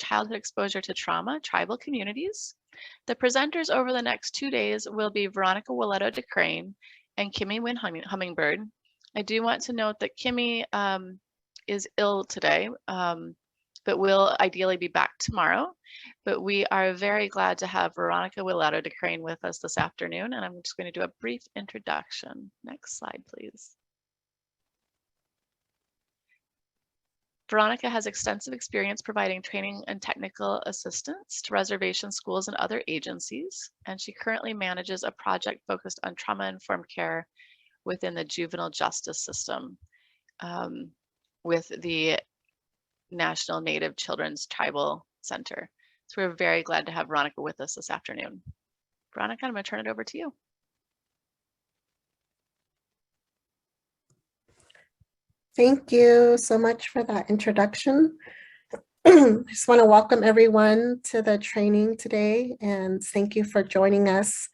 childhood exposure to trauma, tribal communities. The presenters over the next 2 days will be Veronica de Crane and Kimmy Wynn Hummingbird. I do want to note that Kimmy is ill today, but will ideally be back tomorrow. But we are very glad to have Veronica de Crane with us this afternoon, and I'm just going to do a brief introduction. Next slide, please. Veronica has extensive experience providing training and technical assistance to reservation schools and other agencies, and she currently manages a project focused on trauma-informed care within the juvenile justice system with the National Native Children's Tribal Center. So we're very glad to have Veronica with us this afternoon. Veronica, I'm going to turn it over to you. Thank you so much for that introduction. I just want to welcome everyone to the training today and thank you for joining us.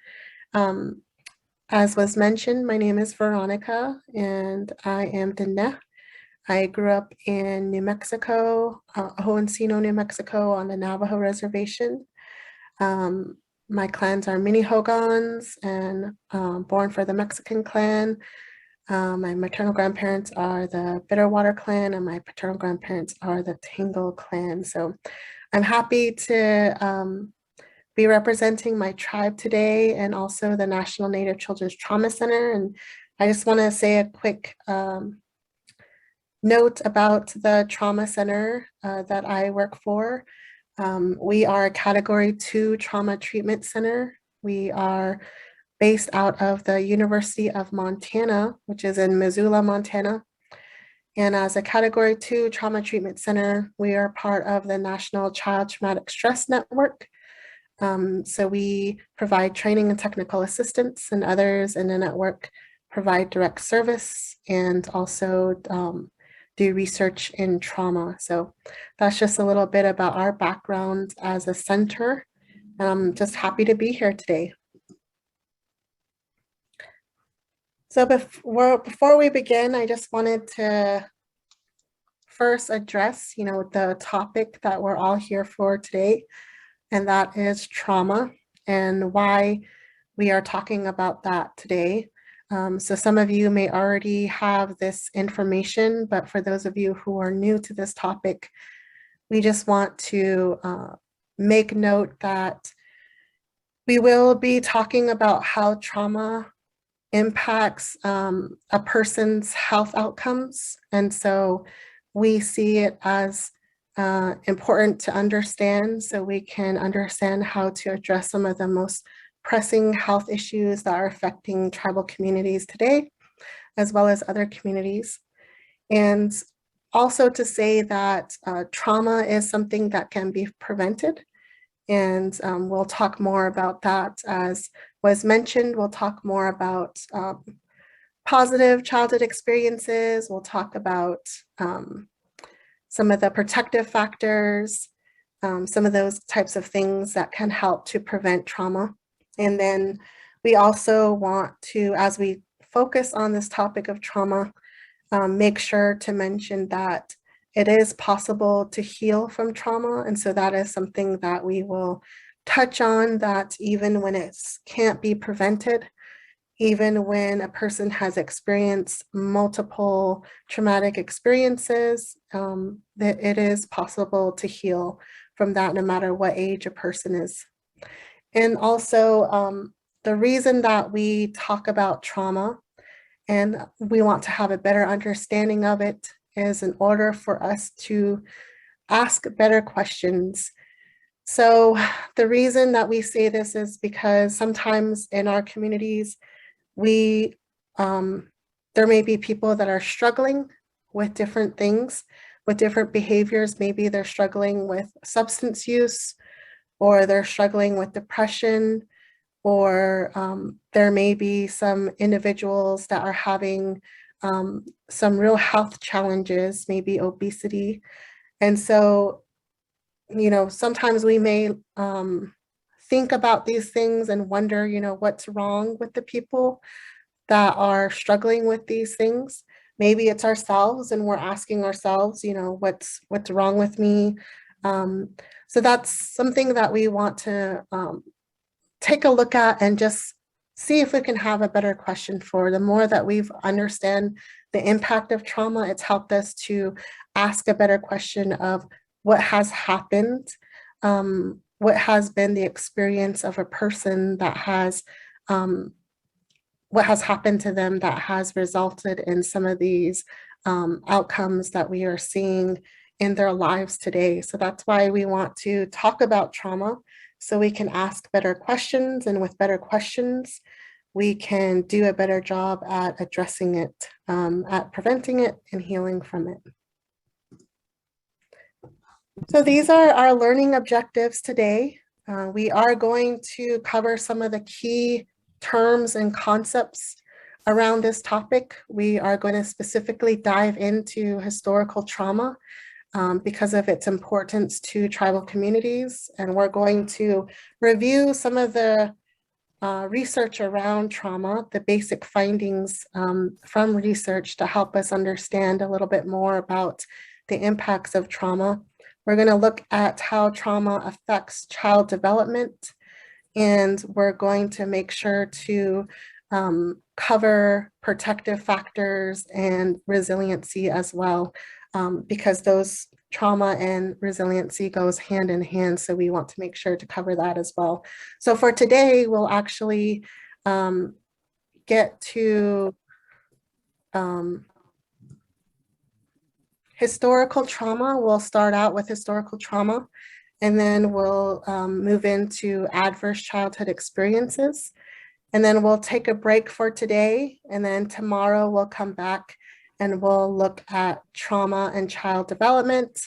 As was mentioned, my name is Veronica and I am Diné. I grew up in New Mexico, Encino, New Mexico on the Navajo reservation. My clans are Mini Hogans and born for the Mexican clan. My maternal grandparents are the Bitterwater clan and my paternal grandparents are the Tangle clan. So I'm happy to be representing my tribe today and also the National Native Children's Trauma Center. And I just want to say a quick note about the trauma center that I work for. We are a Category 2 trauma treatment center. We are based out of the University of Montana, which is in Missoula, Montana. And as a Category 2 trauma treatment center, we are part of the National Child Traumatic Stress Network. So we provide training and technical assistance, and others in the network provide direct service and also do research in trauma. So that's just a little bit about our background as a center. I'm just happy to be here today. So before we begin, I just wanted to first address, the topic that we're all here for today, and that is trauma and why we are talking about that today. So some of you may already have this information, but for those of you who are new to this topic, we just want to make note that we will be talking about how trauma impacts a person's health outcomes. And so we see it as important to understand so we can understand how to address some of the most pressing health issues that are affecting tribal communities today, as well as other communities. And also to say that trauma is something that can be prevented. And we'll talk more about that. As was mentioned, we'll talk more about positive childhood experiences. We'll talk about some of the protective factors, some of those types of things that can help to prevent trauma. And then we also want to, as we focus on this topic of trauma, make sure to mention that it is possible to heal from trauma. And so that is something that we will touch on, that even when it can't be prevented, even when a person has experienced multiple traumatic experiences, that it is possible to heal from that no matter what age a person is. And also the reason that we talk about trauma and we want to have a better understanding of it is in order for us to ask better questions. So the reason that we say this is because sometimes in our communities, there may be people that are struggling with different things, with different behaviors. Maybe they're struggling with substance use, or they're struggling with depression, or there may be some individuals that are having some real health challenges, maybe obesity. And so, sometimes we may think about these things and wonder, what's wrong with the people that are struggling with these things. Maybe it's ourselves and we're asking ourselves, what's wrong with me? So that's something that we want to take a look at and just see if we can have a better question for. The more that we've understand the impact of trauma, it's helped us to ask a better question of what has happened, what has been the experience of a person that has, what has happened to them that has resulted in some of these outcomes that we are seeing in their lives today. So that's why we want to talk about trauma, so we can ask better questions, and with better questions, we can do a better job at addressing it, at preventing it and healing from it. So these are our learning objectives today. We are going to cover some of the key terms and concepts around this topic. We are going to specifically dive into historical trauma because of its importance to tribal communities. And we're going to review some of the research around trauma, the basic findings from research to help us understand a little bit more about the impacts of trauma. We're going to look at how trauma affects child development, and we're going to make sure to cover protective factors and resiliency as well, because those trauma and resiliency goes hand in hand. So we want to make sure to cover that as well. So for today, we'll actually get to historical trauma. We'll start out with historical trauma, and then we'll move into adverse childhood experiences. And then we'll take a break for today. And then tomorrow we'll come back and we'll look at trauma and child development.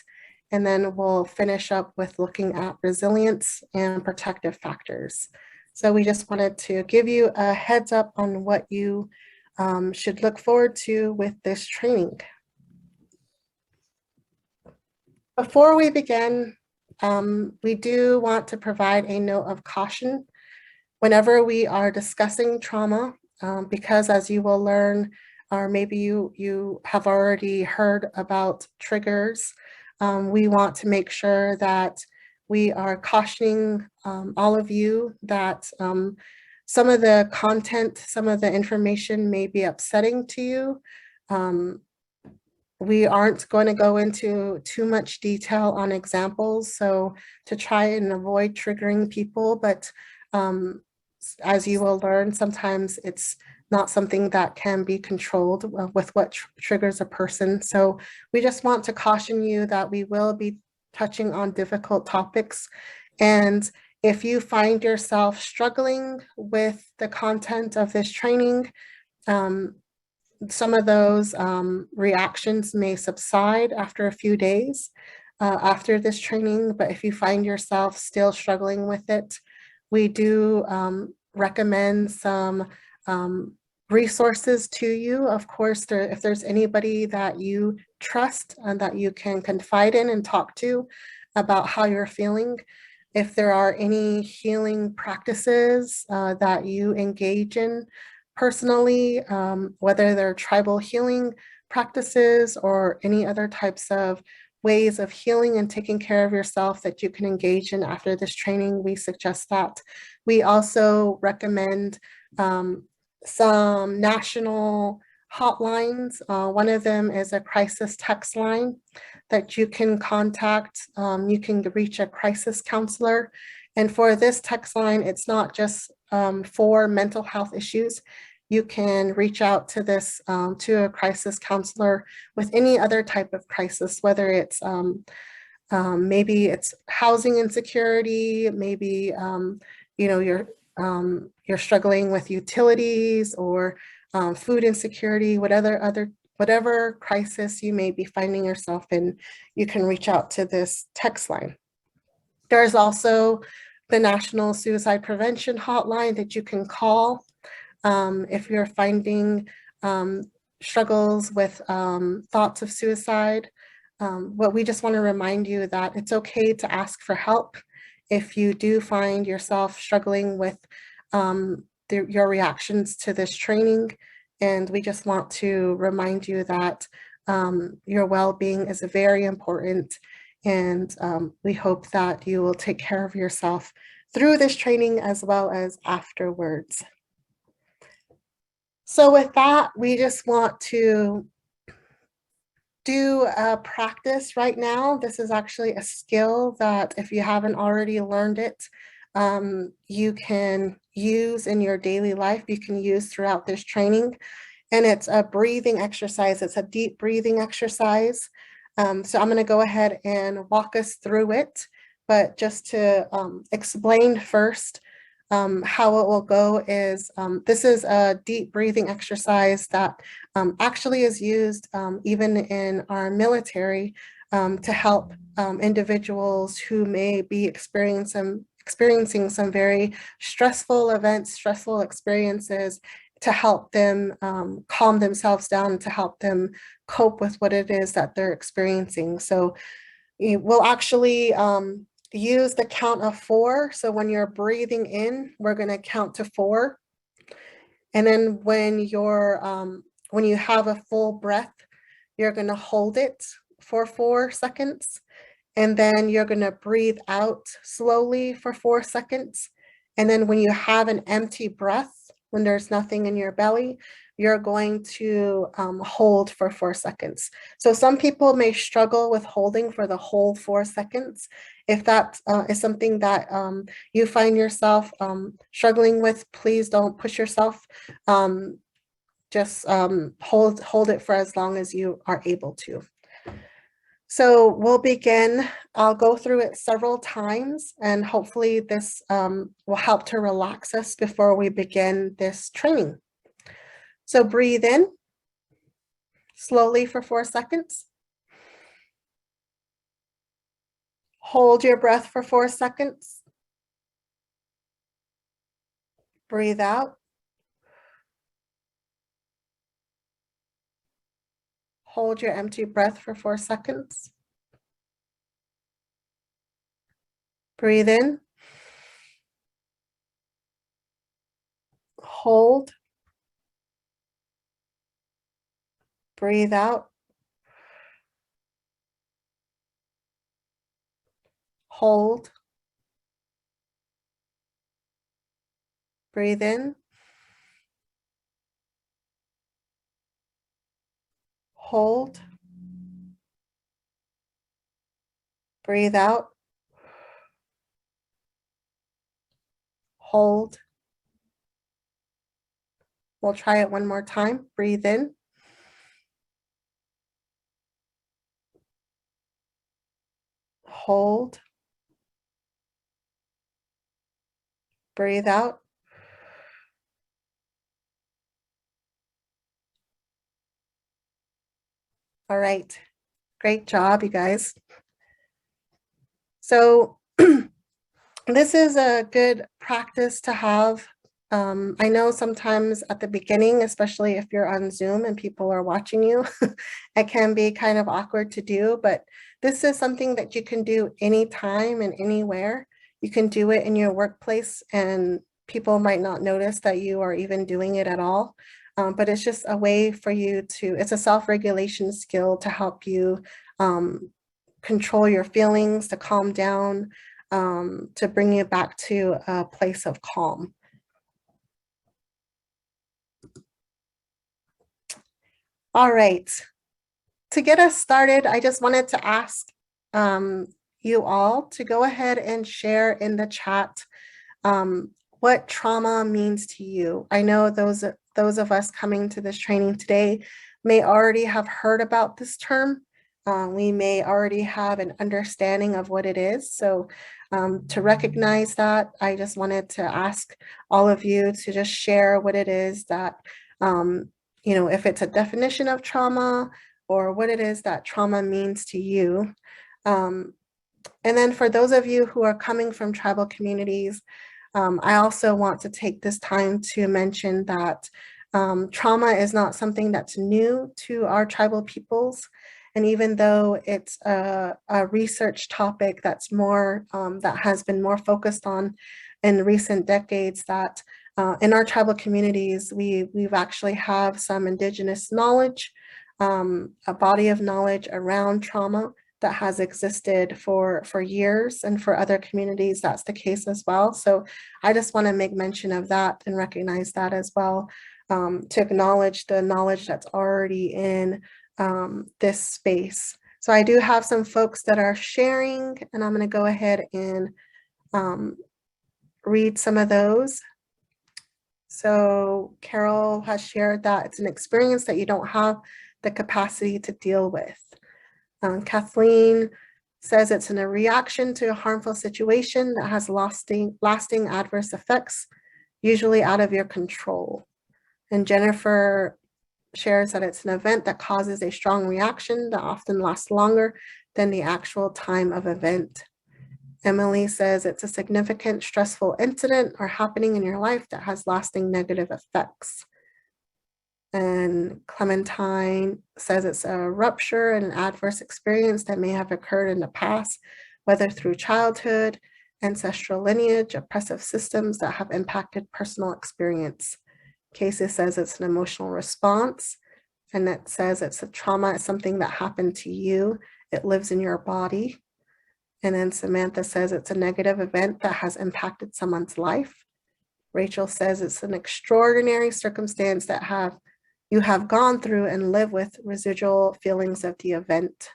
And then we'll finish up with looking at resilience and protective factors. So we just wanted to give you a heads up on what you should look forward to with this training. Before we begin, we do want to provide a note of caution whenever we are discussing trauma, because as you will learn, or maybe you have already heard about triggers, we want to make sure that we are cautioning all of you that some of the content, some of the information may be upsetting to you. We aren't going to go into too much detail on examples, so to try and avoid triggering people, but as you will learn, sometimes it's not something that can be controlled with what triggers a person. So we just want to caution you that we will be touching on difficult topics. And if you find yourself struggling with the content of this training, some of those reactions may subside after a few days after this training. But if you find yourself still struggling with it, we do recommend some resources to you. Of course, if there's anybody that you trust and that you can confide in and talk to about how you're feeling, if there are any healing practices that you engage in personally, whether they're tribal healing practices or any other types of ways of healing and taking care of yourself that you can engage in after this training, we suggest that. We also recommend some national hotlines. One of them is a crisis text line that you can contact. You can reach a crisis counselor. And for this text line, it's not just for mental health issues. You can reach out to this, to a crisis counselor with any other type of crisis, whether it's maybe it's housing insecurity, maybe you know, you're struggling with utilities or food insecurity, whatever crisis you may be finding yourself in, you can reach out to this text line. There's also the National Suicide Prevention Hotline that you can call if you're finding struggles with thoughts of suicide. But we just want to remind you that it's okay to ask for help if you do find yourself struggling with your reactions to this training. And we just want to remind you that your well-being is very important, And we hope that you will take care of yourself through this training as well as afterwards. So with that, we just want to do a practice right now. This is actually a skill that if you haven't already learned it, you can use in your daily life, you can use throughout this training. And it's a breathing exercise. It's a deep breathing exercise. So I'm going to go ahead and walk us through it. But just to explain first, how it will go is this is a deep breathing exercise that actually is used even in our military to help individuals who may be experiencing some very stressful events, stressful experiences, to help them calm themselves down, to help them cope with what it is that they're experiencing. So we'll actually use the count of 4. So when you're breathing in, we're going to count to 4. And then when you have a full breath, you're going to hold it for 4 seconds. And then you're going to breathe out slowly for 4 seconds. And then when you have an empty breath, when there's nothing in your belly, you're going to hold for 4 seconds. So some people may struggle with holding for the whole 4 seconds. If that is something that you find yourself struggling with, please don't push yourself. Just hold it for as long as you are able to. So we'll begin. I'll go through it several times, and hopefully this will help to relax us before we begin this training. So breathe in slowly for 4 seconds. Hold your breath for 4 seconds. Breathe out. Hold your empty breath for 4 seconds. Breathe in. Hold. Breathe out. Hold. Breathe in. Hold. Breathe out. Hold. We'll try it one more time. Breathe in. Hold. Breathe out. All right. Great job, you guys. So this is a good practice to have. I know sometimes at the beginning, especially if you're on Zoom and people are watching you, it can be kind of awkward to do, but this is something that you can do anytime and anywhere. You can do it in your workplace and people might not notice that you are even doing it at all. But it's just a way for you to, it's a self-regulation skill to help you control your feelings, to calm down, to bring you back to a place of calm. All right, to get us started, I just wanted to ask you all to go ahead and share in the chat what trauma means to you. I know those of us coming to this training today may already have heard about this term. We may already have an understanding of what it is. So to recognize that, I just wanted to ask all of you to just share what it is that, you know, if it's a definition of trauma or what it is that trauma means to you. And then for those of you who are coming from tribal communities, I also want to take this time to mention that trauma is not something that's new to our tribal peoples. And even though it's a research topic that's more, that has been more focused on in recent decades, that in our tribal communities, we've actually have some indigenous knowledge, a body of knowledge around trauma that has existed for years, and for other communities, that's the case as well. So I just want to make mention of that and recognize that as well, to acknowledge the knowledge that's already in this space. So I do have some folks that are sharing, and I'm going to go ahead and read some of those. So Carol has shared that it's an experience that you don't have the capacity to deal with. Kathleen says it's a reaction to a harmful situation that has lasting adverse effects, usually out of your control. And Jennifer shares that it's an event that causes a strong reaction that often lasts longer than the actual time of event. Emily says it's a significant stressful incident or happening in your life that has lasting negative effects. And Clementine says it's a rupture and an adverse experience that may have occurred in the past, whether through childhood, ancestral lineage, oppressive systems that have impacted personal experience. Casey says it's an emotional response. And that says it's a trauma, it's something that happened to you. It lives in your body. And then Samantha says it's a negative event that has impacted someone's life. Rachel says it's an extraordinary circumstance that you have gone through and live with residual feelings of the event.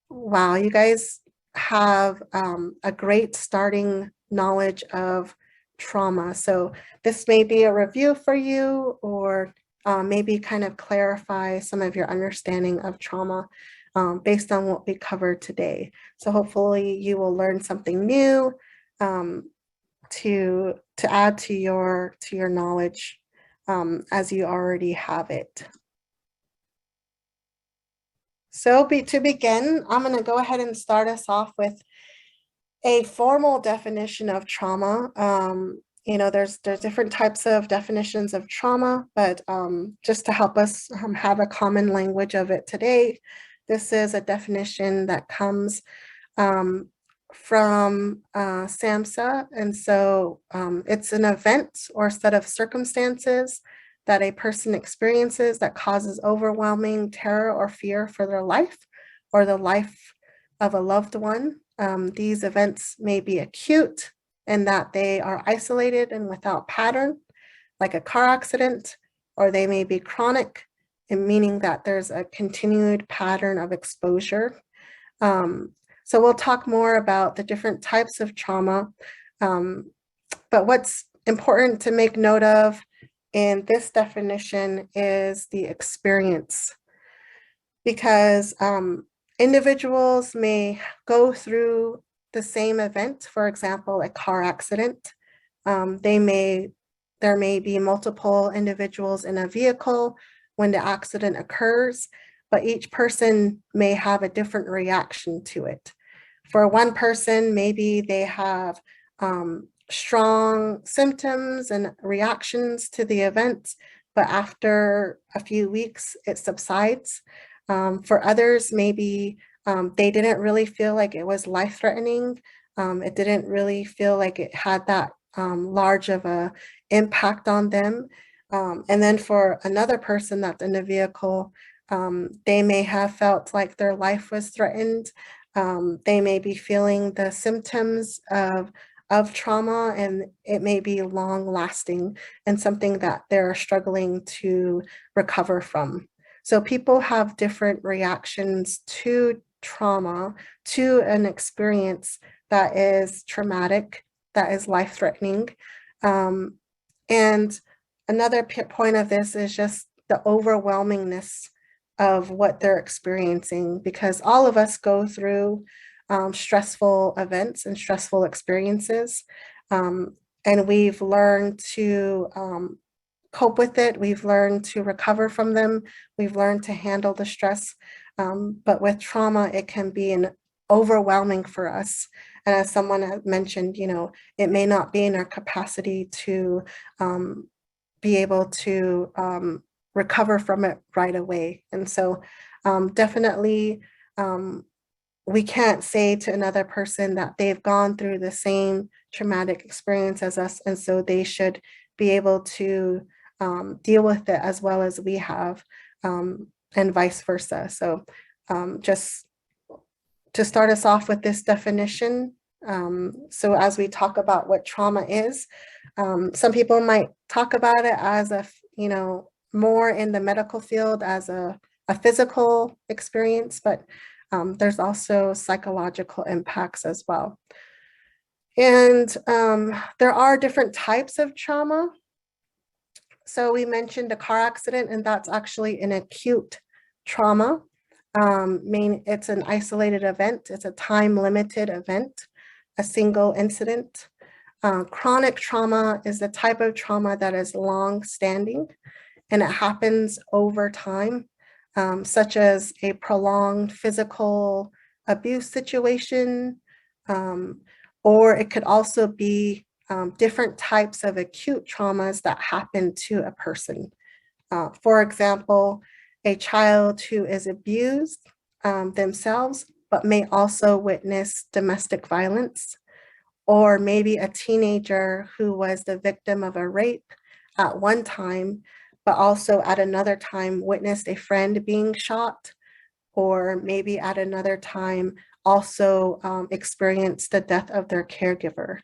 Wow, you guys have a great starting knowledge of trauma. So this may be a review for you, or maybe kind of clarify some of your understanding of trauma based on what we covered today. So hopefully you will learn something new to add to your knowledge as you already have it. So to begin, I'm going to go ahead and start us off with a formal definition of trauma. There's different types of definitions of trauma, but just to help us have a common language of it today, this is a definition that comes from SAMHSA. And so it's an event or set of circumstances that a person experiences that causes overwhelming terror or fear for their life or the life of a loved one. These events may be acute in that they are isolated and without pattern, like a car accident, or they may be chronic, and meaning that there's a continued pattern of exposure. So we'll talk more about the different types of trauma, but what's important to make note of in this definition is the experience, because individuals may go through the same event, for example, a car accident. There may be multiple individuals in a vehicle when the accident occurs, but each person may have a different reaction to it. For one person, maybe they have strong symptoms and reactions to the event, but after a few weeks, it subsides. For others, maybe they didn't really feel like it was life-threatening. It didn't really feel like it had that large of a impact on them. And then for another person that's in the vehicle, they may have felt like their life was threatened. They may be feeling the symptoms of trauma, and it may be long lasting and something that they're struggling to recover from. So people have different reactions to trauma, to an experience that is traumatic, that is life-threatening. And another point of this is just the overwhelmingness of what they're experiencing, because all of us go through stressful events and stressful experiences, and we've learned to cope with it. We've learned to recover from them. We've learned to handle the stress. But with trauma, it can be overwhelming for us. And as someone had mentioned, it may not be in our capacity to be able to recover from it right away. And so definitely we can't say to another person that they've gone through the same traumatic experience as us, and so they should be able to deal with it as well as we have, and vice versa. So just to start us off with this definition, so as we talk about what trauma is, some people might talk about it as more in the medical field as a physical experience, but there's also psychological impacts as well. And there are different types of trauma. So we mentioned a car accident, and that's actually an acute trauma. It's an isolated event. It's a time-limited event, a single incident. Chronic trauma is the type of trauma that is long-standing, and it happens over time, such as a prolonged physical abuse situation, or it could also be different types of acute traumas that happen to a person. For example, a child who is abused themselves, but may also witness domestic violence, or maybe a teenager who was the victim of a rape at one time, but also at another time witnessed a friend being shot, or maybe at another time also experienced the death of their caregiver.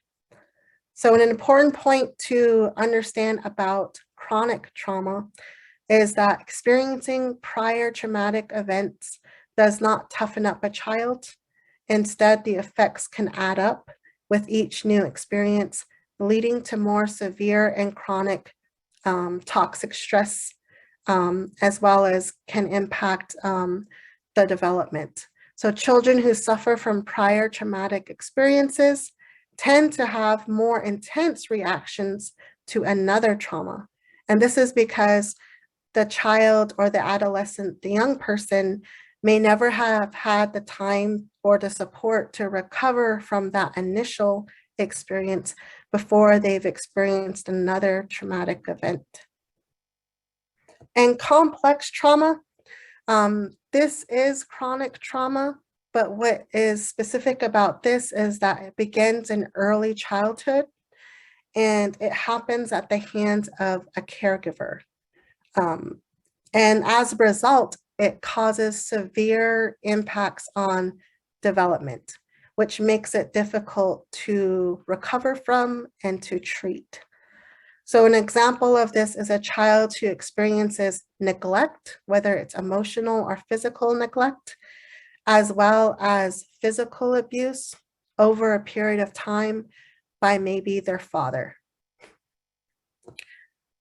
So an important point to understand about chronic trauma is that experiencing prior traumatic events does not toughen up a child. Instead, the effects can add up with each new experience, leading to more severe and chronic toxic stress, as well as can impact the development. So children who suffer from prior traumatic experiences tend to have more intense reactions to another trauma. And this is because the child or the adolescent, the young person, may never have had the time or the support to recover from that initial experience before they've experienced another traumatic event. And complex trauma, this is chronic trauma, but what is specific about this is that it begins in early childhood and it happens at the hands of a caregiver. And as a result, it causes severe impacts on development, which makes it difficult to recover from and to treat. So an example of this is a child who experiences neglect, whether it's emotional or physical neglect, as well as physical abuse over a period of time by maybe their father.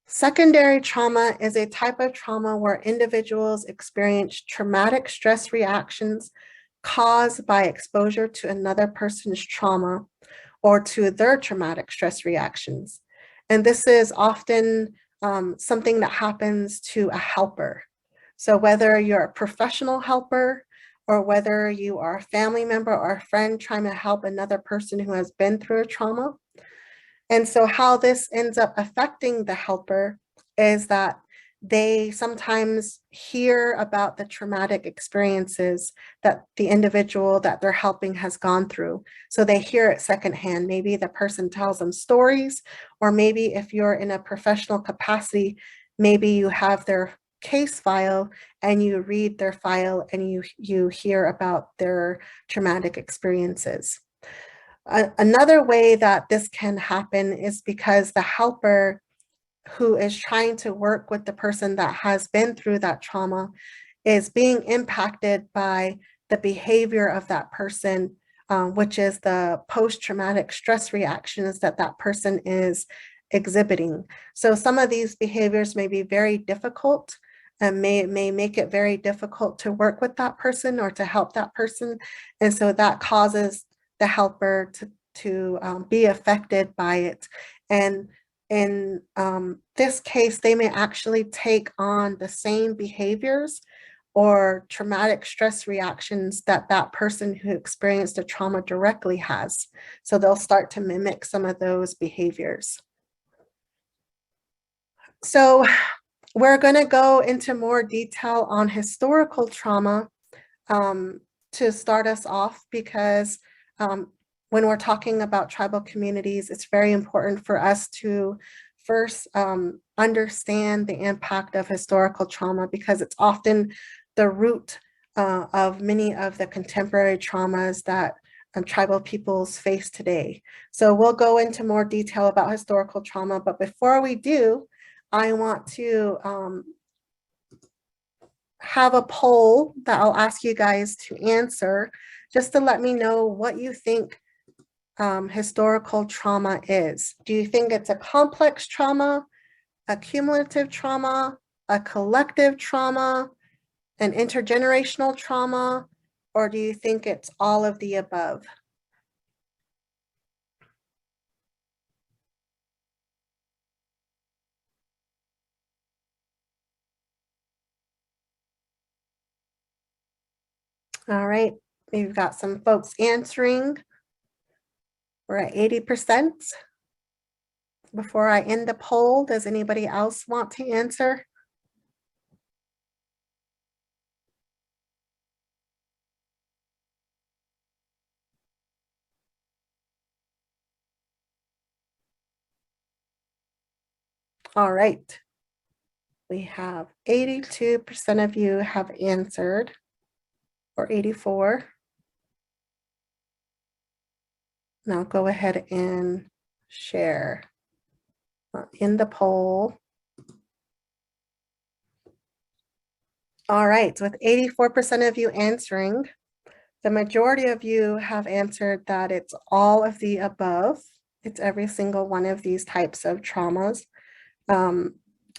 Secondary trauma is a type of trauma where individuals experience traumatic stress reactions caused by exposure to another person's trauma or to their traumatic stress reactions. And this is often something that happens to a helper. So whether you're a professional helper or whether you are a family member or a friend trying to help another person who has been through a trauma. And so how this ends up affecting the helper is that they sometimes hear about the traumatic experiences that the individual that they're helping has gone through. So they hear it secondhand. Maybe the person tells them stories, or maybe if you're in a professional capacity, maybe you have their case file and you read their file and you hear about their traumatic experiences. Another way that this can happen is because the helper who is trying to work with the person that has been through that trauma is being impacted by the behavior of that person, which is the post-traumatic stress reactions that that person is exhibiting. So some of these behaviors may be very difficult and may make it very difficult to work with that person or to help that person. And so that causes the helper to be affected by it. And in this case, they may actually take on the same behaviors or traumatic stress reactions that that person who experienced a trauma directly has. So they'll start to mimic some of those behaviors. So we're going to go into more detail on historical trauma to start us off, because when we're talking about tribal communities, it's very important for us to first understand the impact of historical trauma, because it's often the root of many of the contemporary traumas that tribal peoples face today. So we'll go into more detail about historical trauma, but before we do, I want to have a poll that I'll ask you guys to answer, just to let me know what you think historical trauma is. Do you think it's a complex trauma, a cumulative trauma, a collective trauma, an intergenerational trauma, or do you think it's all of the above? All right, we've got some folks answering. We're at 80%. Before I end the poll, does anybody else want to answer? All right. We have 82% of you have answered, or 84. Now go ahead and share in the poll. All right, so with 84% of you answering, the majority of you have answered that it's all of the above. It's every single one of these types of traumas. And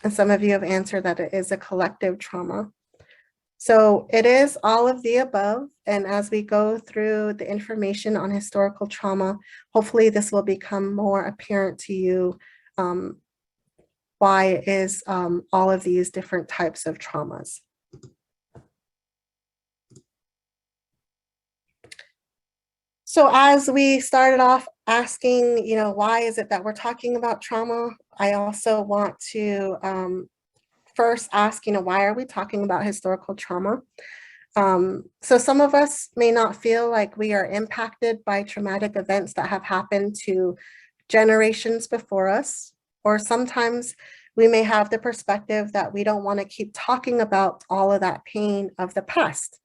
some of you have answered that it is a collective trauma. So it is all of the above. And as we go through the information on historical trauma, hopefully this will become more apparent to you why it is all of these different types of traumas. So as we started off asking, why is it that we're talking about trauma? I also want to first ask, why are we talking about historical trauma? So some of us may not feel like we are impacted by traumatic events that have happened to generations before us, or sometimes we may have the perspective that we don't want to keep talking about all of that pain of the past.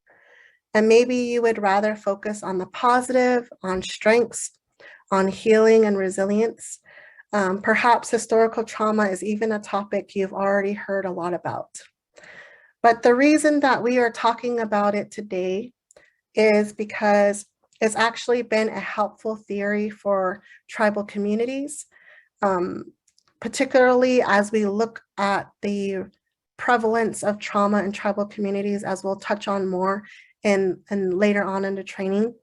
And maybe you would rather focus on the positive, on strengths, on healing and resilience. Perhaps historical trauma is even a topic you've already heard a lot about. But the reason that we are talking about it today is because it's actually been a helpful theory for tribal communities, particularly as we look at the prevalence of trauma in tribal communities, as we'll touch on more and later on in the training.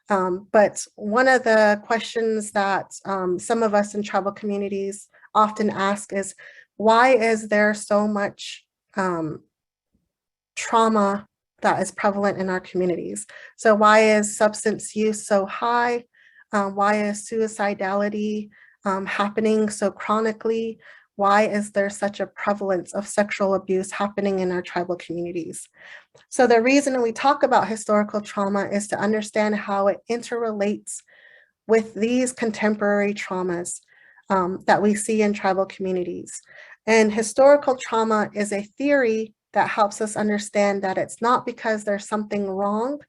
But one of the questions that some of us in tribal communities often ask is, why is there so much trauma that is prevalent in our communities? So why is substance use so high? Why is suicidality happening so chronically? Why is there such a prevalence of sexual abuse happening in our tribal communities? So the reason we talk about historical trauma is to understand how it interrelates with these contemporary traumas that we see in tribal communities. And historical trauma is a theory that helps us understand that it's not because there's something wrong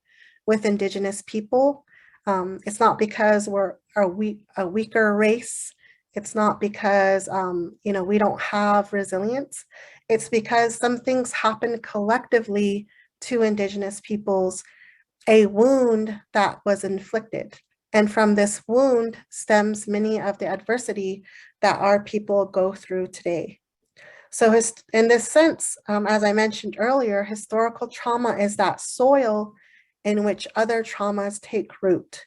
with Indigenous people. It's not because we're a weaker race. It's not because we don't have resilience. It's because some things happen collectively to Indigenous peoples, a wound that was inflicted. And from this wound stems many of the adversity that our people go through today. So in this sense, as I mentioned earlier, historical trauma is that soil in which other traumas take root.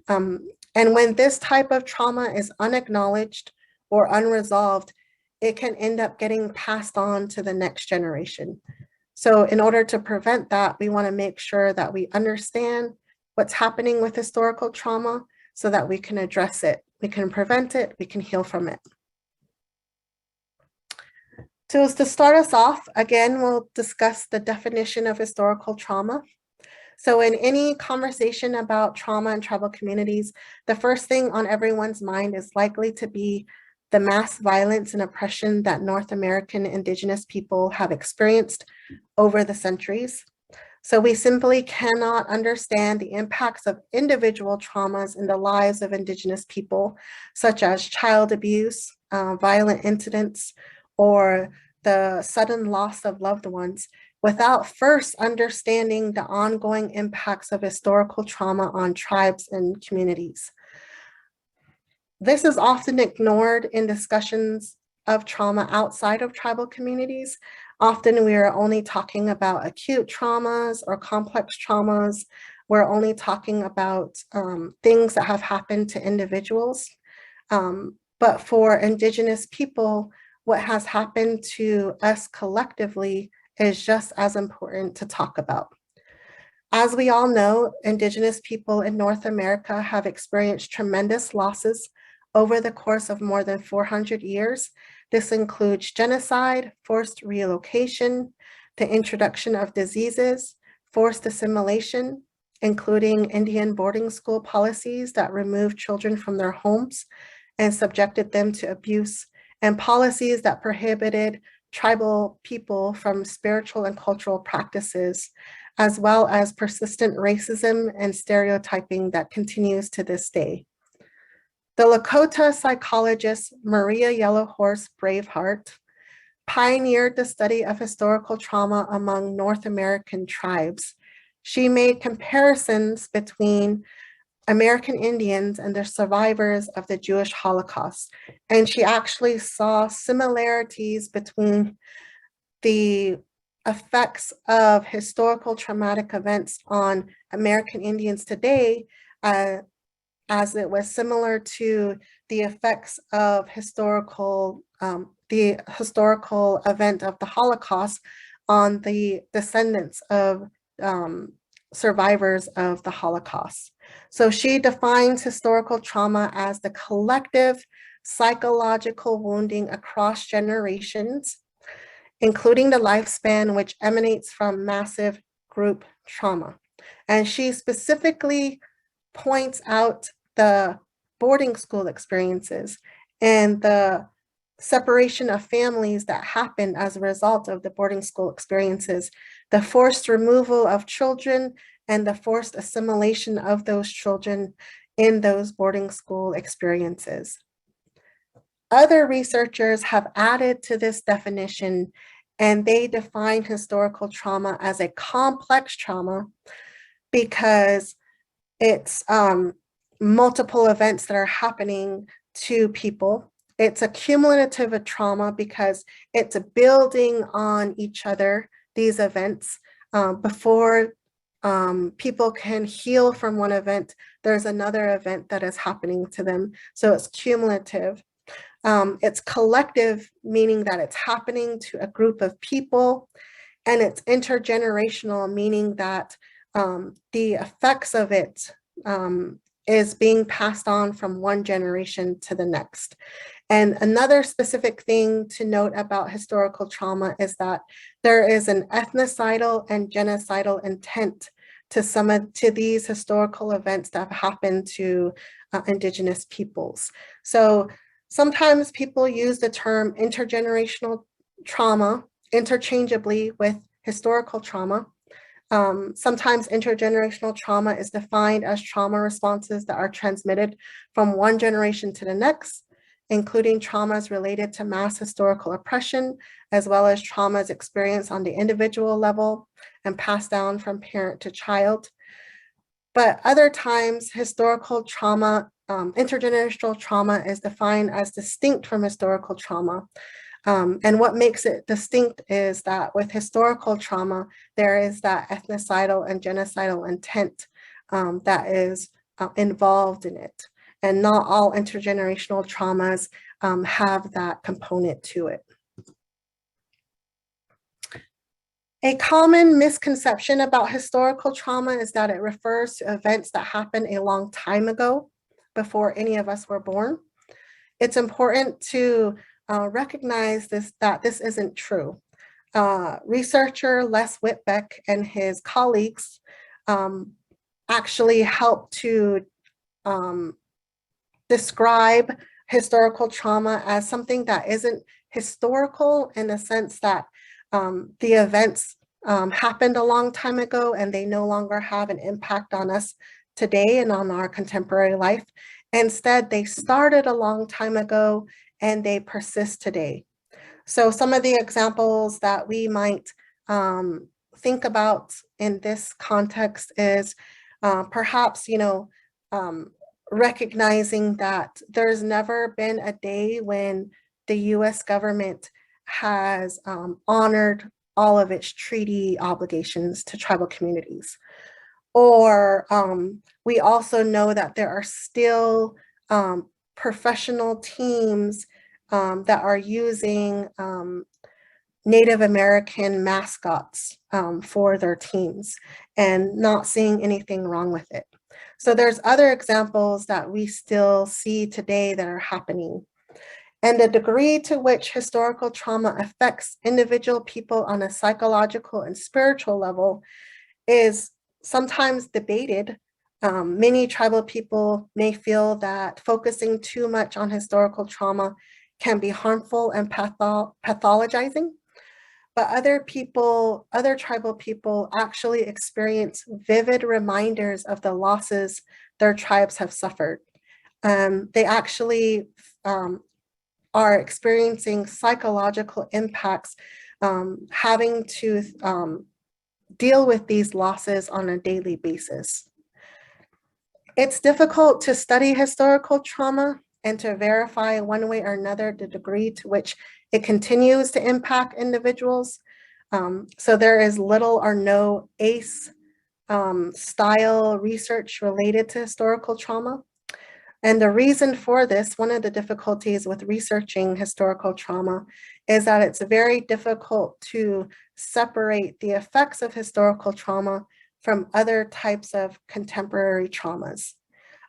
And when this type of trauma is unacknowledged or unresolved, it can end up getting passed on to the next generation. So in order to prevent that, we want to make sure that we understand what's happening with historical trauma so that we can address it, we can prevent it, we can heal from it. So to start us off, again, we'll discuss the definition of historical trauma. So in any conversation about trauma in tribal communities, the first thing on everyone's mind is likely to be the mass violence and oppression that North American Indigenous people have experienced over the centuries. So we simply cannot understand the impacts of individual traumas in the lives of Indigenous people, such as child abuse, violent incidents, or the sudden loss of loved ones, without first understanding the ongoing impacts of historical trauma on tribes and communities. This is often ignored in discussions of trauma outside of tribal communities. Often we are only talking about acute traumas or complex traumas. We're only talking about things that have happened to individuals. But for Indigenous people, what has happened to us collectively is just as important to talk about. As we all know, Indigenous people in North America have experienced tremendous losses over the course of more than 400 years. This includes genocide, forced relocation, the introduction of diseases, forced assimilation, including Indian boarding school policies that removed children from their homes and subjected them to abuse, and policies that prohibited tribal people from spiritual and cultural practices, as well as persistent racism and stereotyping that continues to this day. The Lakota psychologist Maria Yellowhorse Braveheart pioneered the study of historical trauma among North American tribes. She made comparisons between American Indians and the survivors of the Jewish Holocaust, and she actually saw similarities between the effects of historical traumatic events on American Indians today, as it was similar to the effects of the historical event of the Holocaust on the descendants of survivors of the Holocaust. So she defines historical trauma as the collective psychological wounding across generations, including the lifespan, which emanates from massive group trauma. And she specifically points out the boarding school experiences and the separation of families that happened as a result of the boarding school experiences, the forced removal of children and the forced assimilation of those children in those boarding school experiences. Other researchers have added to this definition, and they define historical trauma as a complex trauma because it's multiple events that are happening to people. It's a cumulative trauma because it's building on each other, these events. Before people can heal from one event, there's another event that is happening to them. So it's cumulative. It's collective, meaning that it's happening to a group of people, and it's intergenerational, meaning that the effects of it is being passed on from one generation to the next. And another specific thing to note about historical trauma is that there is an ethnocidal and genocidal intent to these historical events that have happened to Indigenous peoples. So sometimes people use the term intergenerational trauma interchangeably with historical trauma. Sometimes intergenerational trauma is defined as trauma responses that are transmitted from one generation to the next, including traumas related to mass historical oppression, as well as traumas experienced on the individual level and passed down from parent to child. But other times, historical trauma, intergenerational trauma is defined as distinct from historical trauma. And what makes it distinct is that with historical trauma, there is that ethnocidal and genocidal intent that is involved in it. And not all intergenerational traumas have that component to it. A common misconception about historical trauma is that it refers to events that happened a long time ago, before any of us were born. It's important to recognize that this isn't true. Researcher Les Whitbeck and his colleagues actually helped to describe historical trauma as something that isn't historical in the sense that the events happened a long time ago and they no longer have an impact on us today and on our contemporary life. Instead, they started a long time ago and they persist today. So some of the examples that we might think about in this context is perhaps, recognizing that there's never been a day when the US government has honored all of its treaty obligations to tribal communities. Or we also know that there are still professional teams that are using Native American mascots for their teams and not seeing anything wrong with it. So there's other examples that we still see today that are happening. And the degree to which historical trauma affects individual people on a psychological and spiritual level is sometimes debated. Many tribal people may feel that focusing too much on historical trauma can be harmful and pathologizing, but other tribal people actually experience vivid reminders of the losses their tribes have suffered. They actually are experiencing psychological impacts, having to deal with these losses on a daily basis. It's difficult to study historical trauma and to verify one way or another the degree to which it continues to impact individuals. So there is little or no ACE style research related to historical trauma. And the reason for this, one of the difficulties with researching historical trauma is that it's very difficult to separate the effects of historical trauma from other types of contemporary traumas.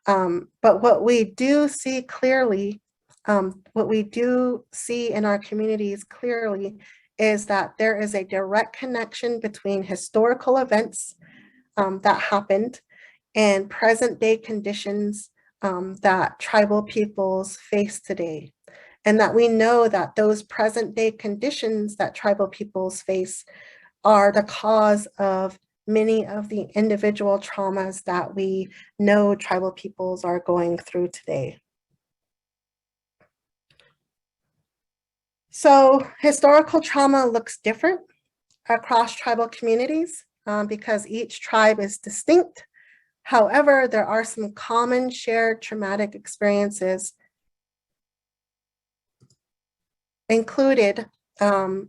But what we do see clearly, what we do see in our communities clearly is that there is a direct connection between historical events that happened and present day conditions that tribal peoples face today. And that we know that those present day conditions that tribal peoples face are the cause of many of the individual traumas that we know tribal peoples are going through today. So historical trauma looks different across tribal communities because each tribe is distinct. However, there are some common shared traumatic experiences included, and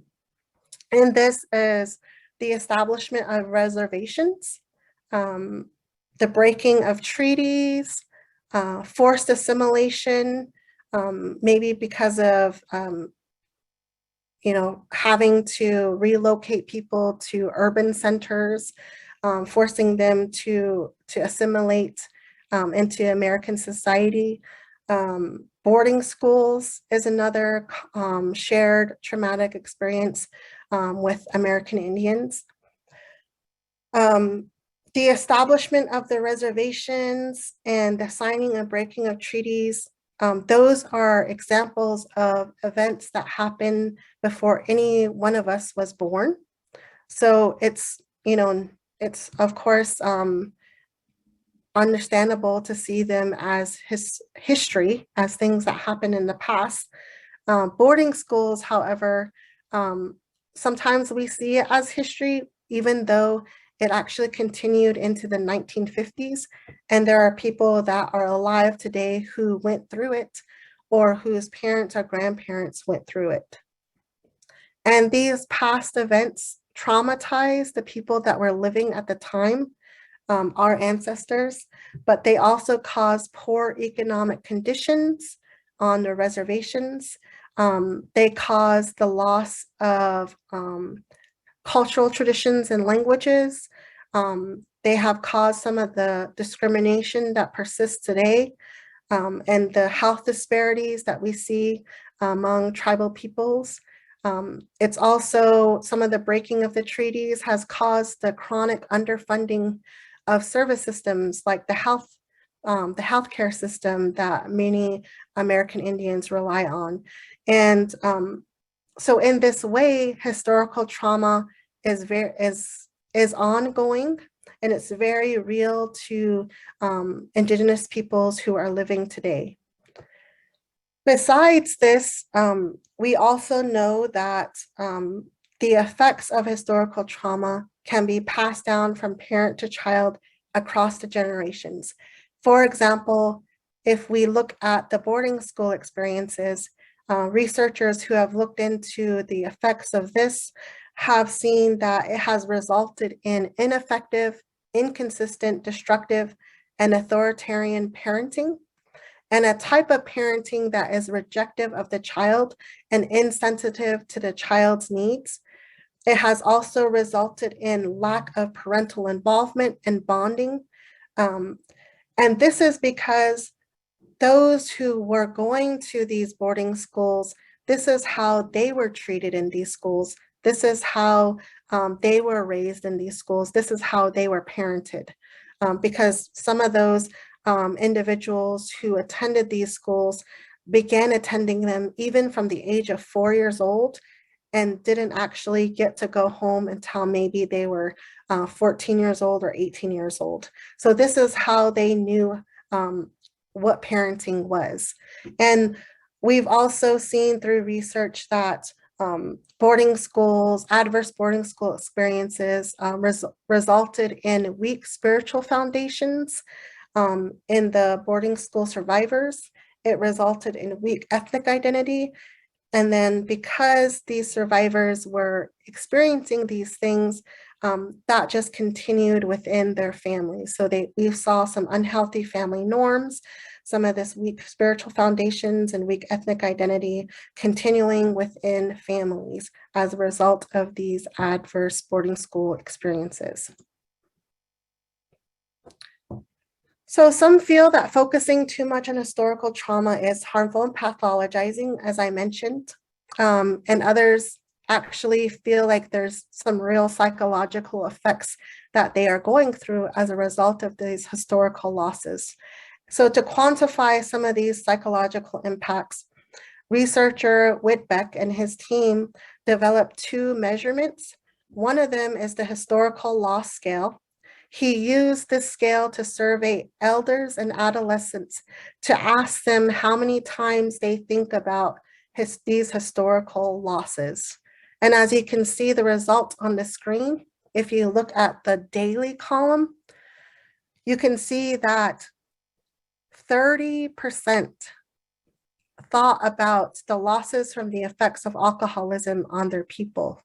this is the establishment of reservations, the breaking of treaties, forced assimilation, maybe because of having to relocate people to urban centers, forcing them to assimilate into American society. Boarding schools is another shared traumatic experience with American Indians. The establishment of the reservations and the signing and breaking of treaties, those are examples of events that happened before any one of us was born. So it's, it's of course understandable to see them as history, as things that happened in the past. Boarding schools, however, sometimes we see it as history, even though it actually continued into the 1950s. And there are people that are alive today who went through it or whose parents or grandparents went through it. And these past events traumatized the people that were living at the time, our ancestors, but they also caused poor economic conditions on the reservations. They caused the loss of cultural traditions and languages. They have caused some of the discrimination that persists today and the health disparities that we see among tribal peoples. It's also some of the breaking of the treaties has caused the chronic underfunding of service systems like the healthcare system that many American Indians rely on. And so in this way, historical trauma is ongoing, and it's very real to Indigenous peoples who are living today. Besides this, we also know that the effects of historical trauma can be passed down from parent to child across the generations. For example, if we look at the boarding school experiences, researchers who have looked into the effects of this have seen that it has resulted in ineffective, inconsistent, destructive, and authoritarian parenting, and a type of parenting that is rejective of the child and insensitive to the child's needs. It has also resulted in lack of parental involvement and bonding. And this is because those who were going to these boarding schools, this is how they were treated in these schools. This is how they were raised in these schools. This is how they were parented. Because some of those individuals who attended these schools began attending them even from the age of 4 years old and didn't actually get to go home until maybe they were 14 years old or 18 years old. So this is how they knew what parenting was. And we've also seen through research that boarding schools, adverse boarding school experiences resulted in weak spiritual foundations in the boarding school survivors. It resulted in weak ethnic identity. And then because these survivors were experiencing these things, that just continued within their families. So we saw some unhealthy family norms, some of this weak spiritual foundations and weak ethnic identity continuing within families as a result of these adverse boarding school experiences. So some feel that focusing too much on historical trauma is harmful and pathologizing, as I mentioned, and others actually feel like there's some real psychological effects that they are going through as a result of these historical losses. So to quantify some of these psychological impacts, researcher Whitbeck and his team developed 2 measurements. One of them is the historical loss scale. He used this scale to survey elders and adolescents to ask them how many times they think about these historical losses. And as you can see the result on the screen, if you look at the daily column, you can see that 30% thought about the losses from the effects of alcoholism on their people.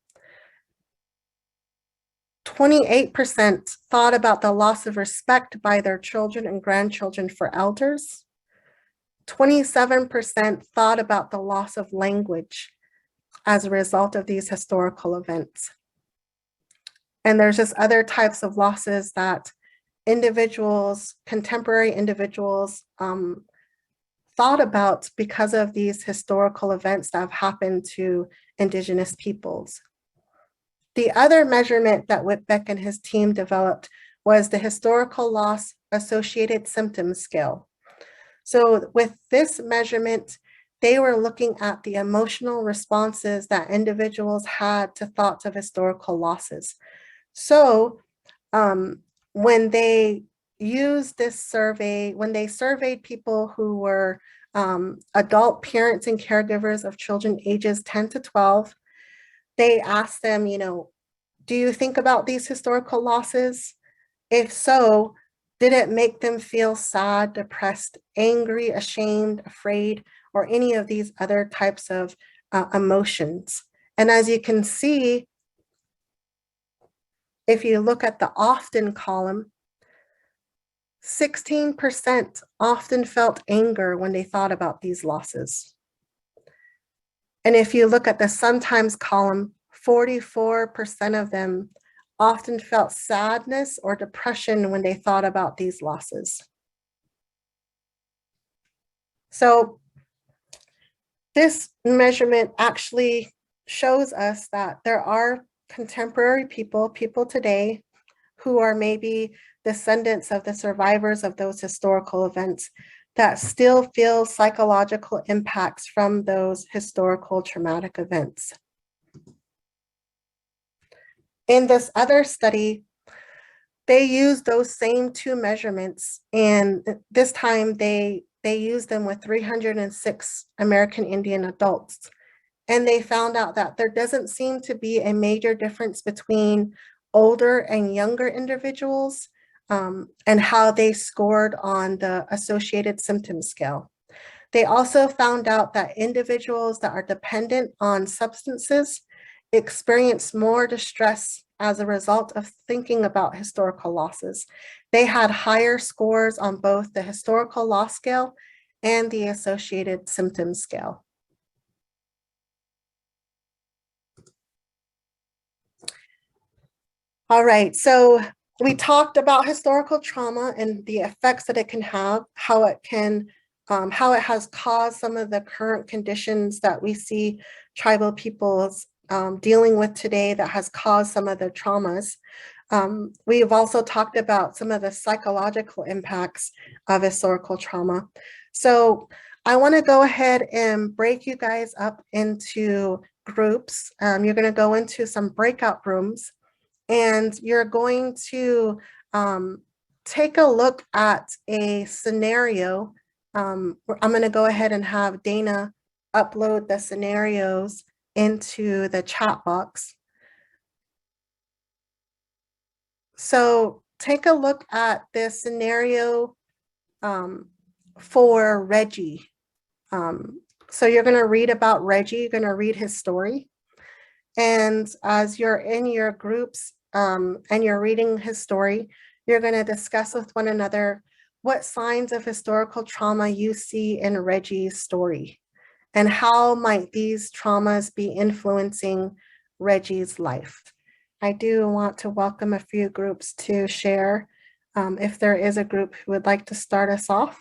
28% thought about the loss of respect by their children and grandchildren for elders. 27% thought about the loss of language as a result of these historical events. And there's just other types of losses that individuals, contemporary individuals, thought about because of these historical events that have happened to Indigenous peoples. The other measurement that Whitbeck and his team developed was the historical loss associated symptoms scale. So with this measurement, they were looking at the emotional responses that individuals had to thoughts of historical losses. So when they used this survey, when they surveyed people who were adult parents and caregivers of children ages 10 to 12, they asked them, do you think about these historical losses? If so, did it make them feel sad, depressed, angry, ashamed, afraid, or any of these other types of emotions? And as you can see, if you look at the often column, 16% often felt anger when they thought about these losses. And if you look at the sometimes column, 44% of them often felt sadness or depression when they thought about these losses. So this measurement actually shows us that there are contemporary people today who are maybe descendants of the survivors of those historical events that still feel psychological impacts from those historical traumatic events. In this other study, they used those same two measurements, and this time they used them with 306 American Indian adults. And they found out that there doesn't seem to be a major difference between older and younger individuals, and how they scored on the associated symptom scale. They also found out that individuals that are dependent on substances experience more distress as a result of thinking about historical losses. They had higher scores on both the historical loss scale and the associated symptom scale. All right, so we talked about historical trauma and the effects that it can have, how it has caused some of the current conditions that we see tribal peoples dealing with today, that has caused some of the traumas. We have also talked about some of the psychological impacts of historical trauma. So I want to go ahead and break you guys up into groups. You're going to go into some breakout rooms, and you're going to take a look at a scenario. I'm going to go ahead and have Dana upload the scenarios into the chat box. So take a look at this scenario for Reggie. So you're going to read about Reggie, you're going to read his story. And as you're in your groups and you're reading his story, you're going to discuss with one another what signs of historical trauma you see in Reggie's story, and how might these traumas be influencing Reggie's life. I do want to welcome a few groups to share. If there is a group who would like to start us off,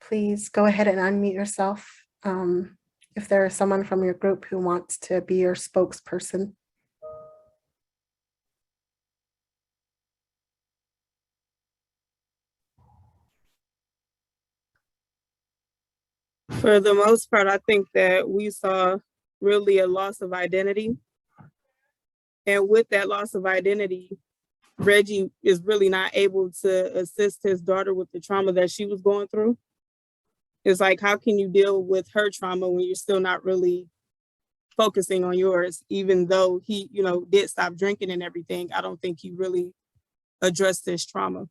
please go ahead and unmute yourself. If there is someone from your group who wants to be your spokesperson. For the most part, I think that we saw really a loss of identity. And with that loss of identity, Reggie is really not able to assist his daughter with the trauma that she was going through. It's like, how can you deal with her trauma when you're still not really focusing on yours? Even though he, did stop drinking and everything, I don't think he really addressed this trauma.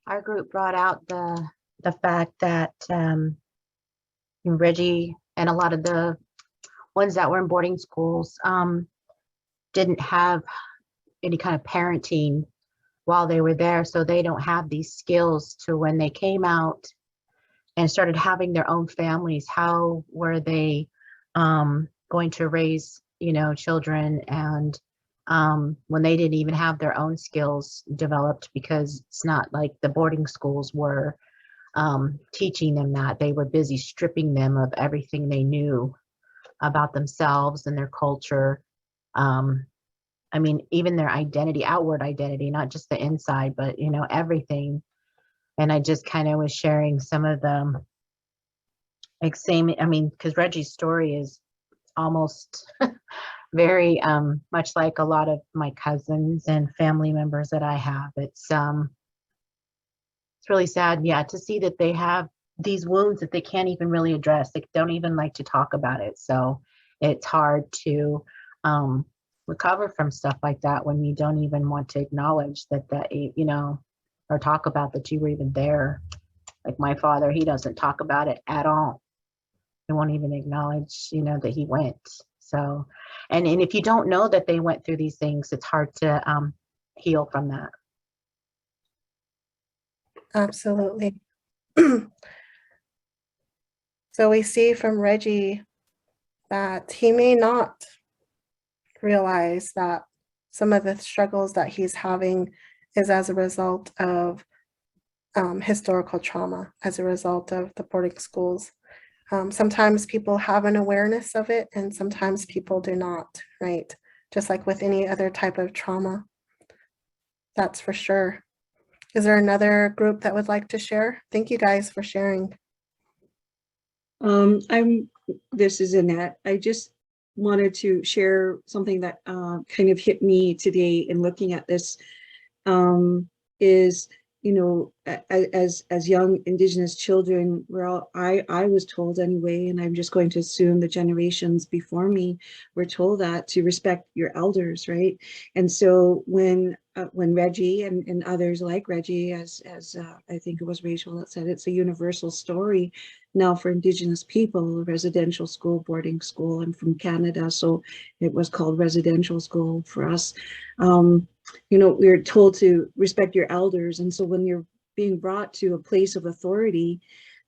Our group brought out the fact that Reggie and a lot of the ones that were in boarding schools didn't have any kind of parenting while they were there, so they don't have these skills to when they came out and started having their own families. How were they going to raise children, and when they didn't even have their own skills developed, because it's not like the boarding schools were teaching them that. They were busy stripping them of everything they knew about themselves and their culture. I mean, even their identity, outward identity, not just the inside, but everything. And I just kind of was sharing some of them, like because Reggie's story is almost very much like a lot of my cousins and family members that I have. It's really sad, yeah, to see that they have these wounds that they can't even really address. They don't even like to talk about it. So it's hard to recover from stuff like that when you don't even want to acknowledge that or talk about that you were even there. Like my father, he doesn't talk about it at all. He won't even acknowledge, that he went. So, and if you don't know that they went through these things, it's hard to heal from that. Absolutely. So we see from Reggie that he may not realize that some of the struggles that he's having is as a result of historical trauma, as a result of the boarding schools. Sometimes people have an awareness of it, and sometimes people do not, right? Just like with any other type of trauma. That's for sure. Is there another group that would like to share? Thank you guys for sharing. This is Annette. I just wanted to share something that kind of hit me today in looking at this, is, you know, as young Indigenous children, I was told anyway, and I'm just going to assume the generations before me were told that to respect your elders, right? And so when Reggie and others like Reggie, as I think it was Rachel that said, it's a universal story now for Indigenous people. Residential school, boarding school. I'm from Canada, so it was called residential school for us. You know, we're told to respect your elders, and so when you're being brought to a place of authority,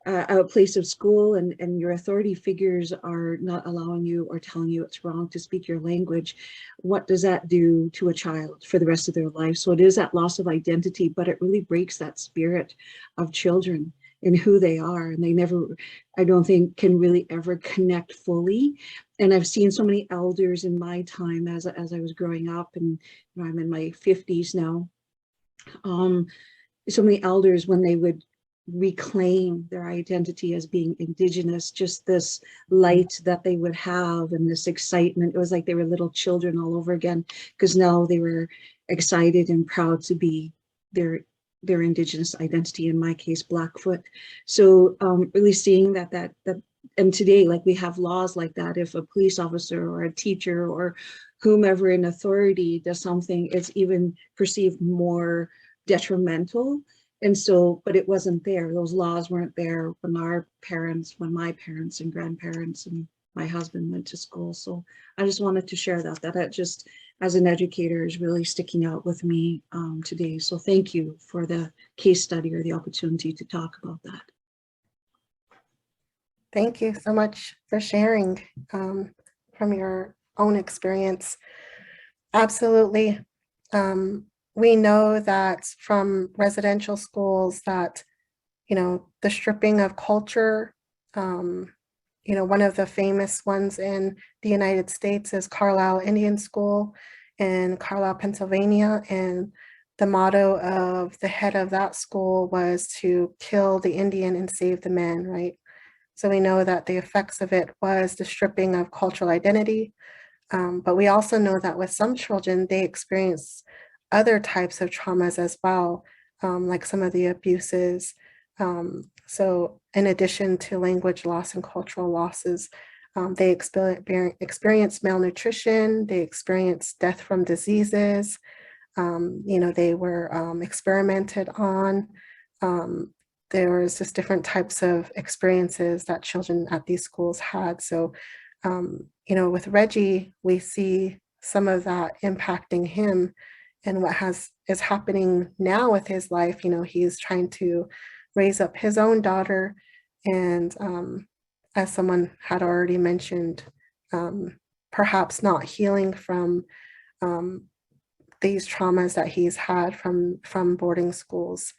a place of school, and your authority figures are not allowing you or telling you it's wrong to speak your language, what does that do to a child for the rest of their life? So it is that loss of identity, but it really breaks that spirit of children and who they are. And they never, I don't think, can really ever connect fully. And I've seen so many elders in my time as I was growing up, and you know, I'm in my 50s now. So many elders, when they would reclaim their identity as being Indigenous, just this light that they would have and this excitement. It was like they were little children all over again, because now they were excited and proud to be their Indigenous identity, in my case, Blackfoot. So really seeing that and today, like, we have laws like that. If a police officer or a teacher or whomever in authority does something, it's even perceived more detrimental. And so, but it wasn't there. Those laws weren't there when my parents and grandparents and my husband went to school. So I just wanted to share that just as an educator is really sticking out with me today. So thank you for the case study or the opportunity to talk about that. Thank you so much for sharing from your own experience. Absolutely. We know that from residential schools that, you know, the stripping of culture, you know, one of the famous ones in the United States is Carlisle Indian School in Carlisle, Pennsylvania. And the motto of the head of that school was to kill the Indian and save the man, right? So we know that the effects of it was the stripping of cultural identity. But we also know that with some children, they experience other types of traumas as well, like some of the abuses. So in addition to language loss and cultural losses, they experience malnutrition, they experience death from diseases, you know, they were experimented on. There was just different types of experiences that children at these schools had. So, you know, with Reggie, we see some of that impacting him and what is happening now with his life. You know, he's trying to raise up his own daughter. And as someone had already mentioned, perhaps not healing from these traumas that he's had from boarding schools.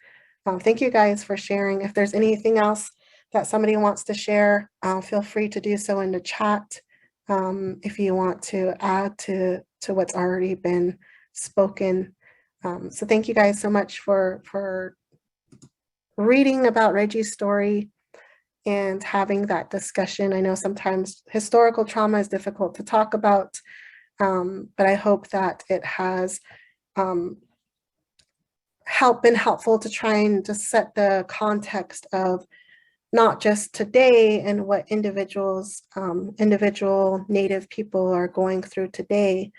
Thank you guys for sharing. If there's anything else that somebody wants to share, feel free to do so in the chat. If you want to add to what's already been spoken. So thank you guys so much for reading about Reggie's story and having that discussion. I know sometimes historical trauma is difficult to talk about, but I hope that it has been helpful to try and just set the context of not just today and what individual Native people are going through today,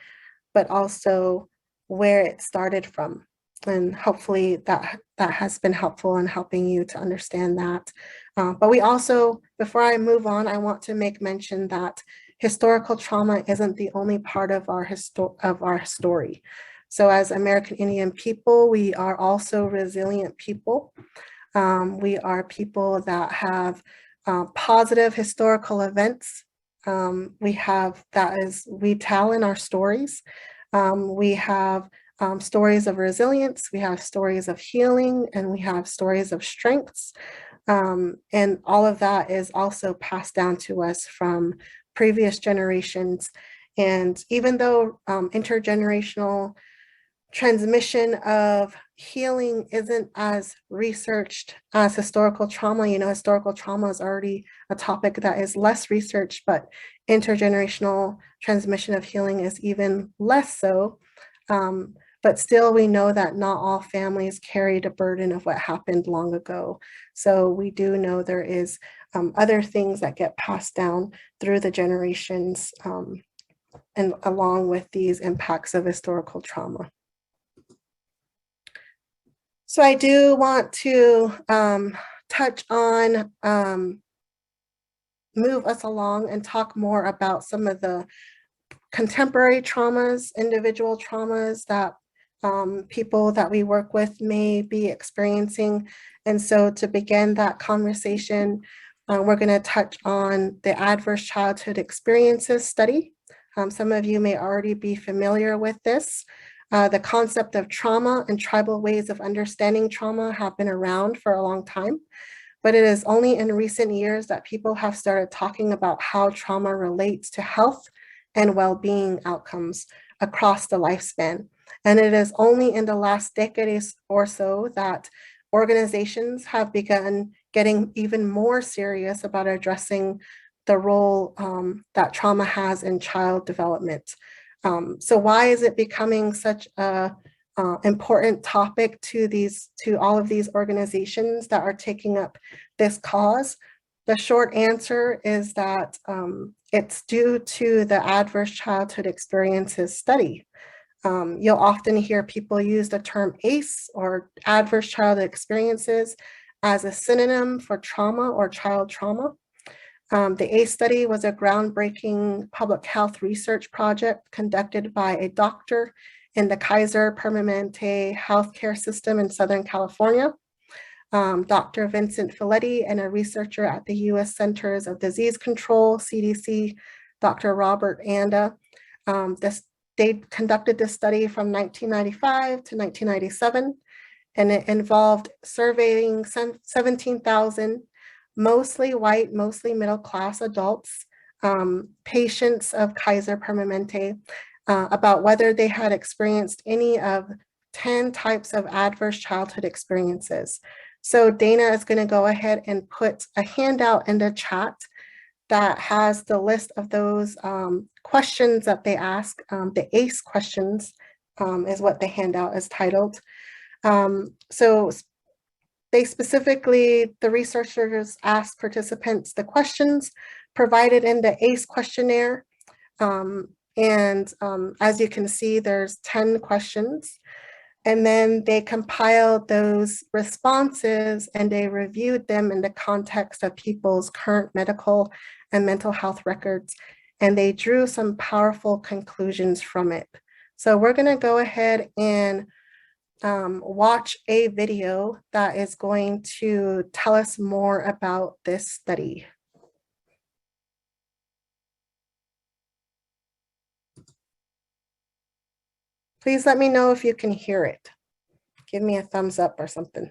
but also where it started from. And hopefully that has been helpful in helping you to understand that. But we also, before I move on, I want to make mention that historical trauma isn't the only part of our story. So as American Indian people, we are also resilient people. We are people that have positive historical events. We tell in our stories. We have stories of resilience, we have stories of healing, and we have stories of strengths. And all of that is also passed down to us from previous generations. And even though intergenerational transmission of healing isn't as researched as historical trauma. You know, historical trauma is already a topic that is less researched, but intergenerational transmission of healing is even less so. But still, we know that not all families carry the burden of what happened long ago. So we do know there is other things that get passed down through the generations and along with these impacts of historical trauma. So I do want to touch on, move us along and talk more about some of the contemporary traumas, individual traumas that people that we work with may be experiencing. And so to begin that conversation, we're going to touch on the Adverse Childhood Experiences study. Some of you may already be familiar with this. The concept of trauma and tribal ways of understanding trauma have been around for a long time, but it is only in recent years that people have started talking about how trauma relates to health and well-being outcomes across the lifespan. And it is only in the last decade or so that organizations have begun getting even more serious about addressing the role that trauma has in child development. So why is it becoming such a important topic to all of these organizations that are taking up this cause? The short answer is that it's due to the Adverse Childhood Experiences study. You'll often hear people use the term ACE, or Adverse Childhood Experiences, as a synonym for trauma or child trauma. The ACE study was a groundbreaking public health research project conducted by a doctor in the Kaiser Permanente healthcare system in Southern California, Dr. Vincent Filletti, and a researcher at the U.S. Centers of Disease Control, CDC, Dr. Robert Anda. They conducted this study from 1995 to 1997, and it involved surveying 17,000 mostly white, mostly middle-class adults, patients of Kaiser Permanente, about whether they had experienced any of 10 types of adverse childhood experiences. So Dana is going to go ahead and put a handout in the chat that has the list of those questions that they ask. The ACE questions is what the handout is titled. So they specifically, the researchers asked participants the questions provided in the ACE questionnaire. As you can see, there's 10 questions. And then they compiled those responses and they reviewed them in the context of people's current medical and mental health records. And they drew some powerful conclusions from it. So we're going to go ahead and watch a video that is going to tell us more about this study. Please let me know if you can hear it. Give me a thumbs up or something.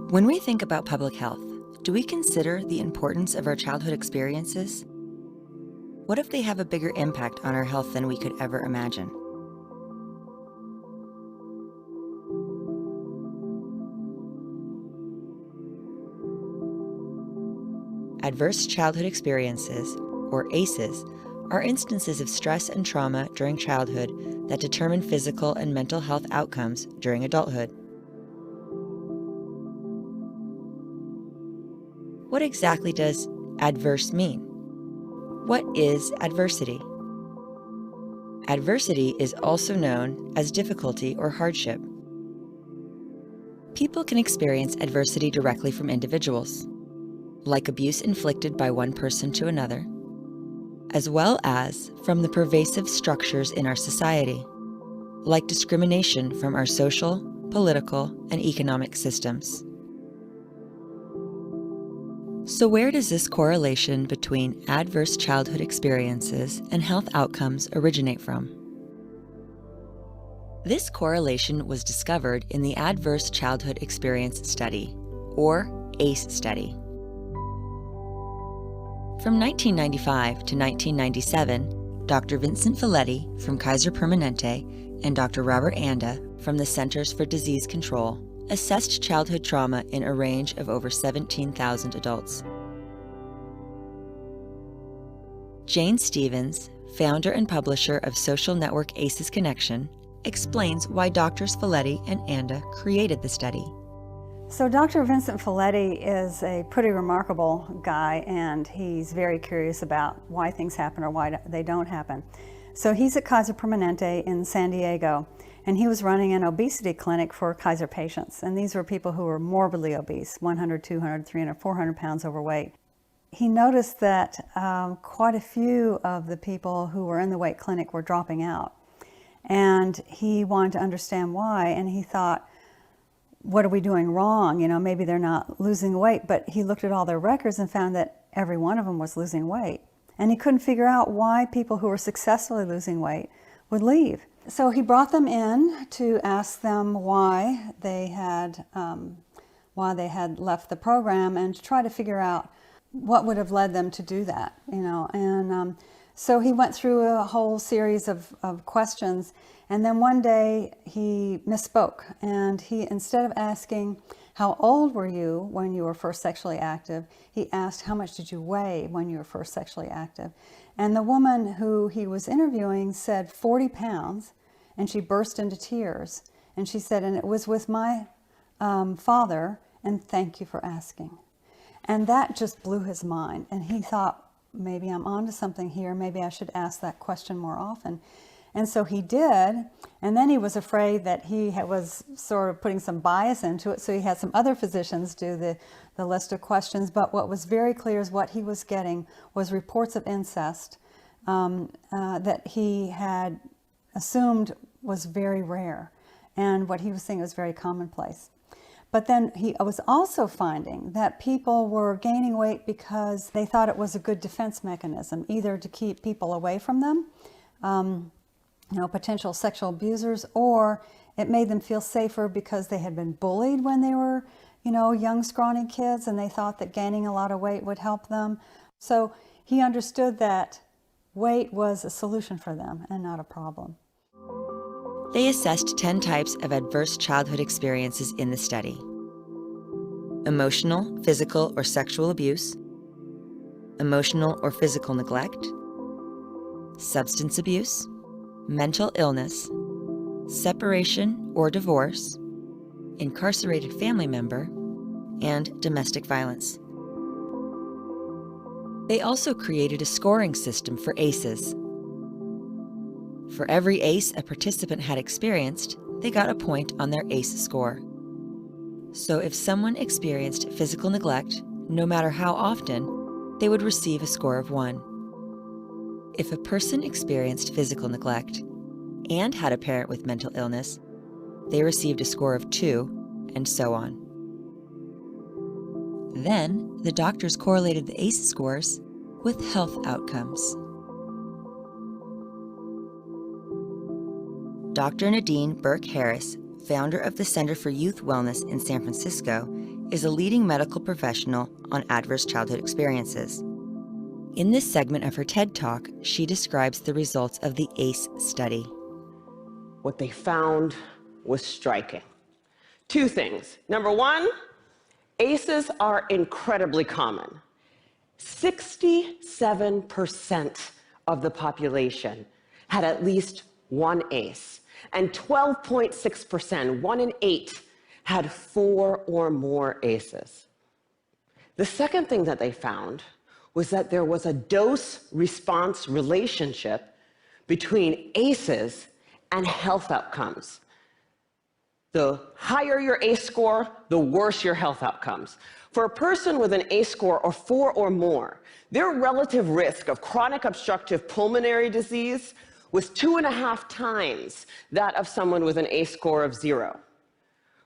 When we think about public health, do we consider the importance of our childhood experiences? What if they have a bigger impact on our health than we could ever imagine? Adverse childhood experiences, or ACEs, are instances of stress and trauma during childhood that determine physical and mental health outcomes during adulthood. What exactly does adverse mean? What is adversity? Adversity is also known as difficulty or hardship. People can experience adversity directly from individuals, like abuse inflicted by one person to another, as well as from the pervasive structures in our society, like discrimination from our social, political, and economic systems. So where does this correlation between adverse childhood experiences and health outcomes originate from? This correlation was discovered in the Adverse Childhood Experience Study, or ACE study. From 1995 to 1997, Dr. Vincent Folletti from Kaiser Permanente and Dr. Robert Anda from the Centers for Disease Control assessed childhood trauma in a range of over 17,000 adults. Jane Stevens, founder and publisher of social network ACEs Connection, explains why Drs. Folletti and Anda created the study. So Dr. Vincent Folletti is a pretty remarkable guy, and he's very curious about why things happen or why they don't happen. So he's at Kaiser Permanente in San Diego, and he was running an obesity clinic for Kaiser patients. And these were people who were morbidly obese, 100, 200, 300, 400 pounds overweight. He noticed that quite a few of the people who were in the weight clinic were dropping out. And he wanted to understand why, and he thought, what are we doing wrong? You know, maybe they're not losing weight, but he looked at all their records and found that every one of them was losing weight. And he couldn't figure out why people who were successfully losing weight would leave. So he brought them in to ask them why they had left the program and to try to figure out what would have led them to do that, you know. And so he went through a whole series of questions. And then one day he misspoke, and he, instead of asking, how old were you when you were first sexually active, he asked, how much did you weigh when you were first sexually active? And the woman who he was interviewing said 40 pounds, and she burst into tears. And she said, and it was with my father, and thank you for asking. And that just blew his mind. And he thought, maybe I'm onto something here. Maybe I should ask that question more often. And so he did, and then he was afraid that he was sort of putting some bias into it, so he had some other physicians do the list of questions. But what was very clear is what he was getting was reports of incest that he had assumed was very rare, and what he was saying was very commonplace. But then he was also finding that people were gaining weight because they thought it was a good defense mechanism, either to keep people away from them, you know, potential sexual abusers, or it made them feel safer because they had been bullied when they were, you know, young, scrawny kids, and they thought that gaining a lot of weight would help them. So he understood that weight was a solution for them and not a problem. They assessed 10 types of adverse childhood experiences in the study: emotional, physical, or sexual abuse, emotional or physical neglect, substance abuse, mental illness, separation or divorce, incarcerated family member, and domestic violence. They also created a scoring system for ACEs. For every ACE a participant had experienced, they got a point on their ACE score. So if someone experienced physical neglect, no matter how often, they would receive a score of 1. If a person experienced physical neglect and had a parent with mental illness, they received a score of 2, and so on. Then, the doctors correlated the ACE scores with health outcomes. Dr. Nadine Burke-Harris, founder of the Center for Youth Wellness in San Francisco, is a leading medical professional on adverse childhood experiences. In this segment of her TED Talk, she describes the results of the ACE study. What they found was striking. 2 things. Number 1, ACEs are incredibly common. 67% of the population had at least one ACE, and 12.6%, 1 in 8, had 4 or more ACEs. The second thing that they found was that there was a dose-response relationship between ACEs and health outcomes. The higher your ACE score, the worse your health outcomes. For a person with an ACE score of 4 or more, their relative risk of chronic obstructive pulmonary disease was 2.5 times that of someone with an ACE score of 0.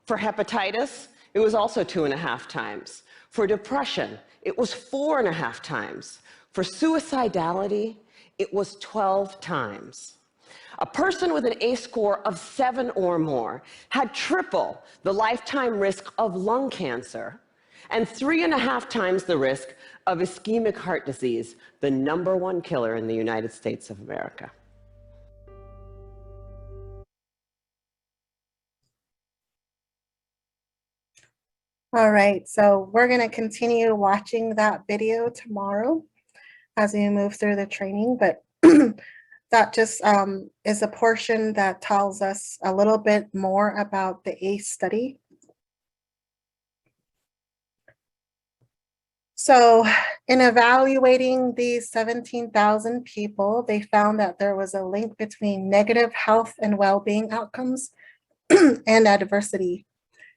For hepatitis, it was also 2.5 times. For depression, it was 4.5 times. For suicidality, it was 12 times. A person with an ACE score of 7 or more had triple the lifetime risk of lung cancer and 3.5 times the risk of ischemic heart disease, the #1 killer in the United States of America. All right, so we're going to continue watching that video tomorrow as we move through the training, but that just is a portion that tells us a little bit more about the ACE study. So in evaluating these 17,000 people, they found that there was a link between negative health and well-being outcomes and adversity.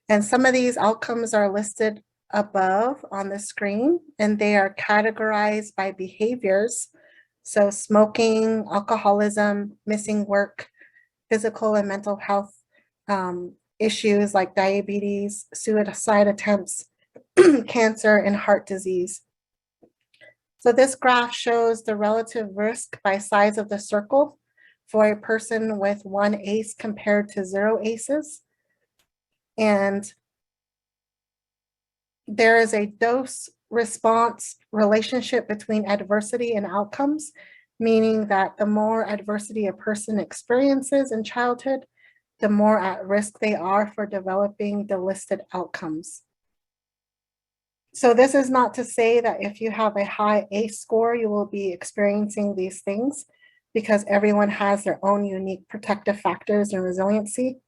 And some of these outcomes are listed above on the screen, and they are categorized by behaviors. So smoking, alcoholism, missing work, physical and mental health issues like diabetes, suicide attempts, cancer, and heart disease. So this graph shows the relative risk by size of the circle for a person with 1 ACE compared to 0 ACEs. And there is a dose response relationship between adversity and outcomes, meaning that the more adversity a person experiences in childhood, the more at risk they are for developing the listed outcomes. So this is not to say that if you have a high ACE score, you will be experiencing these things, because everyone has their own unique protective factors and resiliency.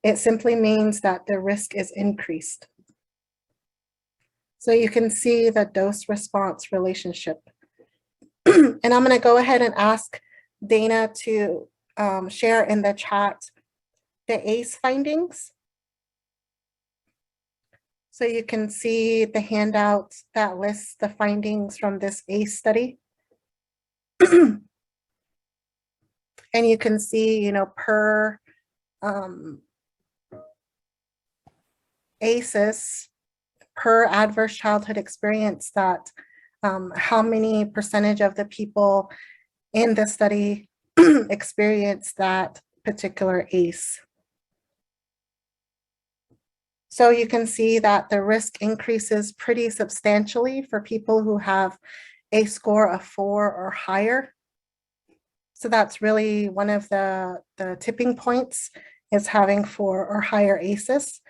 It simply means that the risk is increased. So you can see the dose response relationship. And I'm going to go ahead and ask Dana to share in the chat the ACE findings. So you can see the handout that lists the findings from this ACE study. And you can see, you know, per ACEs, per adverse childhood experience, that how many percentage of the people in the study experience that particular ACE. So you can see that the risk increases pretty substantially for people who have a score of 4 or higher. So that's really one of the tipping points, is having 4 or higher ACEs.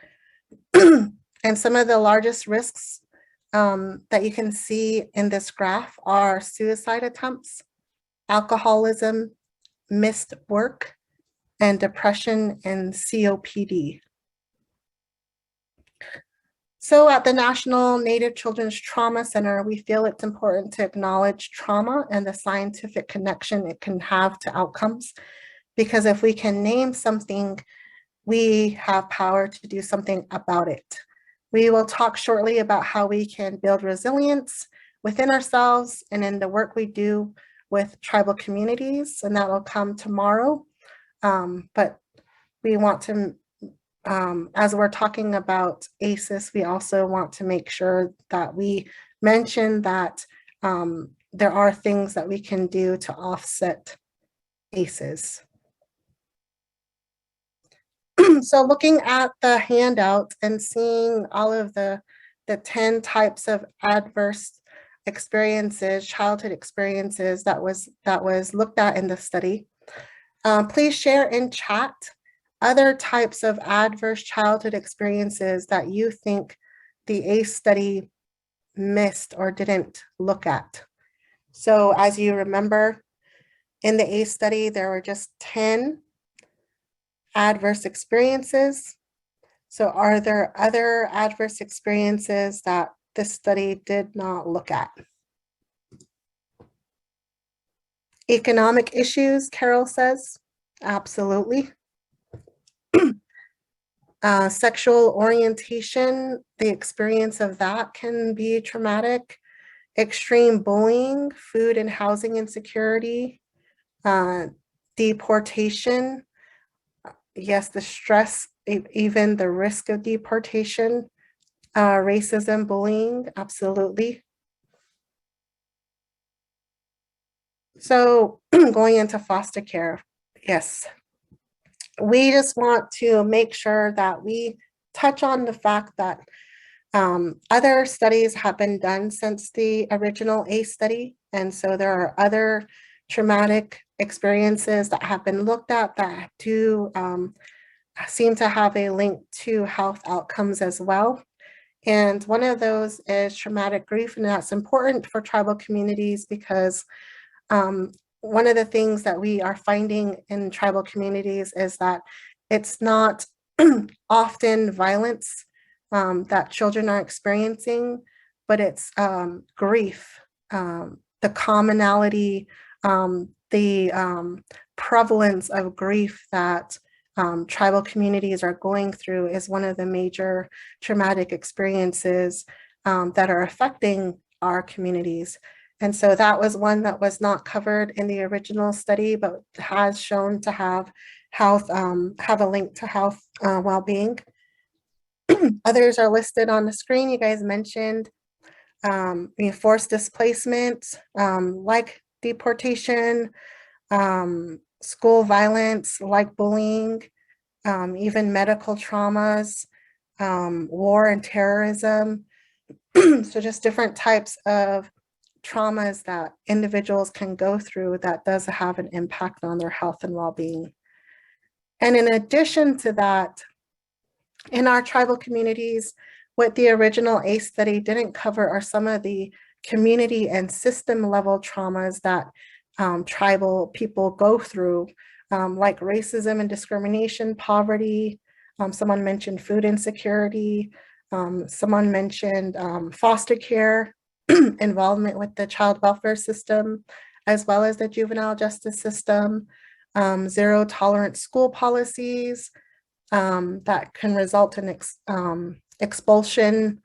And some of the largest risks that you can see in this graph are suicide attempts, alcoholism, missed work, and depression and COPD. So at the National Native Children's Trauma Center, we feel it's important to acknowledge trauma and the scientific connection it can have to outcomes, because if we can name something, we have power to do something about it. We will talk shortly about how we can build resilience within ourselves and in the work we do with tribal communities, and that will come tomorrow. But we want to, as we're talking about ACEs, we also want to make sure that we mention that there are things that we can do to offset ACEs. So looking at the handout and seeing all of the 10 types of adverse experiences, childhood experiences that was looked at in the study, please share in chat other types of adverse childhood experiences that you think the ACE study missed or didn't look at. So as you remember, in the ACE study, there were just 10 adverse experiences. So are there other adverse experiences that this study did not look at? Economic issues, Carol says, absolutely. Sexual orientation, the experience of that can be traumatic. Extreme bullying, food and housing insecurity, deportation, yes, the stress, even the risk of deportation, racism, bullying, absolutely. So going into foster care, yes. We just want to make sure that we touch on the fact that Other studies have been done since the original ACE study, and so there are other traumatic experiences that have been looked at that do seem to have a link to health outcomes as well. And one of those is traumatic grief, and that's important for tribal communities because one of the things that we are finding in tribal communities is that it's not often violence that children are experiencing, but it's grief, the commonality, the prevalence of grief that tribal communities are going through is one of the major traumatic experiences that are affecting our communities. And so that was one that was not covered in the original study, but has shown to have health, have a link to health well-being. Others are listed on the screen. You guys mentioned forced displacement, like deportation, school violence, like bullying, even medical traumas, war and terrorism. So just different types of traumas that individuals can go through that does have an impact on their health and well-being. And in addition to that, in our tribal communities, what the original ACE study didn't cover are some of the community and system level traumas that tribal people go through, like racism and discrimination, poverty. Someone mentioned food insecurity. Someone mentioned foster care, involvement with the child welfare system, as well as the juvenile justice system, zero tolerance school policies that can result in expulsion,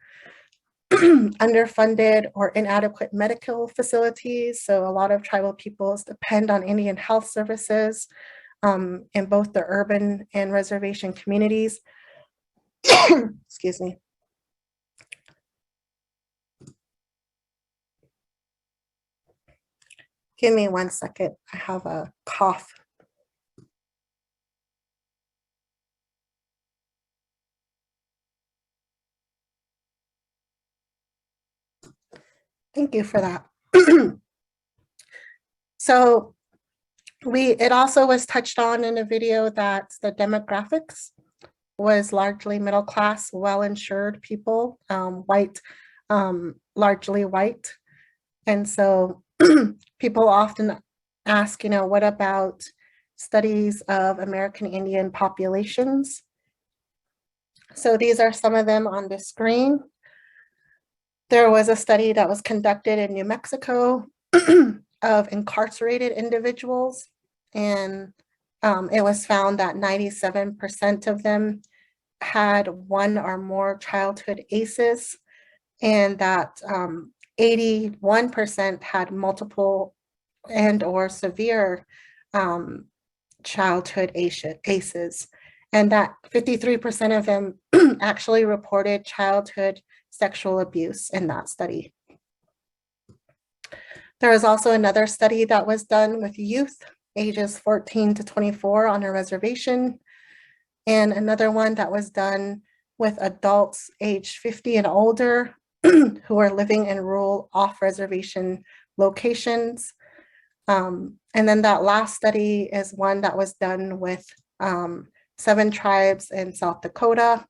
underfunded or inadequate medical facilities. So a lot of tribal peoples depend on Indian health services in both the urban and reservation communities. Excuse me. Give me 1 second. I have a cough. Thank you for that. So it also was touched on in a video that the demographics was largely middle class, well-insured people, white, largely white. And so people often ask, what about studies of American Indian populations? So these are some of them on the screen. There was a study that was conducted in New Mexico of incarcerated individuals, and it was found that 97% of them had one or more childhood ACEs, and that 81% had multiple and or severe childhood ACEs, and that 53% of them actually reported childhood sexual abuse in that study. There was also another study that was done with youth ages 14 to 24 on a reservation, and another one that was done with adults aged 50 and older who are living in rural off-reservation locations. And then that last study is one that was done with 7 tribes in South Dakota.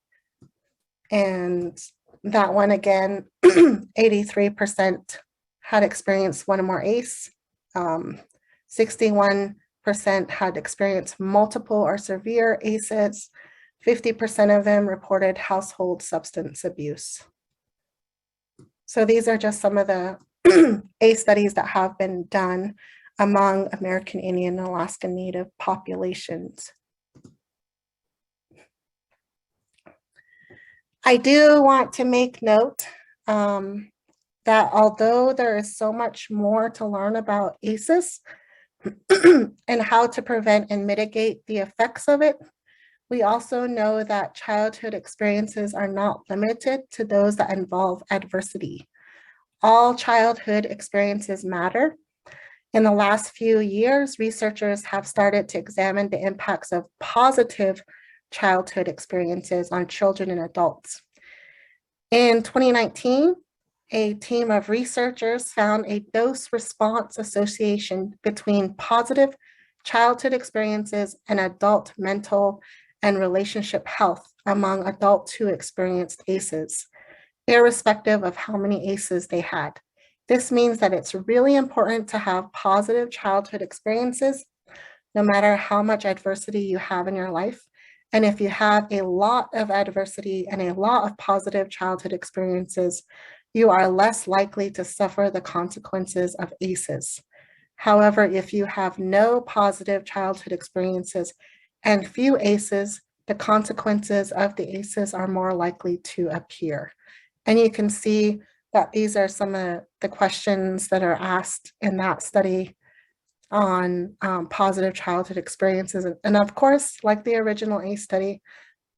And that one again, 83% had experienced one or more ACE. 61% had experienced multiple or severe ACEs. 50% of them reported household substance abuse. So these are just some of the ACE studies that have been done among American Indian and Alaska Native populations. I do want to make note that although there is so much more to learn about ACEs and how to prevent and mitigate the effects of it, we also know that childhood experiences are not limited to those that involve adversity. All childhood experiences matter. In the last few years, researchers have started to examine the impacts of positive childhood experiences on children and adults. In 2019, a team of researchers found a dose-response association between positive childhood experiences and adult mental and relationship health among adults who experienced ACEs, irrespective of how many ACEs they had. This means that it's really important to have positive childhood experiences, no matter how much adversity you have in your life. And if you have a lot of adversity and a lot of positive childhood experiences, you are less likely to suffer the consequences of ACEs. However, if you have no positive childhood experiences and few ACEs, the consequences of the ACEs are more likely to appear. And you can see that these are some of the questions that are asked in that study on positive childhood experiences. And of course, like the original ACE study,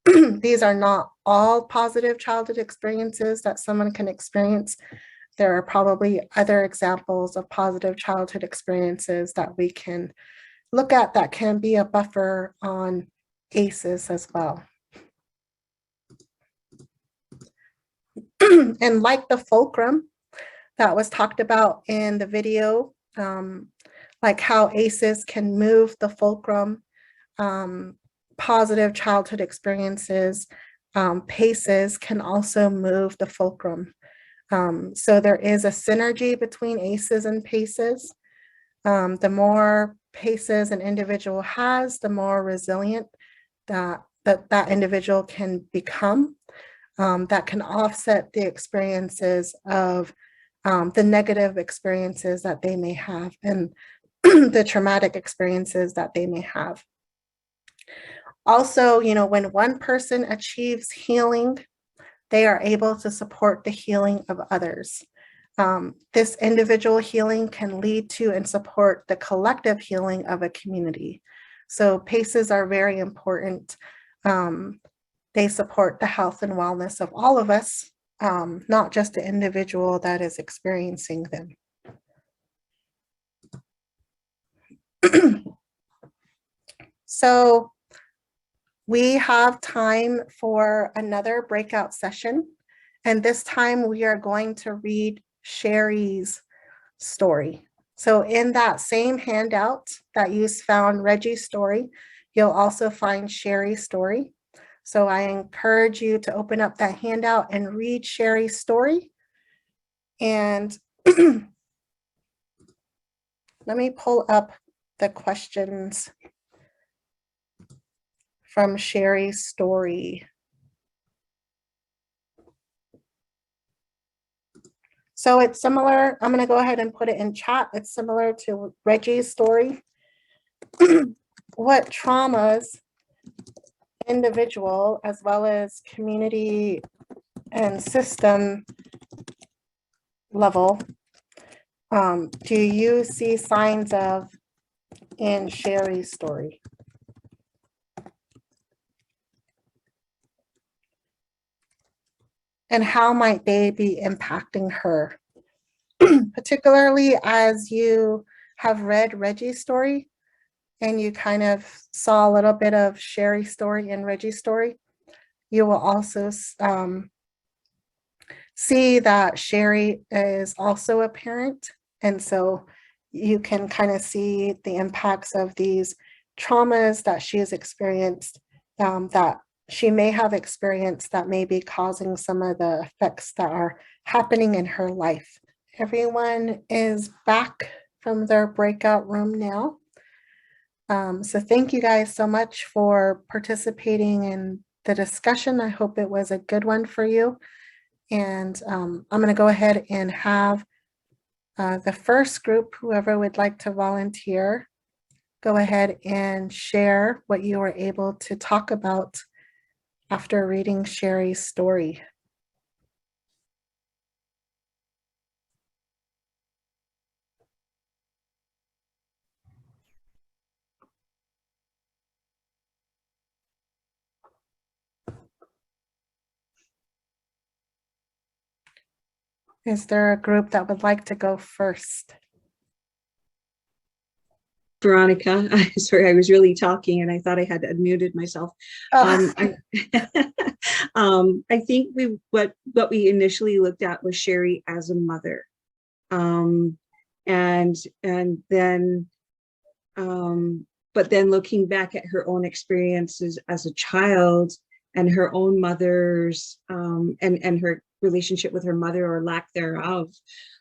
these are not all positive childhood experiences that someone can experience. There are probably other examples of positive childhood experiences that we can look at that can be a buffer on ACEs as well. And like the fulcrum that was talked about in the video, like how ACEs can move the fulcrum, positive childhood experiences, PACEs can also move the fulcrum. So there is a synergy between ACEs and PACEs. The more PACEs an individual has, the more resilient that individual can become. That can offset the experiences of the negative experiences that they may have and the traumatic experiences that they may have. Also, when one person achieves healing, they are able to support the healing of others. This individual healing can lead to and support the collective healing of a community. So PACEs are very important. They support the health and wellness of all of us, not just the individual that is experiencing them. So we have time for another breakout session. And this time we are going to read Sherry's story. So in that same handout that you found Reggie's story, you'll also find Sherry's story. So I encourage you to open up that handout and read Sherry's story. And let me pull up the questions from Sherry's story. So it's similar. I'm going to go ahead and put it in chat. It's similar to Reggie's story. What traumas, individual as well as community and system level, do you see signs of in Sherry's story? And how might they be impacting her? Particularly as you have read Reggie's story and you kind of saw a little bit of Sherry's story and Reggie's story, you will also see that Sherry is also a parent. And so you can kind of see the impacts of these traumas that she has experienced, that she may have experienced that may be causing some of the effects that are happening in her life. Everyone is back from their breakout room now. So thank you guys so much for participating in the discussion. I hope it was a good one for you. And I'm going to go ahead and have the first group, whoever would like to volunteer, go ahead and share what you were able to talk about after reading Sherry's story. Is there a group that would like to go first? Veronica, sorry, I was really talking and I thought I had unmuted myself. Oh. I think what we initially looked at was Sherry as a mother, and then but then looking back at her own experiences as a child and her own mother's and her relationship with her mother or lack thereof,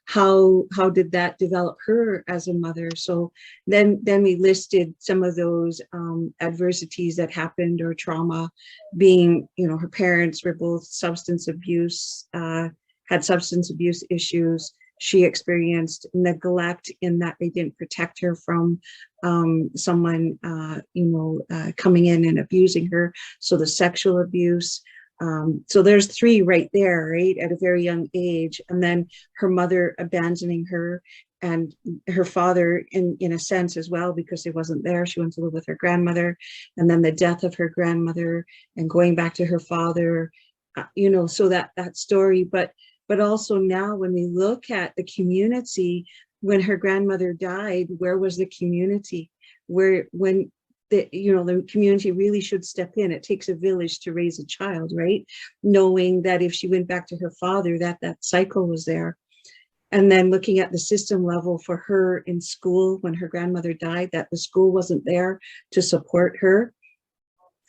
how did that develop her as a mother? So then we listed some of those adversities that happened or trauma, being, you know, her parents were both substance abuse, had substance abuse issues. She experienced neglect in that they didn't protect her from someone, coming in and abusing her. So the sexual abuse. So there's 3 right there, right, at a very young age. And then her mother abandoning her, and her father in a sense as well, because he wasn't there. She went to live with her grandmother, and then the death of her grandmother and going back to her father, so that story. But also now when we look at the community, when her grandmother died, where was the community? When the community really should step in. It takes a village to raise a child, right? Knowing that if she went back to her father, that cycle was there. And then looking at the system level for her in school when her grandmother died, that the school wasn't there to support her.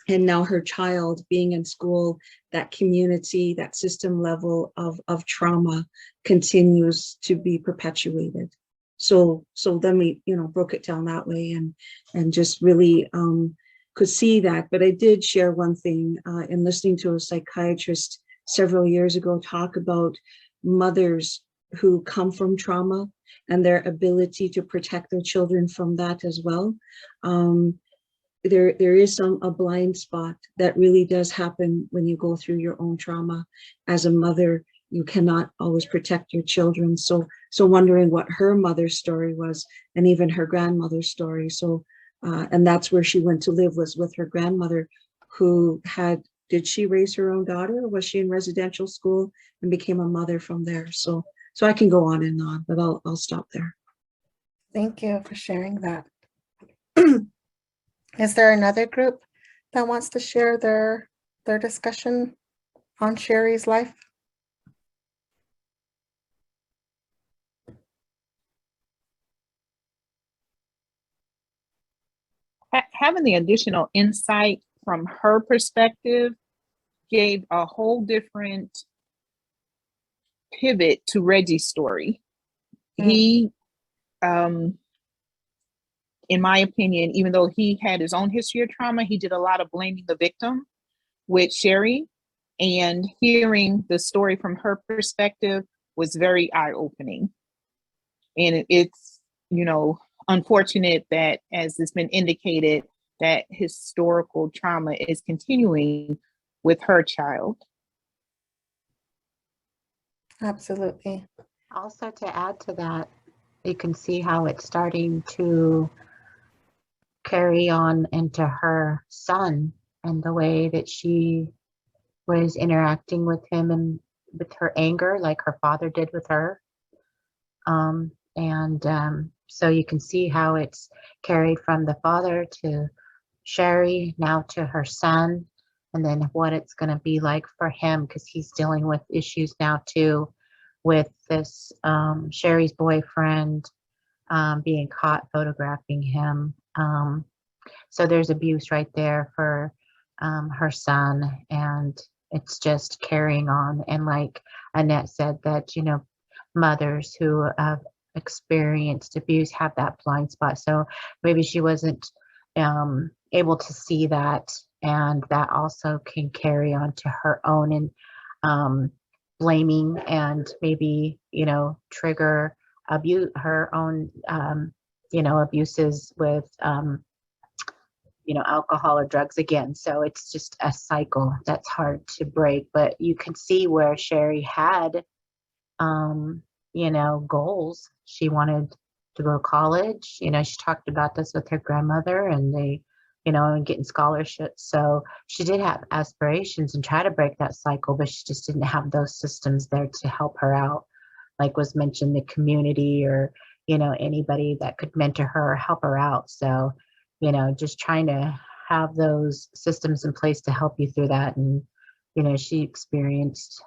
And now her child being in school, that community, that system level of trauma continues to be perpetuated. So then we, broke it down that way and just really could see that. But I did share one thing in listening to a psychiatrist several years ago talk about mothers who come from trauma and their ability to protect their children from that as well. There is a blind spot that really does happen when you go through your own trauma. As a mother, you cannot always protect your children. So wondering what her mother's story was, and even her grandmother's story. So, and that's where she went to live, was with her grandmother, who did she raise her own daughter, or was she in residential school and became a mother from there? So I can go on and on, but I'll stop there. Thank you for sharing that. Is there another group that wants to share their discussion on Sherry's life? Having the additional insight from her perspective gave a whole different pivot to Reggie's story. He, in my opinion, even though he had his own history of trauma, he did a lot of blaming the victim with Sherry, and hearing the story from her perspective was very eye-opening. And it's, unfortunate that, as it's been indicated, that historical trauma is continuing with her child. Absolutely. Also, to add to that, you can see how it's starting to carry on into her son and the way that she was interacting with him and with her anger, like her father did with her. So you can see how it's carried from the father to Sherry, now to her son, and then what it's going to be like for him, because he's dealing with issues now too with this Sherry's boyfriend being caught photographing him. So there's abuse right there for her son, and it's just carrying on. And like Annette said, that, mothers who have experienced abuse have that blind spot. So maybe she wasn't able to see that, and that also can carry on to her own and blaming, and maybe, trigger her own, abuses with, alcohol or drugs again. So it's just a cycle that's hard to break. But you can see where Sherry had, goals. She wanted to go to college. She talked about this with her grandmother, and they, and getting scholarships. So she did have aspirations and try to break that cycle, but she just didn't have those systems there to help her out. Like was mentioned, the community, or, anybody that could mentor her or help her out. So, just trying to have those systems in place to help you through that. And, she experienced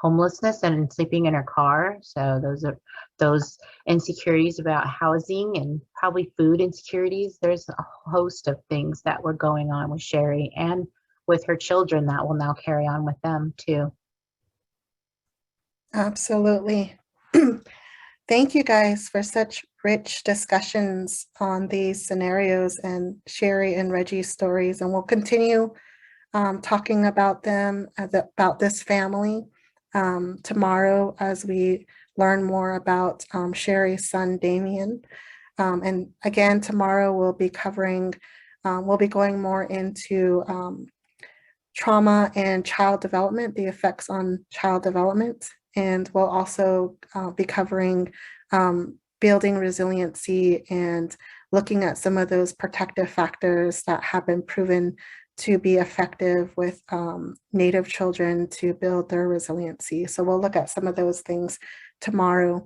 homelessness and sleeping in her car. So those are those insecurities about housing and probably food insecurities. There's a host of things that were going on with Sherry and with her children that will now carry on with them too. Absolutely. Thank you guys for such rich discussions on these scenarios and Sherry and Reggie's stories. And we'll continue talking about them, about this family tomorrow as we learn more about Sherry's son, Damien. And again, tomorrow we'll be covering, we'll be going more into trauma and child development, the effects on child development. And we'll also be covering building resiliency and looking at some of those protective factors that have been proven to be effective with Native children to build their resiliency. So we'll look at some of those things tomorrow.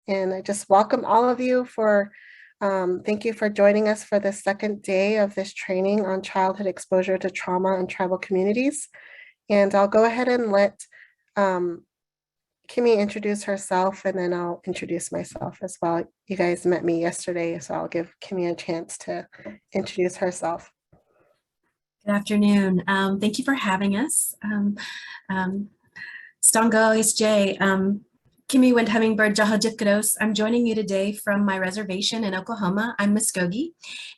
And I just welcome all of you for, thank you for joining us for the second day of this training on childhood exposure to trauma in tribal communities. And I'll go ahead and let Kimmy introduce herself, and then I'll introduce myself as well. You guys met me yesterday, so I'll give Kimmy a chance to introduce herself. Good afternoon. Thank you for having us. Stongo SJ, Kimmy Wind Hummingbird Jahajipkados. I'm joining you today from my reservation in Oklahoma. I'm Muskogee.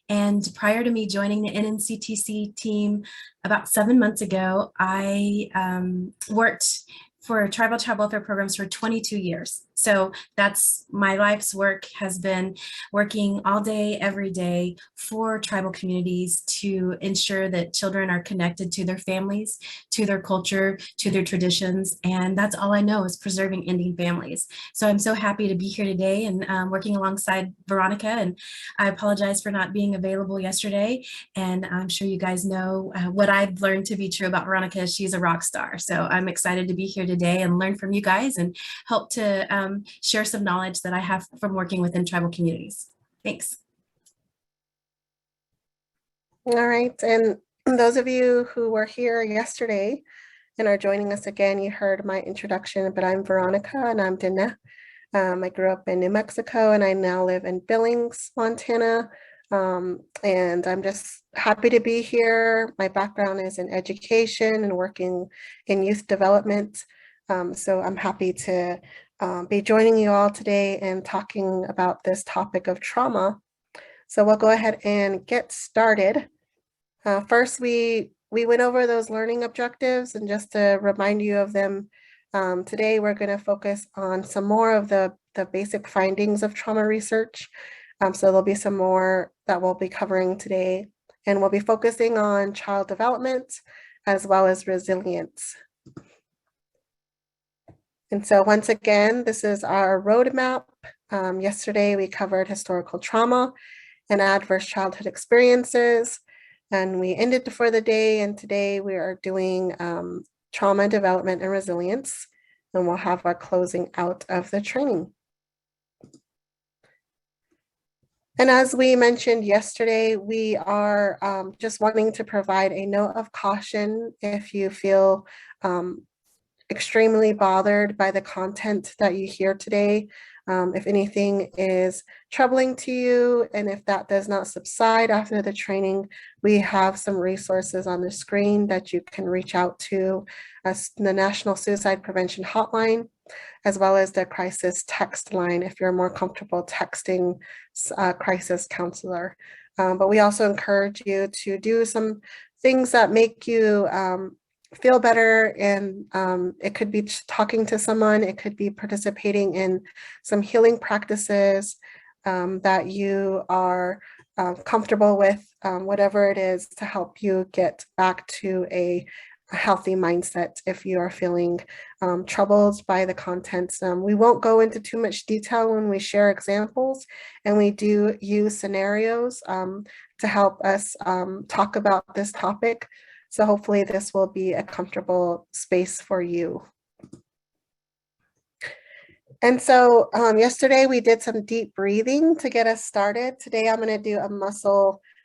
And prior to me joining the NNCTC team about 7 months ago, I worked for tribal child welfare programs for 22 years. So that's my life's work, has been working all day, every day for tribal communities to ensure that children are connected to their families, to their culture, to their traditions. And that's all I know is preserving Indian families. So I'm so happy to be here today and working alongside Veronica. And I apologize for not being available yesterday. And I'm sure you guys know what I've learned to be true about Veronica. She's a rock star. So I'm excited to be here today and learn from you guys and help to share some knowledge that I have from working within tribal communities. Thanks. All right, and those of you who were here yesterday and are joining us again, you heard my introduction, but I'm Veronica and I'm Dana. I grew up in New Mexico and I now live in Billings, Montana. And I'm just happy to be here. My background is in education and working in youth development. So I'm happy to be joining you all today and talking about this topic of trauma. So we'll go ahead and get started. First, we went over those learning objectives, and just to remind you of them, today we're going to focus on some more of the basic findings of trauma research. So there'll be some more that we'll be covering today, and we'll be focusing on child development as well as resilience. And so once again, this is our roadmap. Yesterday we covered historical trauma and adverse childhood experiences, and we ended for the day. And today we are doing trauma, development, and resilience, and we'll have our closing out of the training. And as we mentioned yesterday, we are just wanting to provide a note of caution if you feel extremely bothered by the content that you hear today. If anything is troubling to you, and if that does not subside after the training, we have some resources on the screen that you can reach out to the National Suicide Prevention Hotline, as well as the crisis text line if you're more comfortable texting crisis counselor. But we also encourage you to do some things that make you feel better, and it could be talking to someone, it could be participating in some healing practices that you are comfortable with, whatever it is to help you get back to a healthy mindset if you are feeling troubled by the contents. We won't go into too much detail when we share examples, and we do use scenarios to help us talk about this topic. So hopefully this will be a comfortable space for you. And so yesterday we did some deep breathing to get us started. Today I'm going to do a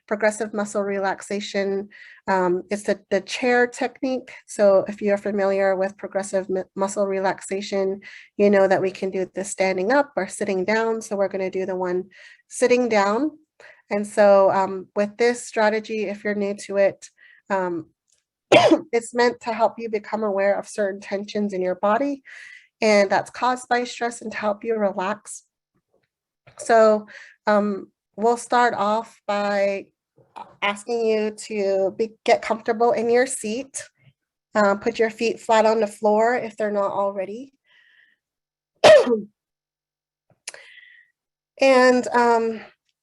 progressive muscle relaxation. It's the chair technique. So if you're familiar with progressive muscle relaxation, you know that we can do this standing up or sitting down. So we're going to do the one sitting down. And so with this strategy, if you're new to it, it's meant to help you become aware of certain tensions in your body, and that's caused by stress, and to help you relax. So we'll start off by asking you to get comfortable in your seat. Put your feet flat on the floor if they're not already. And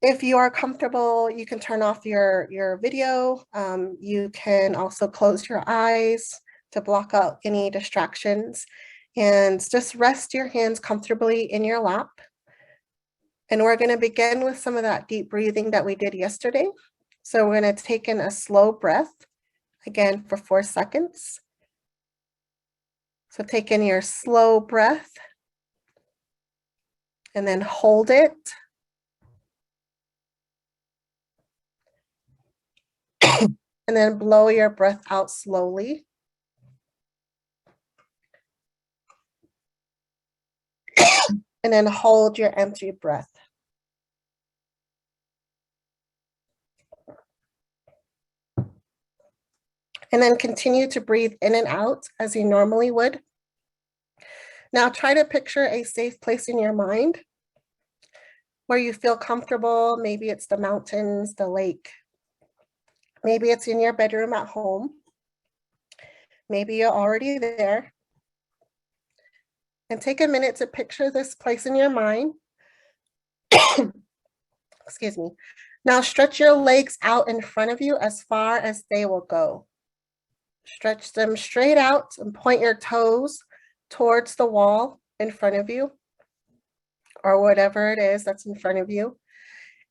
if you are comfortable, you can turn off your video. You can also close your eyes to block out any distractions, and just rest your hands comfortably in your lap. And we're going to begin with some of that deep breathing that we did yesterday. So we're going to take in a slow breath, again for 4 seconds. So take in your slow breath and then hold it. And then blow your breath out slowly. And then hold your empty breath. And then continue to breathe in and out as you normally would. Now try to picture a safe place in your mind where you feel comfortable. Maybe it's the mountains, the lake. Maybe it's in your bedroom at home. Maybe you're already there. And take a minute to picture this place in your mind. Excuse me. Now stretch your legs out in front of you as far as they will go. Stretch them straight out and point your toes towards the wall in front of you, or whatever it is that's in front of you.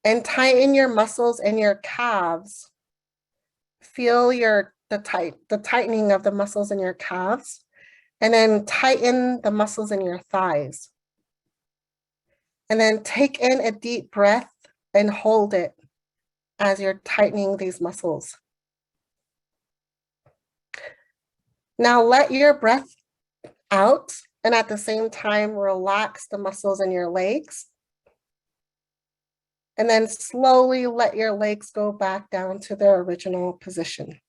And tighten your muscles in your calves. Feel the tightening of the muscles in your calves. And then tighten the muscles in your thighs. And then take in a deep breath and hold it as you're tightening these muscles. Now let your breath out, and at the same time relax the muscles in your legs. And then slowly let your legs go back down to their original position.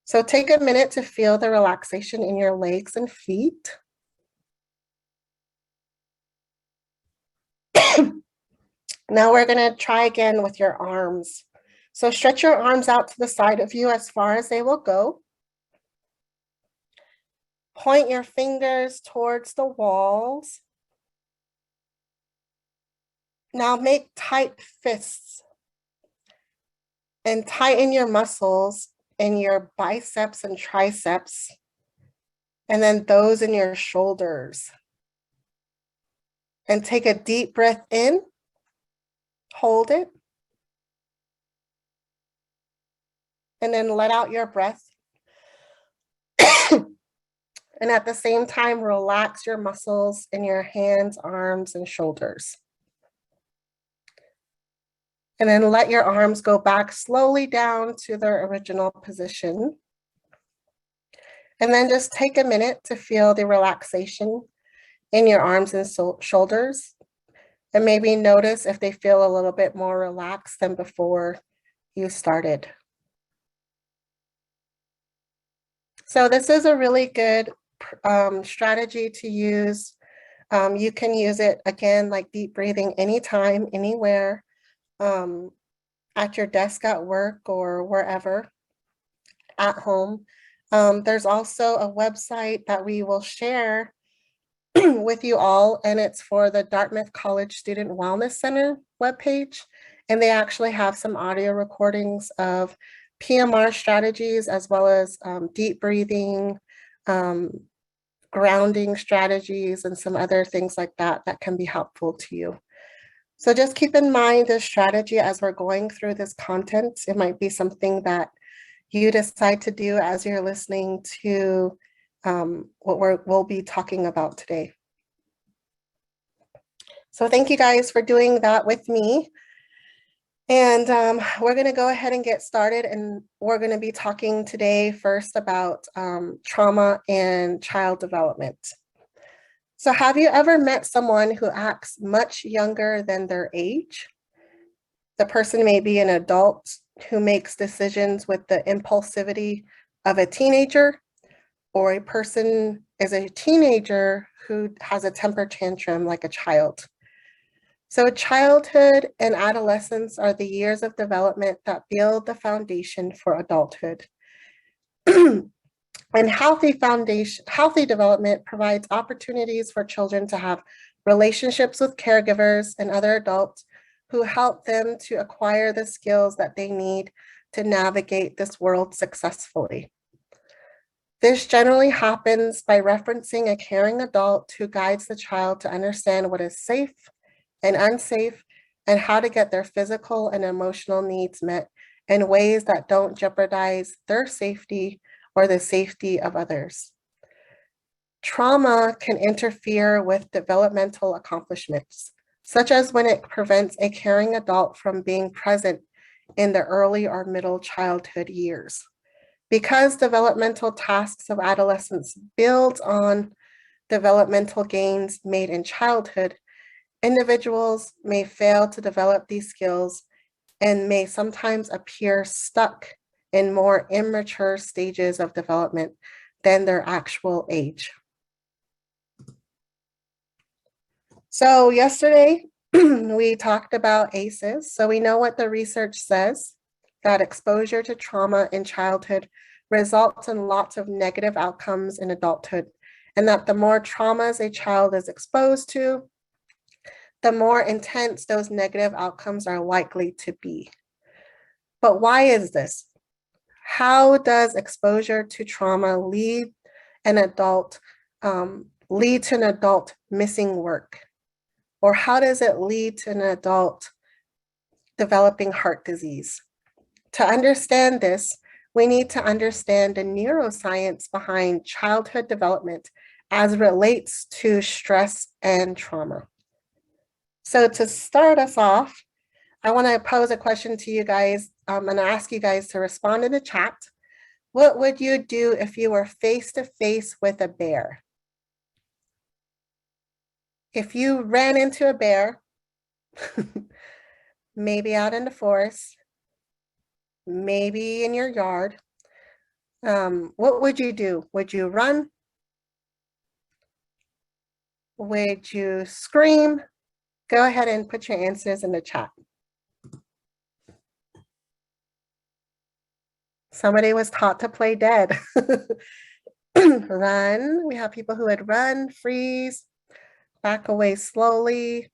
So take a minute to feel the relaxation in your legs and feet. Now we're going to try again with your arms. So stretch your arms out to the side of you as far as they will go. Point your fingers towards the walls. Now make tight fists and tighten your muscles in your biceps and triceps, and then those in your shoulders. And take a deep breath in, hold it, and then let out your breath. And at the same time, relax your muscles in your hands, arms, and shoulders. And then let your arms go back slowly down to their original position. And then just take a minute to feel the relaxation in your arms and shoulders. And maybe notice if they feel a little bit more relaxed than before you started. So this is a really good strategy to use. You can use it again, like deep breathing, anytime, anywhere, at your desk at work or wherever, at home. There's also a website that we will share with you all, and it's for the Dartmouth College Student Wellness Center webpage. And they actually have some audio recordings of PMR strategies, as well as deep breathing, grounding strategies, and some other things like that that can be helpful to you. So just keep in mind this strategy as we're going through this content. It might be something that you decide to do as you're listening to what we'll be talking about today. So thank you guys for doing that with me. And we're going to go ahead and get started, and we're going to be talking today first about trauma and child development. So have you ever met someone who acts much younger than their age? The person may be an adult who makes decisions with the impulsivity of a teenager, or a person is a teenager who has a temper tantrum like a child. So childhood and adolescence are the years of development that build the foundation for adulthood. And healthy development provides opportunities for children to have relationships with caregivers and other adults who help them to acquire the skills that they need to navigate this world successfully. This generally happens by referencing a caring adult who guides the child to understand what is safe and unsafe, and how to get their physical and emotional needs met in ways that don't jeopardize their safety or the safety of others. Trauma can interfere with developmental accomplishments, such as when it prevents a caring adult from being present in the early or middle childhood years. Because developmental tasks of adolescence build on developmental gains made in childhood, individuals may fail to develop these skills and may sometimes appear stuck in more immature stages of development than their actual age. So yesterday, we talked about ACEs. So we know what the research says, that exposure to trauma in childhood results in lots of negative outcomes in adulthood, and that the more traumas a child is exposed to, the more intense those negative outcomes are likely to be. But why is this? How does exposure to trauma lead to an adult missing work? Or how does it lead to an adult developing heart disease? To understand this, we need to understand the neuroscience behind childhood development as it relates to stress and trauma. So to start us off, I want to pose a question to you guys and ask you guys to respond in the chat. What would you do if you were face to face with a bear? If you ran into a bear, maybe out in the forest, maybe in your yard, what would you do? Would you run? Would you scream? Go ahead and put your answers in the chat. Somebody was taught to play dead. Run. We have people who would run, freeze, back away slowly.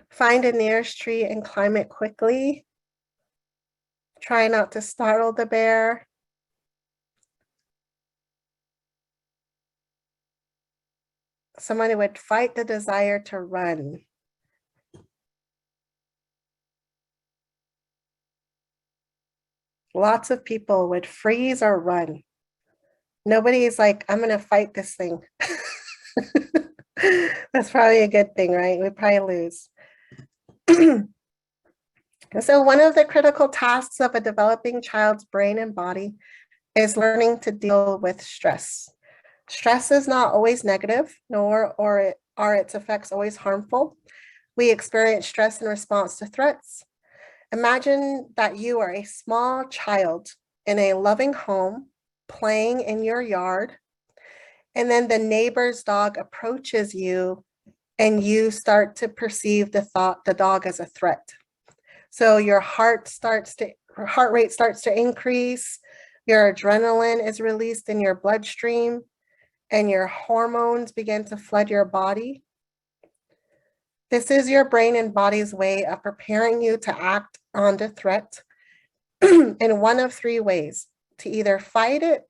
Find a nearest tree and climb it quickly. Try not to startle the bear. Somebody would fight the desire to run. Lots of people would freeze or run. Nobody's like, I'm going to fight this thing. That's probably a good thing, right? We'd probably lose. So one of the critical tasks of a developing child's brain and body is learning to deal with stress. Stress is not always negative, nor are its effects always harmful. We experience stress in response to threats. Imagine that you are a small child in a loving home, playing in your yard, and then the neighbor's dog approaches you and you start to perceive the dog as a threat. So your heart rate starts to increase, your adrenaline is released in your bloodstream, and your hormones begin to flood your body. This is your brain and body's way of preparing you to act on the threat in one of three ways: to either fight it,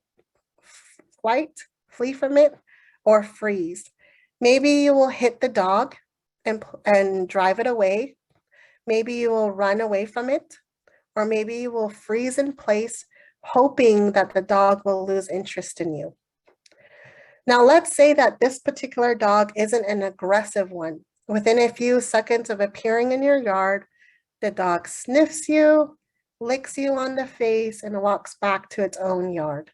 flee from it, or freeze. Maybe you will hit the dog and drive it away. Maybe you will run away from it, or maybe you will freeze in place hoping that the dog will lose interest in you. Now, let's say that this particular dog isn't an aggressive one. Within a few seconds of appearing in your yard, the dog sniffs you, licks you on the face, and walks back to its own yard.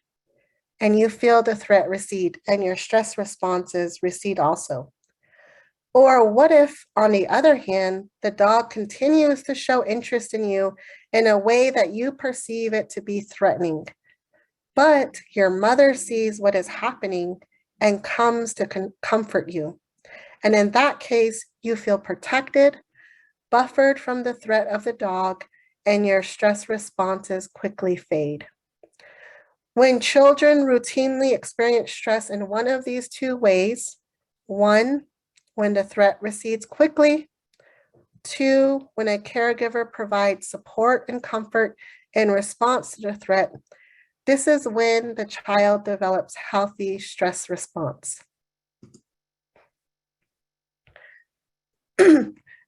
And you feel the threat recede, and your stress responses recede also. Or what if, on the other hand, the dog continues to show interest in you in a way that you perceive it to be threatening, but your mother sees what is happening and comes to comfort you. And in that case, you feel protected, buffered from the threat of the dog, and your stress responses quickly fade. When children routinely experience stress in one of these two ways, 1, when the threat recedes quickly, 2, when a caregiver provides support and comfort in response to the threat, this is when the child develops healthy stress response.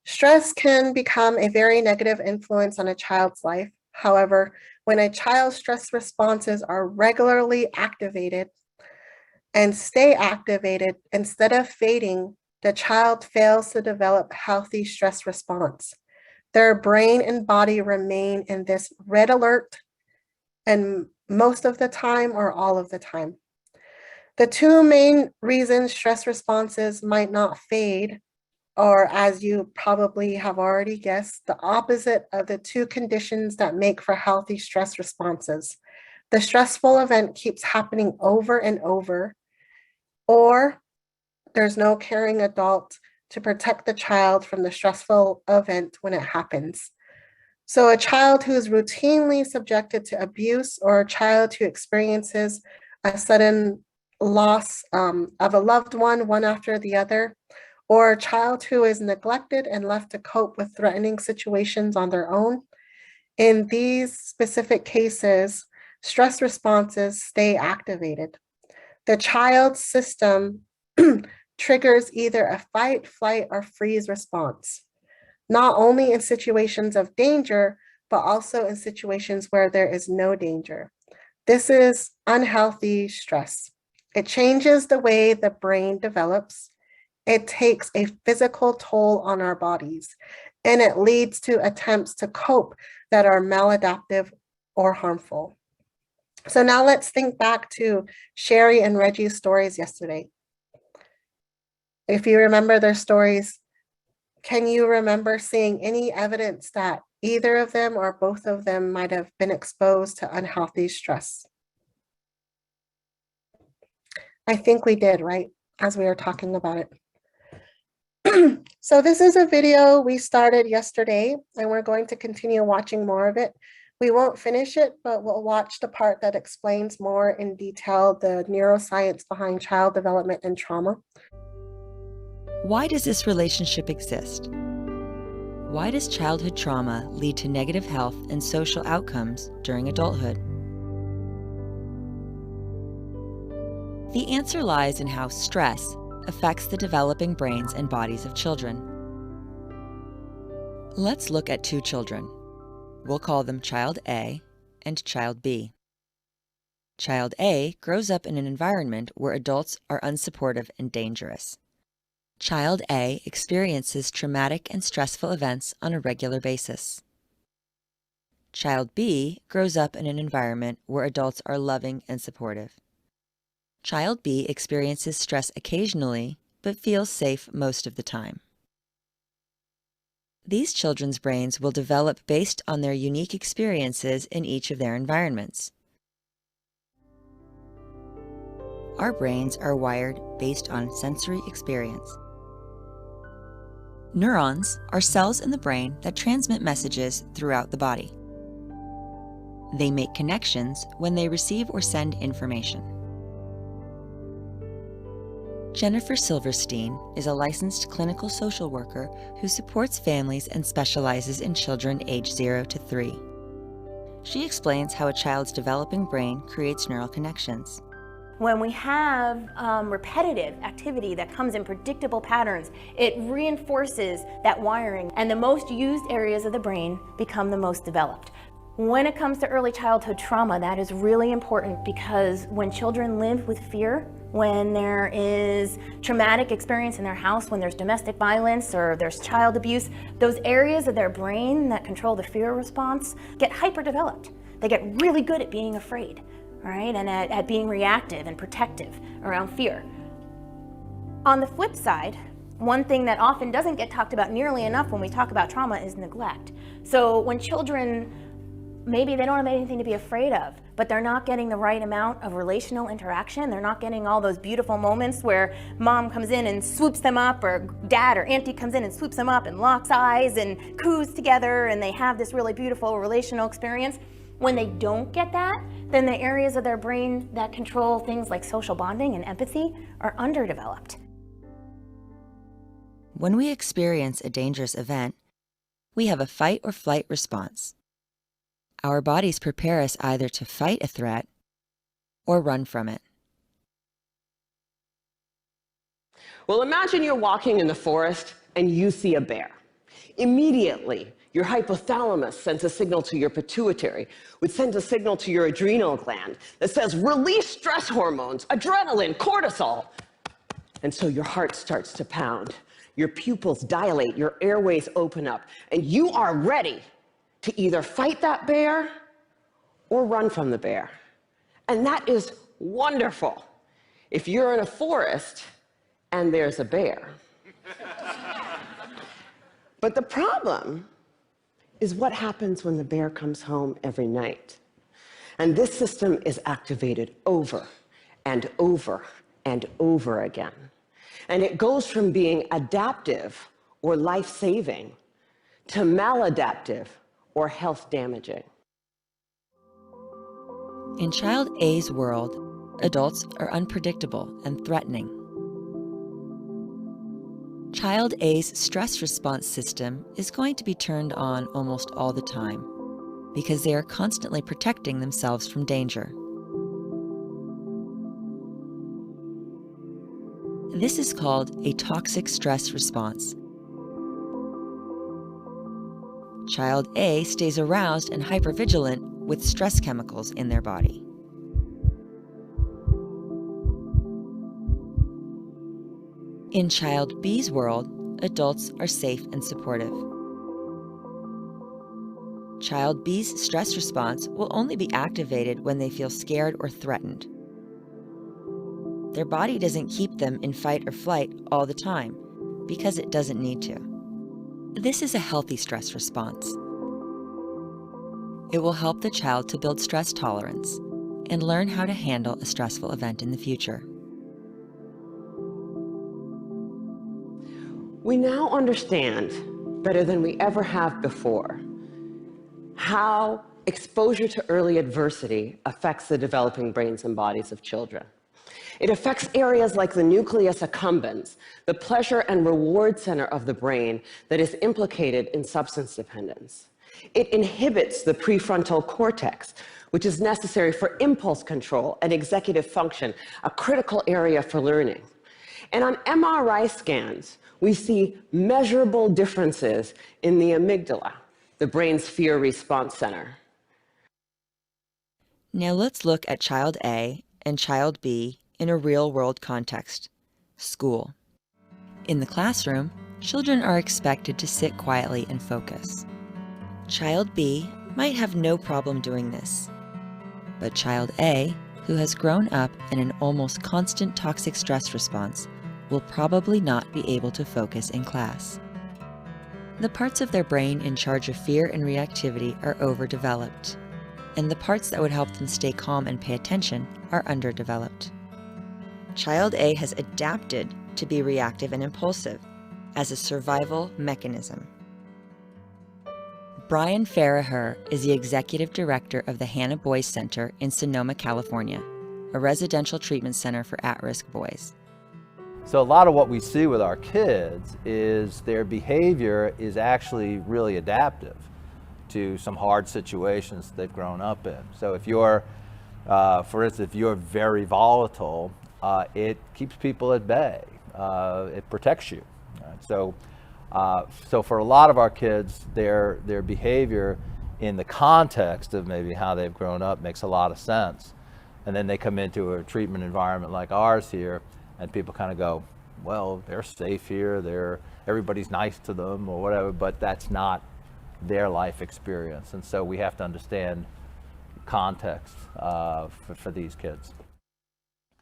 Stress can become a very negative influence on a child's life. However, when a child's stress responses are regularly activated and stay activated instead of fading, the child fails to develop healthy stress response. Their brain and body remain in this red alert, and most of the time or all of the time. The two main reasons stress responses might not fade, or as you probably have already guessed, the opposite of the two conditions that make for healthy stress responses. The stressful event keeps happening over and over, or there's no caring adult to protect the child from the stressful event when it happens. So a child who is routinely subjected to abuse, or a child who experiences a sudden loss of a loved one after the other, or a child who is neglected and left to cope with threatening situations on their own. In these specific cases, stress responses stay activated. The child's system triggers either a fight, flight, or freeze response, not only in situations of danger, but also in situations where there is no danger. This is unhealthy stress. It changes the way the brain develops. It takes a physical toll on our bodies, and it leads to attempts to cope that are maladaptive or harmful. So now let's think back to Sherry and Reggie's stories yesterday. If you remember their stories, can you remember seeing any evidence that either of them or both of them might have been exposed to unhealthy stress? I think we did, right? As we were talking about it. So this is a video we started yesterday, and we're going to continue watching more of it. We won't finish it, but we'll watch the part that explains more in detail the neuroscience behind child development and trauma. Why does this relationship exist? Why does childhood trauma lead to negative health and social outcomes during adulthood? The answer lies in how stress affects the developing brains and bodies of children. Let's look at two children. We'll call them Child A and Child B. Child A grows up in an environment where adults are unsupportive and dangerous. Child A experiences traumatic and stressful events on a regular basis. Child B grows up in an environment where adults are loving and supportive. Child B experiences stress occasionally, but feels safe most of the time. These children's brains will develop based on their unique experiences in each of their environments. Our brains are wired based on sensory experience. Neurons are cells in the brain that transmit messages throughout the body. They make connections when they receive or send information. Jennifer Silverstein is a licensed clinical social worker who supports families and specializes in children aged 0 to 3. She explains how a child's developing brain creates neural connections. When we have repetitive activity that comes in predictable patterns, it reinforces that wiring, and the most used areas of the brain become the most developed. When it comes to early childhood trauma, that is really important because when children live with fear, when there is traumatic experience in their house, when there's domestic violence or there's child abuse, those areas of their brain that control the fear response get hyperdeveloped. They get really good at being afraid, right? And at being reactive and protective around fear. On the flip side, one thing that often doesn't get talked about nearly enough when we talk about trauma is neglect. So when children, maybe they don't have anything to be afraid of, but they're not getting the right amount of relational interaction. They're not getting all those beautiful moments where mom comes in and swoops them up, or dad or auntie comes in and swoops them up and locks eyes and coos together, and they have this really beautiful relational experience. When they don't get that, then the areas of their brain that control things like social bonding and empathy are underdeveloped. When we experience a dangerous event, we have a fight or flight response. Our bodies prepare us either to fight a threat or run from it. Well, imagine you're walking in the forest and you see a bear. Immediately, your hypothalamus sends a signal to your pituitary, which sends a signal to your adrenal gland that says, release stress hormones, adrenaline, cortisol. And so your heart starts to pound, your pupils dilate, your airways open up, and you are ready to either fight that bear or run from the bear. And that is wonderful if you're in a forest and there's a bear. But the problem is what happens when the bear comes home every night. And this system is activated over and over and over again. And it goes from being adaptive or life-saving to maladaptive or health-damaging. In child A's world, adults are unpredictable and threatening. Child A's stress response system is going to be turned on almost all the time because they are constantly protecting themselves from danger. This is called a toxic stress response. Child A stays aroused and hypervigilant with stress chemicals in their body. In child B's world, adults are safe and supportive. Child B's stress response will only be activated when they feel scared or threatened. Their body doesn't keep them in fight or flight all the time because it doesn't need to. This is a healthy stress response. It will help the child to build stress tolerance and learn how to handle a stressful event in the future. We now understand, better than we ever have before, how exposure to early adversity affects the developing brains and bodies of children. It affects areas like the nucleus accumbens, the pleasure and reward center of the brain that is implicated in substance dependence. It inhibits the prefrontal cortex, which is necessary for impulse control and executive function, a critical area for learning. And on MRI scans, we see measurable differences in the amygdala, the brain's fear response center. Now let's look at child A and child B in a real-world context, school. In the classroom, children are expected to sit quietly and focus. Child B might have no problem doing this, but child A, who has grown up in an almost constant toxic stress response, will probably not be able to focus in class. The parts of their brain in charge of fear and reactivity are overdeveloped, and the parts that would help them stay calm and pay attention are underdeveloped. Child A has adapted to be reactive and impulsive as a survival mechanism. Brian Farraher is the executive director of the Hannah Boys Center in Sonoma, California, a residential treatment center for at-risk boys. So a lot of what we see with our kids is their behavior is actually really adaptive to some hard situations they've grown up in. So if you're, for instance, if you're very volatile, it keeps people at bay. It protects you. Right? So for a lot of our kids, their behavior in the context of maybe how they've grown up makes a lot of sense. And then they come into a treatment environment like ours here, and people kind of go, well, they're safe here, everybody's nice to them or whatever, but that's not their life experience. And so we have to understand context for these kids.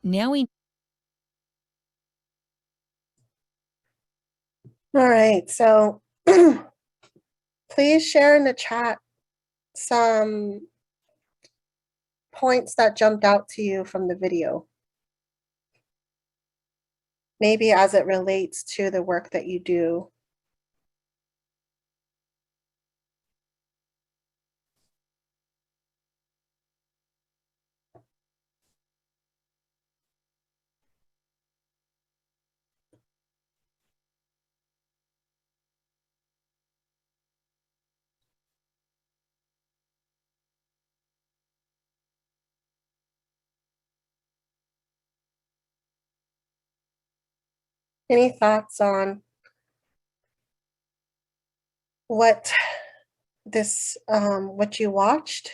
Now we All right, so please share in the chat some points that jumped out to you from the video. Maybe as it relates to the work that you do. Any thoughts on what what you watched?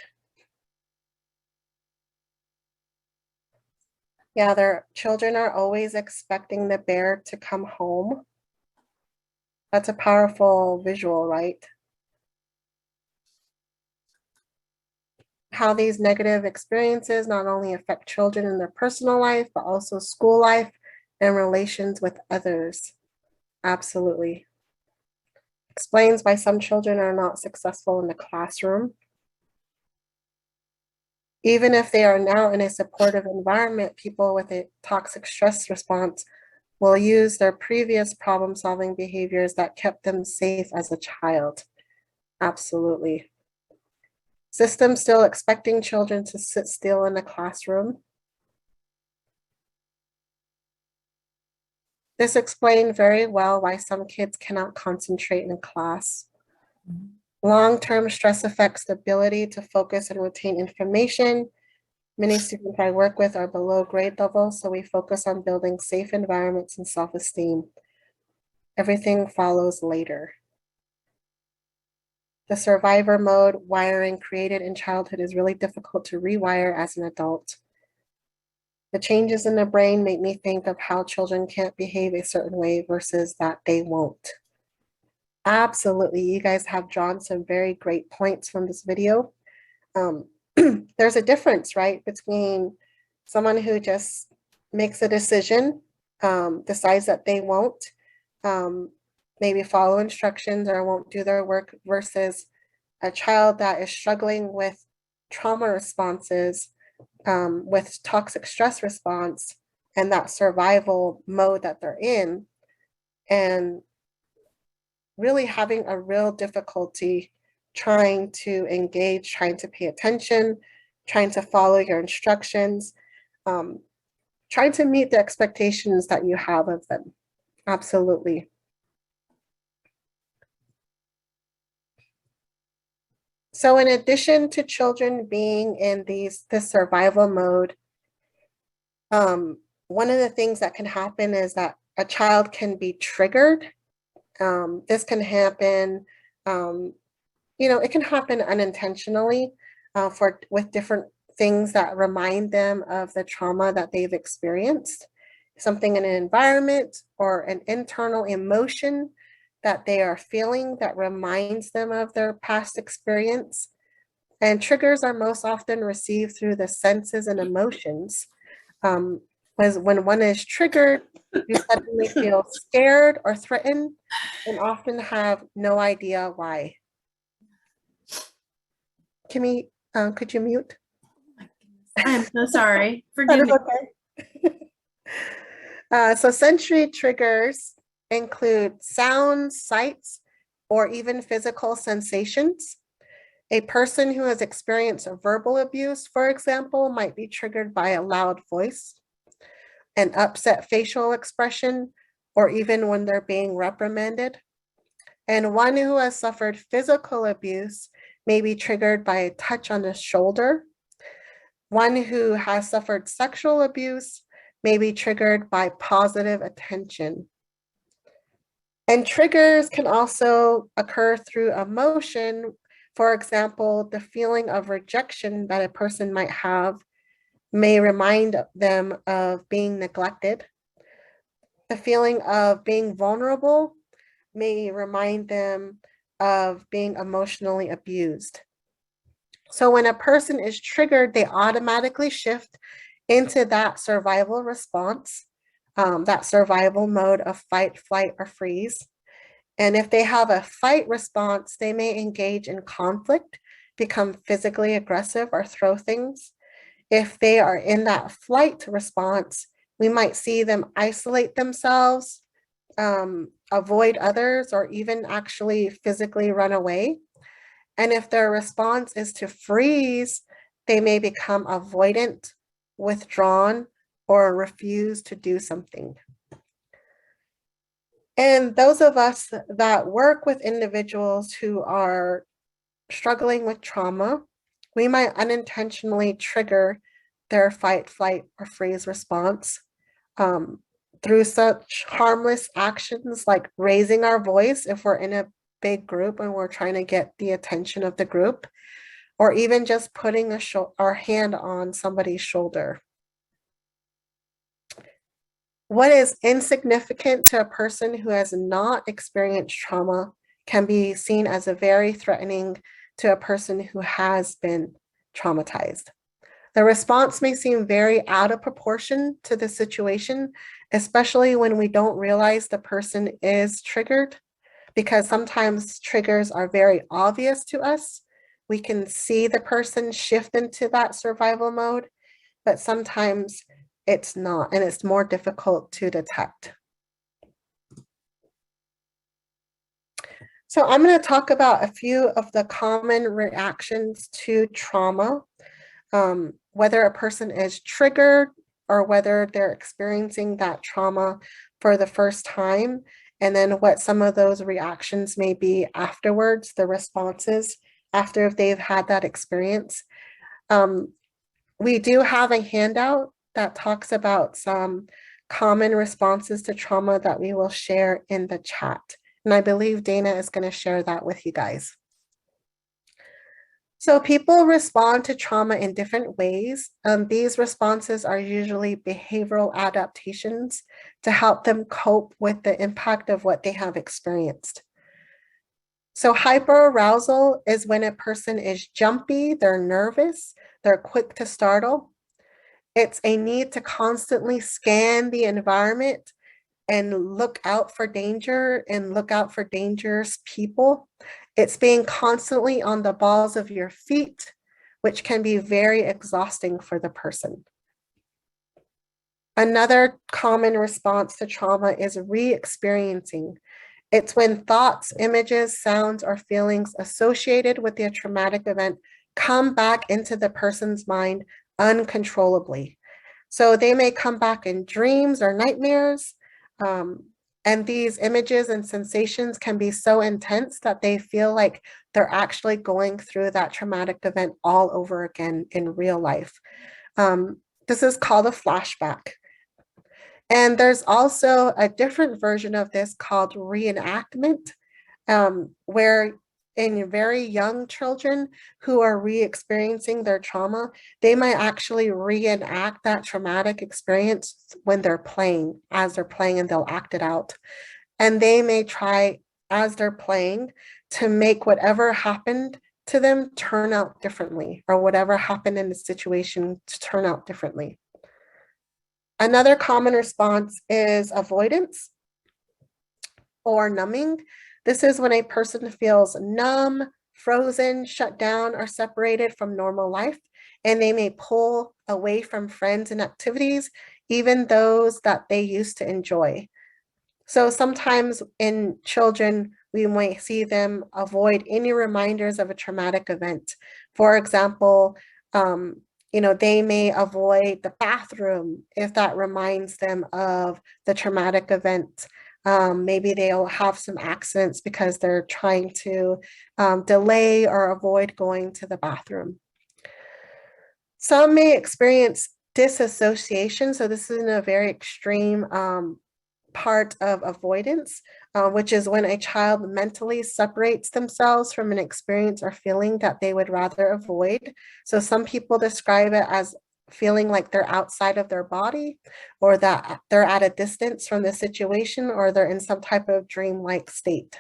Yeah, their children are always expecting the bear to come home. That's a powerful visual, right? How these negative experiences not only affect children in their personal life, but also school life and relations with others. Absolutely. Explains why some children are not successful in the classroom. Even if they are now in a supportive environment, people with a toxic stress response will use their previous problem-solving behaviors that kept them safe as a child. Absolutely. Systems still expecting children to sit still in a classroom. This explained very well why some kids cannot concentrate in class. Long-term stress affects the ability to focus and retain information. Many students I work with are below grade level, so we focus on building safe environments and self-esteem. Everything follows later. The survivor mode wiring created in childhood is really difficult to rewire as an adult. The changes in the brain make me think of how children can't behave a certain way versus that they won't. Absolutely, you guys have drawn some very great points from this video. There's a difference, right, between someone who just makes a decision, decides that they won't maybe follow instructions or won't do their work, versus a child that is struggling with trauma responses, with toxic stress response and that survival mode that they're in, and really having a real difficulty trying to engage, trying to pay attention, trying to follow your instructions, trying to meet the expectations that you have of them. Absolutely. So in addition to children being in this survival mode, one of the things that can happen is that a child can be triggered. This can happen, it can happen unintentionally with different things that remind them of the trauma that they've experienced. Something in an environment or an internal emotion that they are feeling that reminds them of their past experience. And triggers are most often received through the senses and emotions. When one is triggered, you suddenly feel scared or threatened and often have no idea why. Kimmy, could you mute? I'm so sorry. Forgive me. Okay. So sensory triggers include sounds, sights, or even physical sensations. A person who has experienced verbal abuse, for example, might be triggered by a loud voice, an upset facial expression, or even when they're being reprimanded. And one who has suffered physical abuse may be triggered by a touch on the shoulder. One who has suffered sexual abuse may be triggered by positive attention. And triggers can also occur through emotion, For example, the feeling of rejection that a person might have may remind them of being neglected. The feeling of being vulnerable may remind them of being emotionally abused. So when a person is triggered, they automatically shift into that survival response, that survival mode of fight, flight, or freeze. And if they have a fight response, they may engage in conflict, become physically aggressive, or throw things. If they are in that flight response, we might see them isolate themselves, avoid others, or even actually physically run away. And if their response is to freeze, they may become avoidant, withdrawn, or refuse to do something. And those of us that work with individuals who are struggling with trauma, we might unintentionally trigger their fight, flight, or freeze response through such harmless actions like raising our voice if we're in a big group and we're trying to get the attention of the group, or even just putting our hand on somebody's shoulder. What is insignificant to a person who has not experienced trauma can be seen as a very threatening to a person who has been traumatized. The response may seem very out of proportion to the situation, especially when we don't realize the person is triggered, because sometimes triggers are very obvious to us. We can see the person shift into that survival mode, but sometimes it's not, and it's more difficult to detect. So I'm going to talk about a few of the common reactions to trauma, whether a person is triggered or whether they're experiencing that trauma for the first time, and then what some of those reactions may be afterwards, the responses after they've had that experience. We do have a handout that talks about some common responses to trauma that we will share in the chat. And I believe Dana is going to share that with you guys. So people respond to trauma in different ways. These responses are usually behavioral adaptations to help them cope with the impact of what they have experienced. So hyperarousal is when a person is jumpy, they're nervous, they're quick to startle. It's a need to constantly scan the environment and look out for danger and look out for dangerous people. It's being constantly on the balls of your feet, which can be very exhausting for the person. Another common response to trauma is re-experiencing. It's when thoughts, images, sounds, or feelings associated with the traumatic event come back into the person's mind uncontrollably. So they may come back in dreams or nightmares, and these images and sensations can be so intense that they feel like they're actually going through that traumatic event all over again in real life. This is called a flashback. And there's also a different version of this called reenactment, where in very young children who are re-experiencing their trauma, they might actually reenact that traumatic experience when they're playing, as they're playing, and they'll act it out. And they may try, as they're playing, to make whatever happened to them turn out differently, or whatever happened in the situation to turn out differently. Another common response is avoidance or numbing. This is when a person feels numb, frozen, shut down, or separated from normal life, and they may pull away from friends and activities, even those that they used to enjoy. So sometimes in children, we might see them avoid any reminders of a traumatic event. For example, they may avoid the bathroom if that reminds them of the traumatic event. Maybe they'll have some accidents because they're trying to delay or avoid going to the bathroom. Some may experience disassociation. So this is in a very extreme part of avoidance, which is when a child mentally separates themselves from an experience or feeling that they would rather avoid. So some people describe it as feeling like they're outside of their body, or that they're at a distance from the situation, or they're in some type of dreamlike state.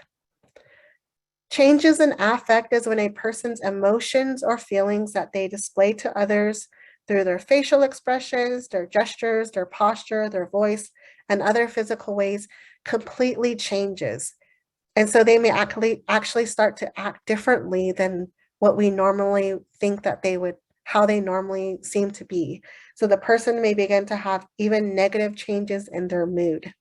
Changes in affect is when a person's emotions or feelings that they display to others through their facial expressions, their gestures, their posture, their voice, and other physical ways completely changes. And so they may actually start to act differently than what we normally think that they would, how they normally seem to be. So the person may begin to have even negative changes in their mood.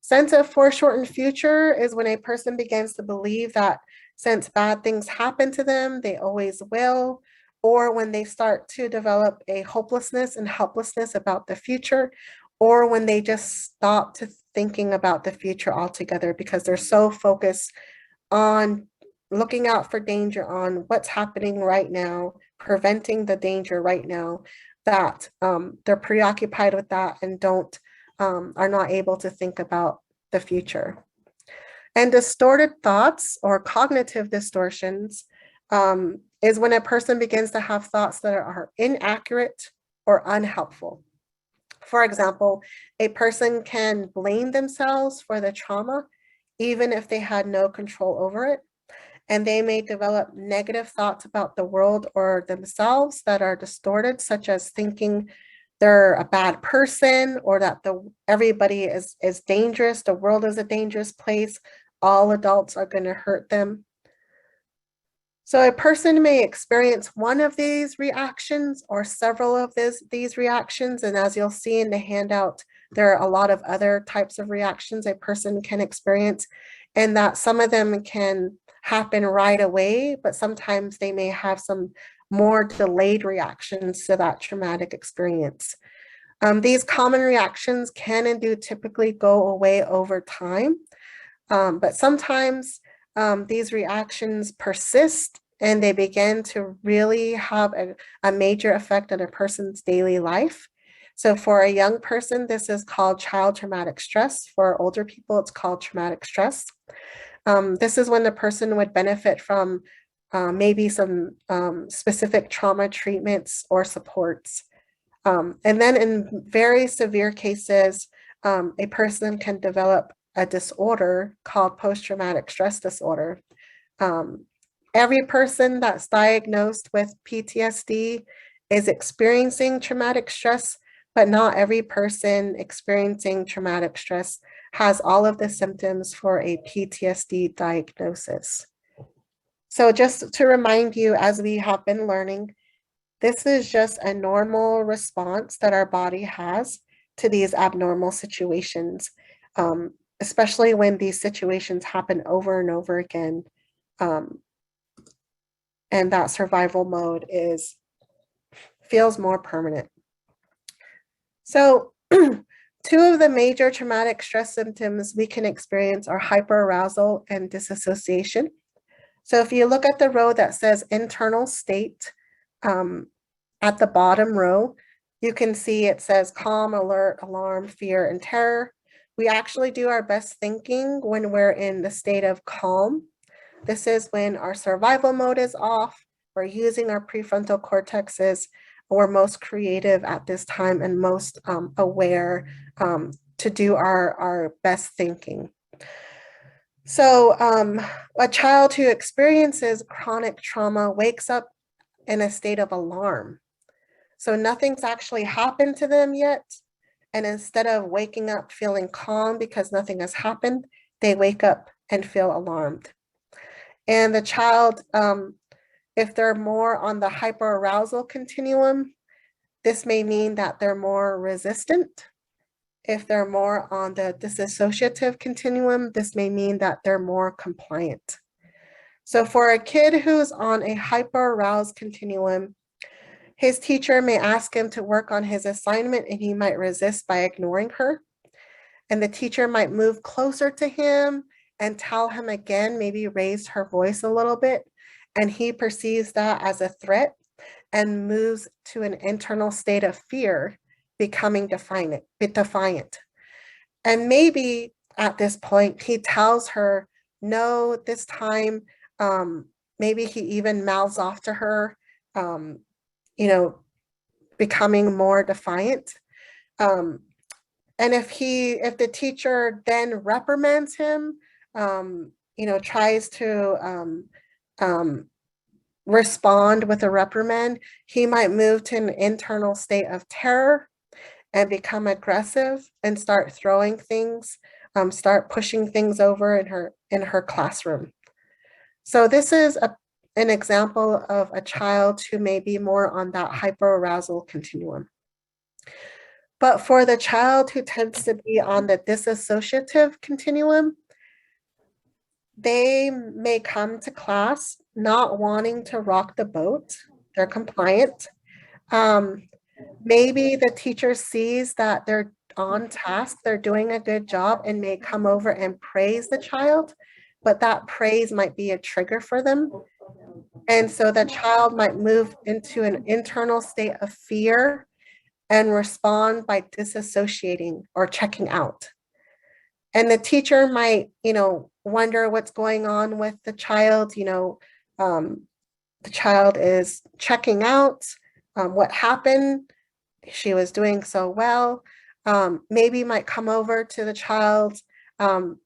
Sense of foreshortened future is when a person begins to believe that since bad things happen to them, they always will, or when they start to develop a hopelessness and helplessness about the future, or when they just stop to thinking about the future altogether because they're so focused on looking out for danger, on what's happening right now, preventing the danger right now, that they're preoccupied with that and are not able to think about the future. And distorted thoughts or cognitive distortions is when a person begins to have thoughts that are inaccurate or unhelpful. For example, a person can blame themselves for the trauma, even if they had no control over it. And they may develop negative thoughts about the world or themselves that are distorted, such as thinking they're a bad person, or that everybody is dangerous, the world is a dangerous place, all adults are going to hurt them. So a person may experience one of these reactions or several of these reactions. And as you'll see in the handout, there are a lot of other types of reactions a person can experience, and that some of them can happen right away, but sometimes they may have some more delayed reactions to that traumatic experience. These common reactions can and do typically go away over time, but sometimes these reactions persist and they begin to really have a major effect on a person's daily life. So for a young person, this is called child traumatic stress. For older people, it's called traumatic stress. This is when the person would benefit from maybe some specific trauma treatments or supports. And then in very severe cases, a person can develop a disorder called post-traumatic stress disorder. Every person that's diagnosed with PTSD is experiencing traumatic stress, but not every person experiencing traumatic stress has all of the symptoms for a PTSD diagnosis. So just to remind you, as we have been learning, this is just a normal response that our body has to these abnormal situations, especially when these situations happen over and over again. And that survival mode feels more permanent. So two of the major traumatic stress symptoms we can experience are hyperarousal and disassociation. So if you look at the row that says internal state, at the bottom row, you can see it says calm, alert, alarm, fear, and terror. We actually do our best thinking when we're in the state of calm. This is when our survival mode is off, we're using our prefrontal cortexes, we're most creative at this time and most aware to do our best thinking. So a child who experiences chronic trauma wakes up in a state of alarm. So nothing's actually happened to them yet. And instead of waking up feeling calm because nothing has happened, they wake up and feel alarmed. And the child, if they're more on the hyperarousal continuum, this may mean that they're more resistant. If they're more on the dissociative continuum, this may mean that they're more compliant. So for a kid who's on a hyperaroused continuum, his teacher may ask him to work on his assignment and he might resist by ignoring her. And the teacher might move closer to him and tell him again, maybe raise her voice a little bit. And he perceives that as a threat and moves to an internal state of fear, becoming defiant. And maybe at this point, he tells her, no, this time, maybe he even mouths off to her, you know, becoming more defiant. And if the teacher then reprimands him, you know, tries to respond with a reprimand, he might move to an internal state of terror and become aggressive and start throwing things, start pushing things over in her classroom. So this is an example of a child who may be more on that hyperarousal continuum. But for the child who tends to be on the dissociative continuum, they may come to class not wanting to rock the boat. They're compliant. Maybe the teacher sees that they're on task, they're doing a good job, and may come over and praise the child, but that praise might be a trigger for them. And so the child might move into an internal state of fear and respond by disassociating or checking out. And the teacher might, you know, wonder what's going on with the child. You know, the child is checking out. What happened? She was doing so well. Maybe might come over to the child,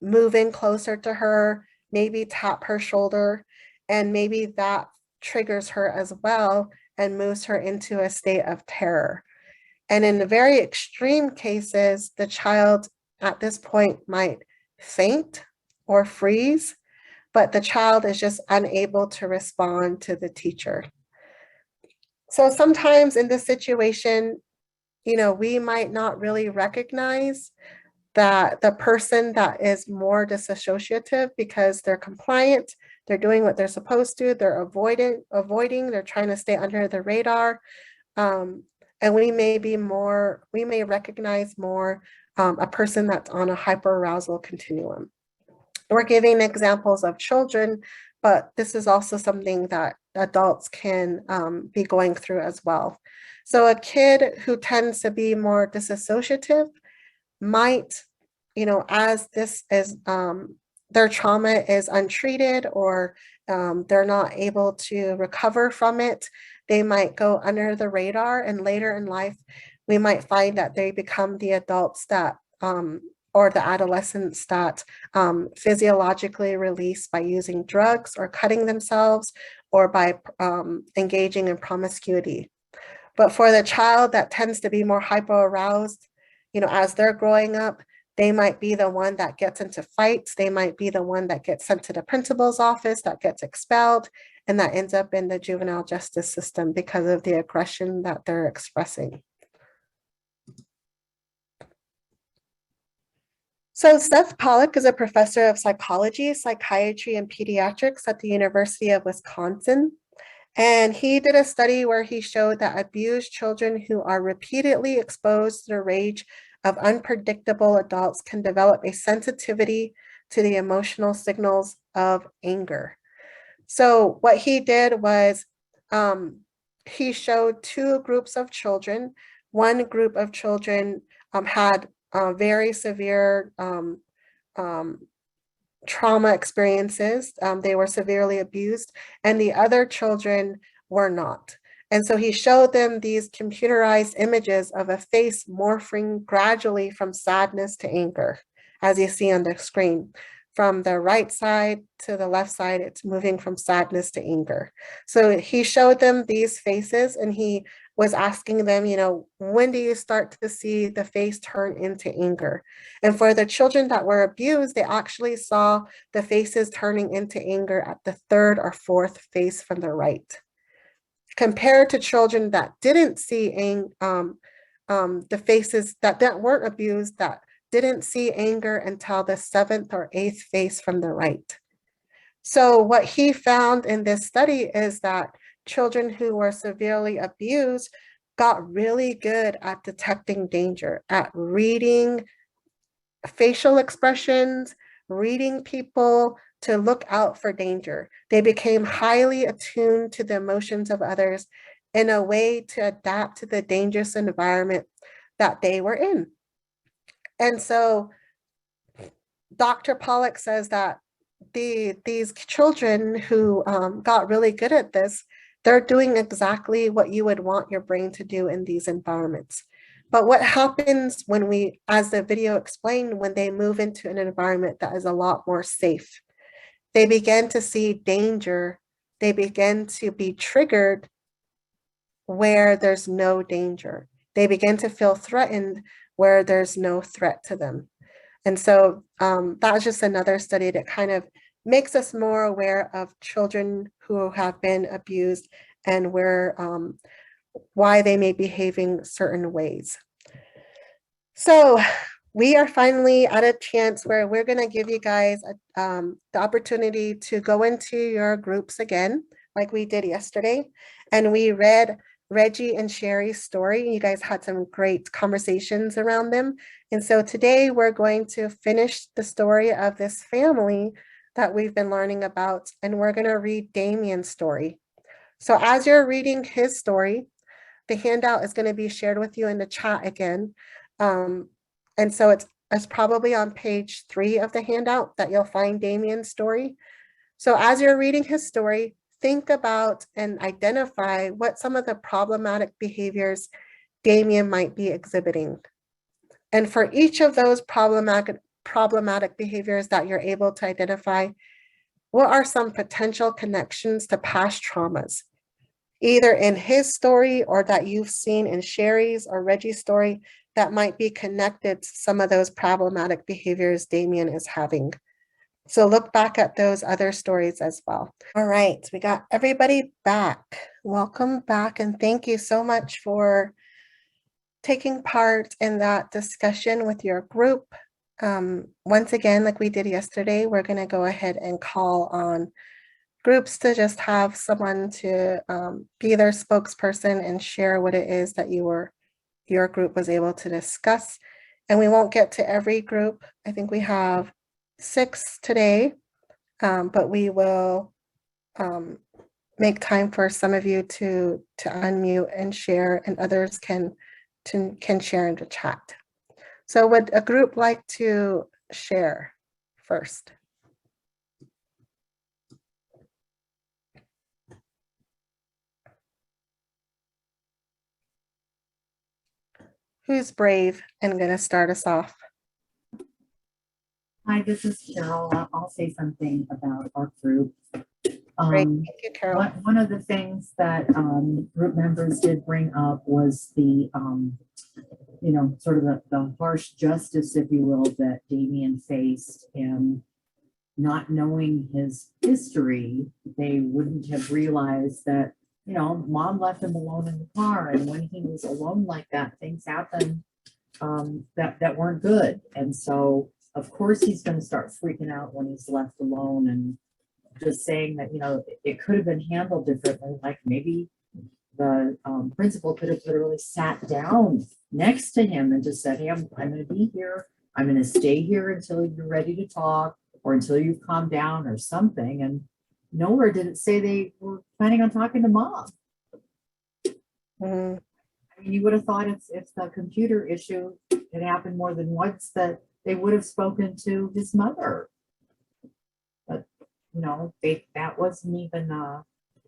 move in closer to her, maybe tap her shoulder, and maybe that triggers her as well and moves her into a state of terror. And in the very extreme cases, the child at this point might faint or freeze, but the child is just unable to respond to the teacher. So sometimes in this situation, you know, we might not really recognize that the person that is more disassociative because they're compliant, they're doing what they're supposed to, they're avoiding, they're trying to stay under the radar. And we may recognize more a person that's on a hyperarousal continuum. We're giving examples of children, but this is also something that adults can be going through as well. So a kid who tends to be more disassociative might, you know, as this is, their trauma is untreated or they're not able to recover from it, they might go under the radar, and later in life, we might find that they become the adults that, or the adolescents that physiologically release by using drugs or cutting themselves or by engaging in promiscuity. But for the child that tends to be more hyperaroused, you know, as they're growing up, they might be the one that gets into fights. They might be the one that gets sent to the principal's office, that gets expelled, and that ends up in the juvenile justice system because of the aggression that they're expressing. So Seth Pollack is a professor of psychology, psychiatry, and pediatrics at the University of Wisconsin. And he did a study where he showed that abused children who are repeatedly exposed to the rage of unpredictable adults can develop a sensitivity to the emotional signals of anger. So what he did was he showed two groups of children. One group of children had very severe trauma experiences. They were severely abused, and the other children were not. And so he showed them these computerized images of a face morphing gradually from sadness to anger, as you see on the screen. From the right side to the left side, it's moving from sadness to anger. So he showed them these faces, and he was asking them, you know, when do you start to see the face turn into anger? And for the children that were abused, they actually saw the faces turning into anger at the third or fourth face from the right. Compared to children that didn't see the faces that weren't abused, that didn't see anger until the seventh or eighth face from the right. So what he found in this study is that children who were severely abused got really good at detecting danger, at reading facial expressions, reading people to look out for danger. They became highly attuned to the emotions of others in a way to adapt to the dangerous environment that they were in. And so Dr. Pollack says that these children who got really good at this, they're doing exactly what you would want your brain to do in these environments. But what happens when we, as the video explained, when they move into an environment that is a lot more safe, they begin to see danger. They begin to be triggered where there's no danger. They begin to feel threatened where there's no threat to them. And so that's just another study that kind of makes us more aware of children who have been abused and where why they may be behaving certain ways. So we are finally at a chance where we're going to give you guys the opportunity to go into your groups again, like we did yesterday. And we read Reggie and Sherry's story. You guys had some great conversations around them. And so today we're going to finish the story of this family that we've been learning about, and we're going to read Damien's story. So as you're reading his story, the handout is going to be shared with you in the chat again. And so it's probably on page 3 of the handout that you'll find Damien's story. So as you're reading his story, think about and identify what some of the problematic behaviors Damien might be exhibiting. And for each of those problematic behaviors that you're able to identify, what are some potential connections to past traumas, either in his story or that you've seen in Sherry's or Reggie's story that might be connected to some of those problematic behaviors Damien is having. So look back at those other stories as well. All right, we got everybody back. Welcome back, and thank you so much for taking part in that discussion with your group. Once again, like we did yesterday, we're going to go ahead and call on groups to just have someone to be their spokesperson and share what it is that your group was able to discuss. And we won't get to every group. I think we have 6 today, but we will make time for some of you to unmute and share, and others can share in the chat. So would a group like to share first? Who's brave and going to start us off? Hi, this is Carol. I'll say something about our group. Great. Thank you, Carol. One of the things that group members did bring up was the, sort of the harsh justice, if you will, that Damien faced, and not knowing his history, they wouldn't have realized that, mom left him alone in the car, and when he was alone like that, things happened that weren't good. And so of course he's going to start freaking out when he's left alone, and just saying that, it could have been handled differently. Like maybe the principal could have literally sat down next to him and just said, hey, I'm going to be here. I'm going to stay here until you're ready to talk, or until you've calmed down or something. And nowhere did it say they were planning on talking to mom. Mm-hmm. I mean, you would have thought if the computer issue had happened more than once, that they would have spoken to his mother. But, that wasn't even,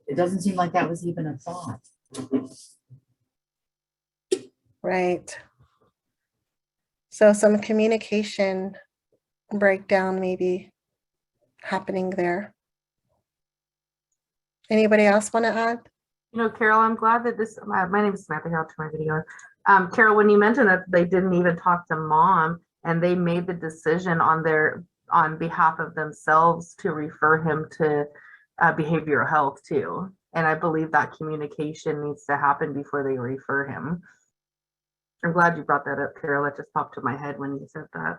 it doesn't seem like that was even a thought. Right. So some communication breakdown maybe happening there. Anybody else want to add? Carol, I'm glad that this, my name is Samantha Hale to my video. Carol, when you mentioned that they didn't even talk to mom and they made the decision on behalf of themselves to refer him to behavioral health too. And I believe that communication needs to happen before they refer him. I'm glad you brought that up, Carol. That just popped to my head when you said that.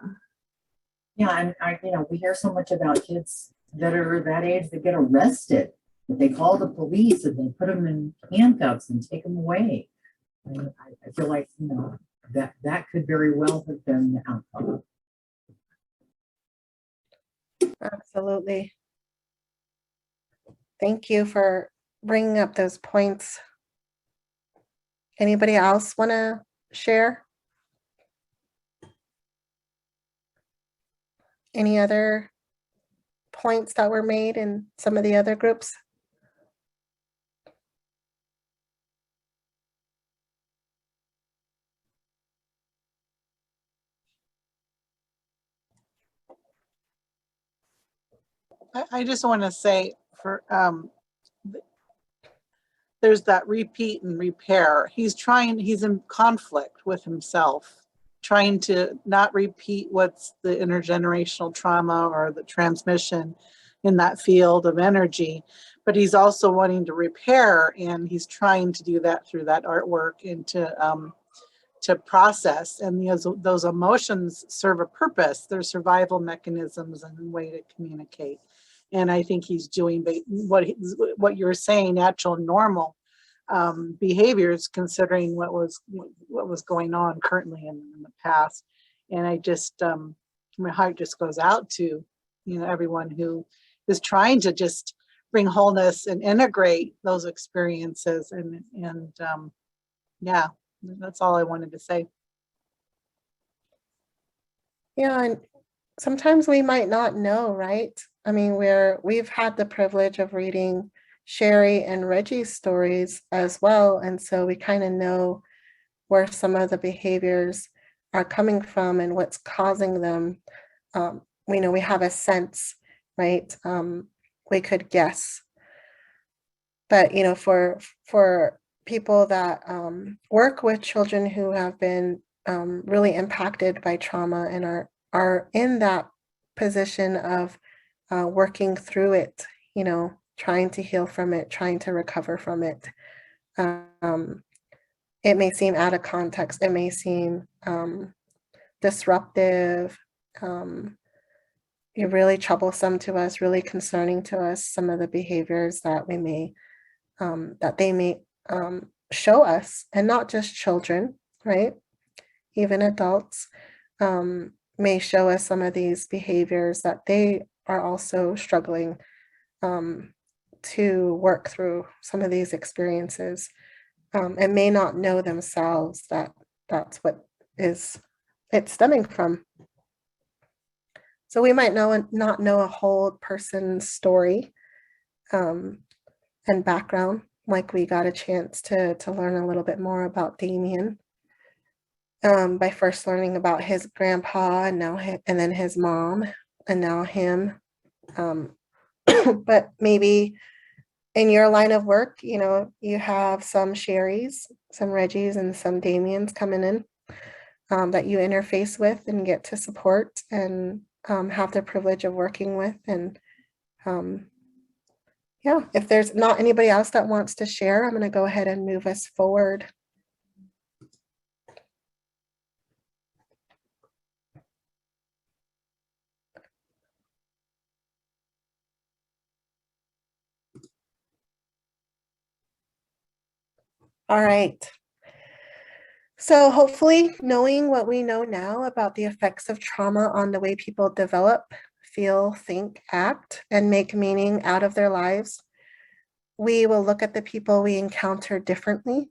Yeah, and we hear so much about kids that are that age that get arrested, that they call the police and they put them in handcuffs and take them away. And I feel like, that could very well have been the outcome. Absolutely. Thank you for bringing up those points. Anybody else want to share? Any other points that were made in some of the other groups? I just want to say for there's that repeat and repair. He's in conflict with himself, trying to not repeat what's the intergenerational trauma or the transmission in that field of energy, but he's also wanting to repair, and he's trying to do that through that artwork and to process. And those emotions serve a purpose. They're survival mechanisms and a way to communicate. And I think he's doing what you're saying, natural, normal behaviors, considering what was going on currently in the past. And I just, my heart just goes out to, everyone who is trying to just bring wholeness and integrate those experiences. And yeah, that's all I wanted to say. Yeah, and sometimes we might not know, right? I mean, we've had the privilege of reading Sherry and Reggie's stories as well, and so we kind of know where some of the behaviors are coming from and what's causing them. We know we have a sense, right? We could guess, but for people that work with children who have been really impacted by trauma and are in that position of working through it, trying to heal from it, trying to recover from it. It may seem out of context. It may seem disruptive, really troublesome to us, really concerning to us, some of the behaviors that they may show us, and not just children, right? Even adults may show us some of these behaviors that they are also struggling to work through some of these experiences, and may not know themselves that that's what it's stemming from. So we might not know a whole person's story and background, like we got a chance to learn a little bit more about Damien by first learning about his grandpa and then his mom and now him. But maybe in your line of work, you have some Sherrys, some Reggies, and some Damiens coming in that you interface with and get to support and have the privilege of working with. And yeah, if there's not anybody else that wants to share, I'm going to go ahead and move us forward. All right. So hopefully, knowing what we know now about the effects of trauma on the way people develop, feel, think, act, and make meaning out of their lives, we will look at the people we encounter differently.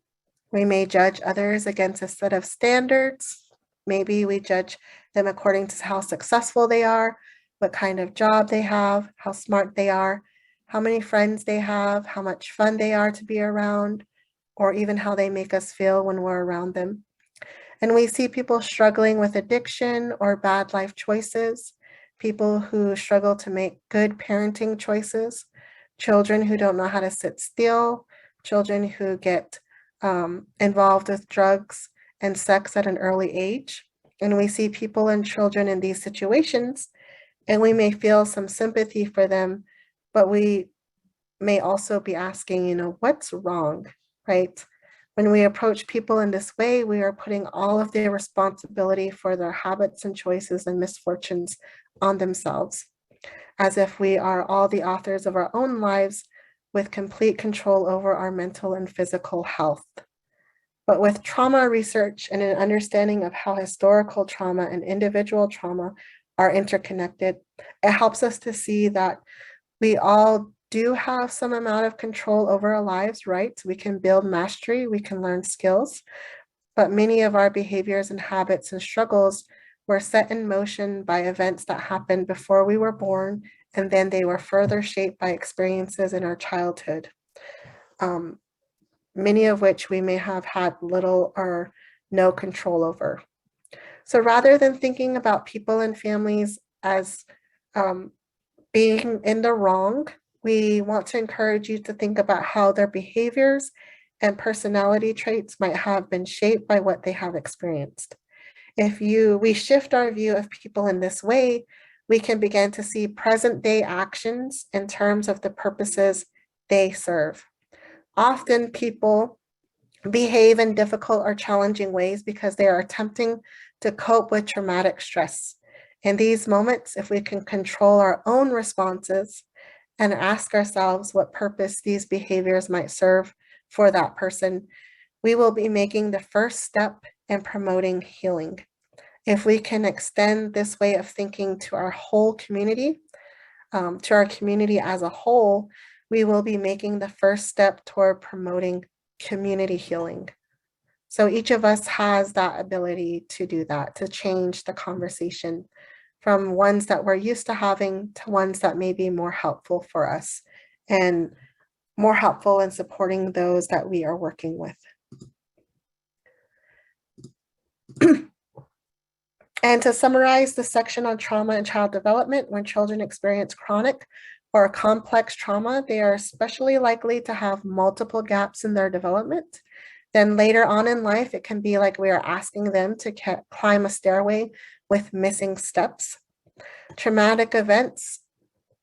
We may judge others against a set of standards. Maybe we judge them according to how successful they are, what kind of job they have, how smart they are, how many friends they have, how much fun they are to be around, or even how they make us feel when we're around them. And we see people struggling with addiction or bad life choices, people who struggle to make good parenting choices, children who don't know how to sit still, children who get involved with drugs and sex at an early age. And we see people and children in these situations, and we may feel some sympathy for them, but we may also be asking, what's wrong, right? When we approach people in this way, we are putting all of their responsibility for their habits and choices and misfortunes on themselves, as if we are all the authors of our own lives with complete control over our mental and physical health. But with trauma research and an understanding of how historical trauma and individual trauma are interconnected, it helps us to see that we all do have some amount of control over our lives, right? We can build mastery, we can learn skills, but many of our behaviors and habits and struggles were set in motion by events that happened before we were born, and then they were further shaped by experiences in our childhood, many of which we may have had little or no control over. So rather than thinking about people and families as being in the wrong, we want to encourage you to think about how their behaviors and personality traits might have been shaped by what they have experienced. If we shift our view of people in this way, we can begin to see present day actions in terms of the purposes they serve. Often people behave in difficult or challenging ways because they are attempting to cope with traumatic stress. In these moments, if we can control our own responses and ask ourselves what purpose these behaviors might serve for that person, we will be making the first step in promoting healing. If we can extend this way of thinking to our whole community, to our community as a whole, we will be making the first step toward promoting community healing. So each of us has that ability to do that, to change the conversation from ones that we're used to having to ones that may be more helpful for us and more helpful in supporting those that we are working with. And to summarize the section on trauma and child development, when children experience chronic or complex trauma, they are especially likely to have multiple gaps in their development. Then later on in life, it can be like we are asking them to climb a stairway with missing steps. Traumatic events,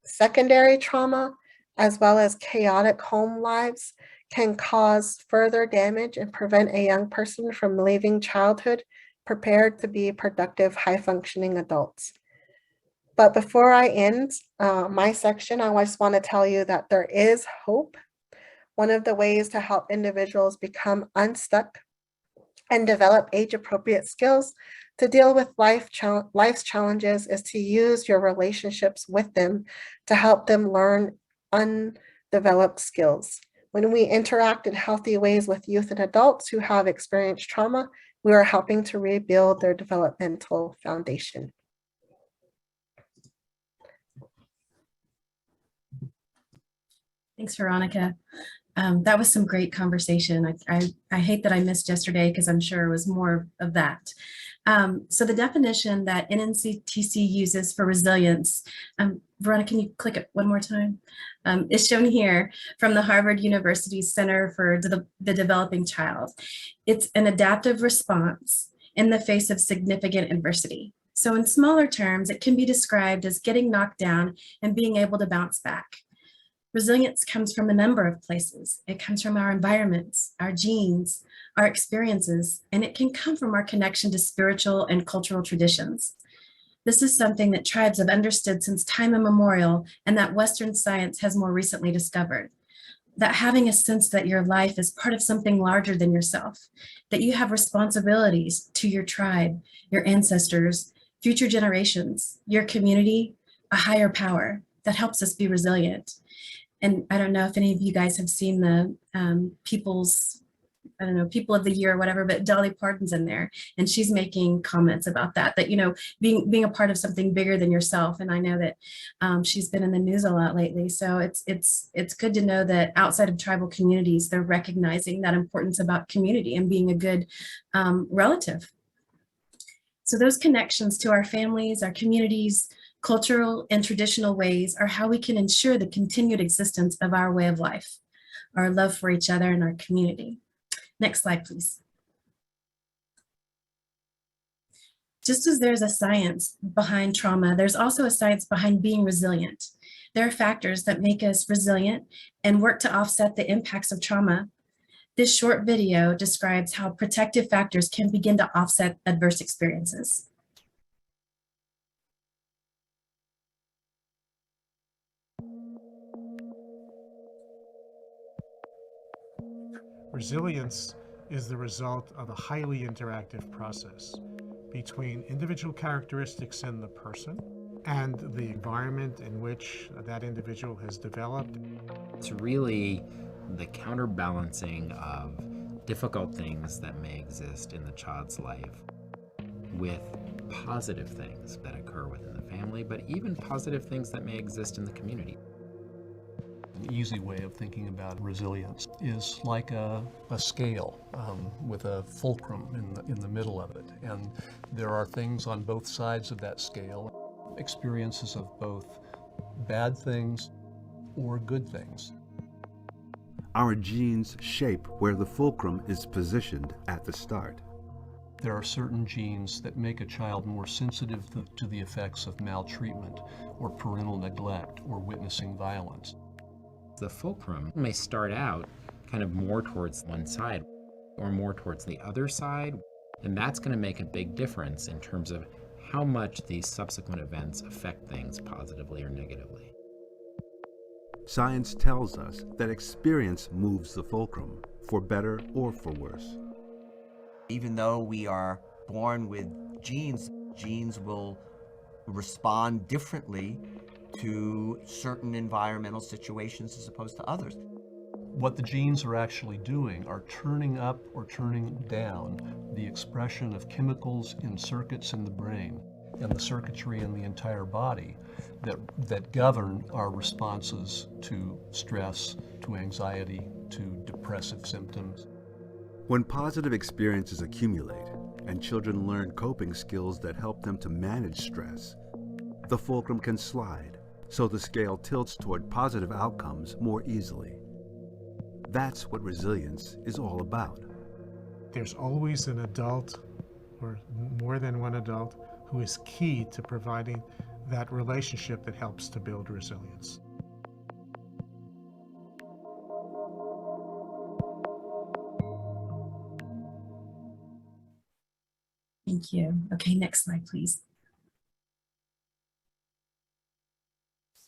secondary trauma, as well as chaotic home lives can cause further damage and prevent a young person from leaving childhood prepared to be productive, high-functioning adults. But before I end my section, I just want to tell you that there is hope. One of the ways to help individuals become unstuck and develop age-appropriate skills to deal with life's challenges is to use your relationships with them to help them learn undeveloped skills. When we interact in healthy ways with youth and adults who have experienced trauma, we are helping to rebuild their developmental foundation. Thanks, Veronica. That was some great conversation. I hate that I missed yesterday because I'm sure it was more of that. So the definition that NNCTC uses for resilience, Veronica, can you click it one more time? Is shown here from the Harvard University Center for the Developing Child. It's an adaptive response in the face of significant adversity. So in smaller terms, it can be described as getting knocked down and being able to bounce back. Resilience comes from a number of places. It comes from our environments, our genes, our experiences, and it can come from our connection to spiritual and cultural traditions. This is something that tribes have understood since time immemorial and that Western science has more recently discovered. That having a sense that your life is part of something larger than yourself, that you have responsibilities to your tribe, your ancestors, future generations, your community, a higher power that helps us be resilient. And I don't know if any of you guys have seen the People of the Year or whatever, but Dolly Parton's in there and she's making comments about that, you know, being a part of something bigger than yourself. And I know that she's been in the news a lot lately. So it's good to know that outside of tribal communities, they're recognizing that importance about community and being a good relative. So those connections to our families, our communities, cultural and traditional ways are how we can ensure the continued existence of our way of life, our love for each other and our community. Next slide, please. Just as there's a science behind trauma, there's also a science behind being resilient. There are factors that make us resilient and work to offset the impacts of trauma. This short video describes how protective factors can begin to offset adverse experiences. Resilience is the result of a highly interactive process between individual characteristics in the person and the environment in which that individual has developed. It's really the counterbalancing of difficult things that may exist in the child's life with positive things that occur within the family, but even positive things that may exist in the community. An easy way of thinking about resilience is like a scale with a fulcrum in the middle of it. And there are things on both sides of that scale, experiences of both bad things or good things. Our genes shape where the fulcrum is positioned at the start. There are certain genes that make a child more sensitive to the effects of maltreatment or parental neglect or witnessing violence. The fulcrum may start out kind of more towards one side or more towards the other side, and that's going to make a big difference in terms of how much these subsequent events affect things positively or negatively. Science tells us that experience moves the fulcrum, for better or for worse. Even though we are born with genes, genes will respond differently to certain environmental situations as opposed to others. What the genes are actually doing are turning up or turning down the expression of chemicals in circuits in the brain and the circuitry in the entire body that govern our responses to stress, to anxiety, to depressive symptoms. When positive experiences accumulate and children learn coping skills that help them to manage stress, the fulcrum can slide, so the scale tilts toward positive outcomes more easily. That's what resilience is all about. There's always an adult, or more than one adult, who is key to providing that relationship that helps to build resilience. Thank you. Okay, next slide, please.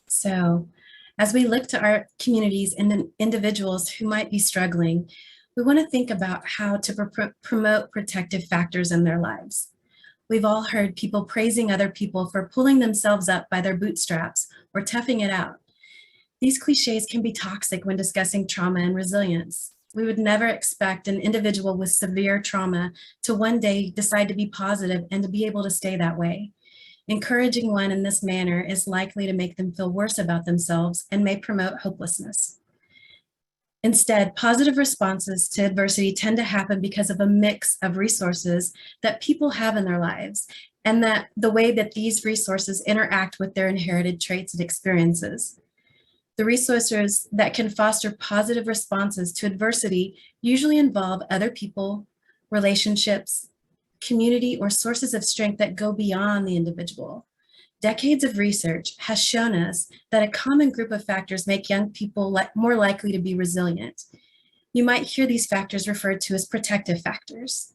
So, as we look to our communities and the individuals who might be struggling, we want to think about how to promote protective factors in their lives. We've all heard people praising other people for pulling themselves up by their bootstraps or toughing it out. These cliches can be toxic when discussing trauma and resilience. We would never expect an individual with severe trauma to one day decide to be positive and to be able to stay that way. Encouraging one in this manner is likely to make them feel worse about themselves and may promote hopelessness. Instead, positive responses to adversity tend to happen because of a mix of resources that people have in their lives, and that the way that these resources interact with their inherited traits and experiences. The resources that can foster positive responses to adversity usually involve other people, relationships, community, or sources of strength that go beyond the individual. Decades of research has shown us that a common group of factors make young people more likely to be resilient. You might hear these factors referred to as protective factors.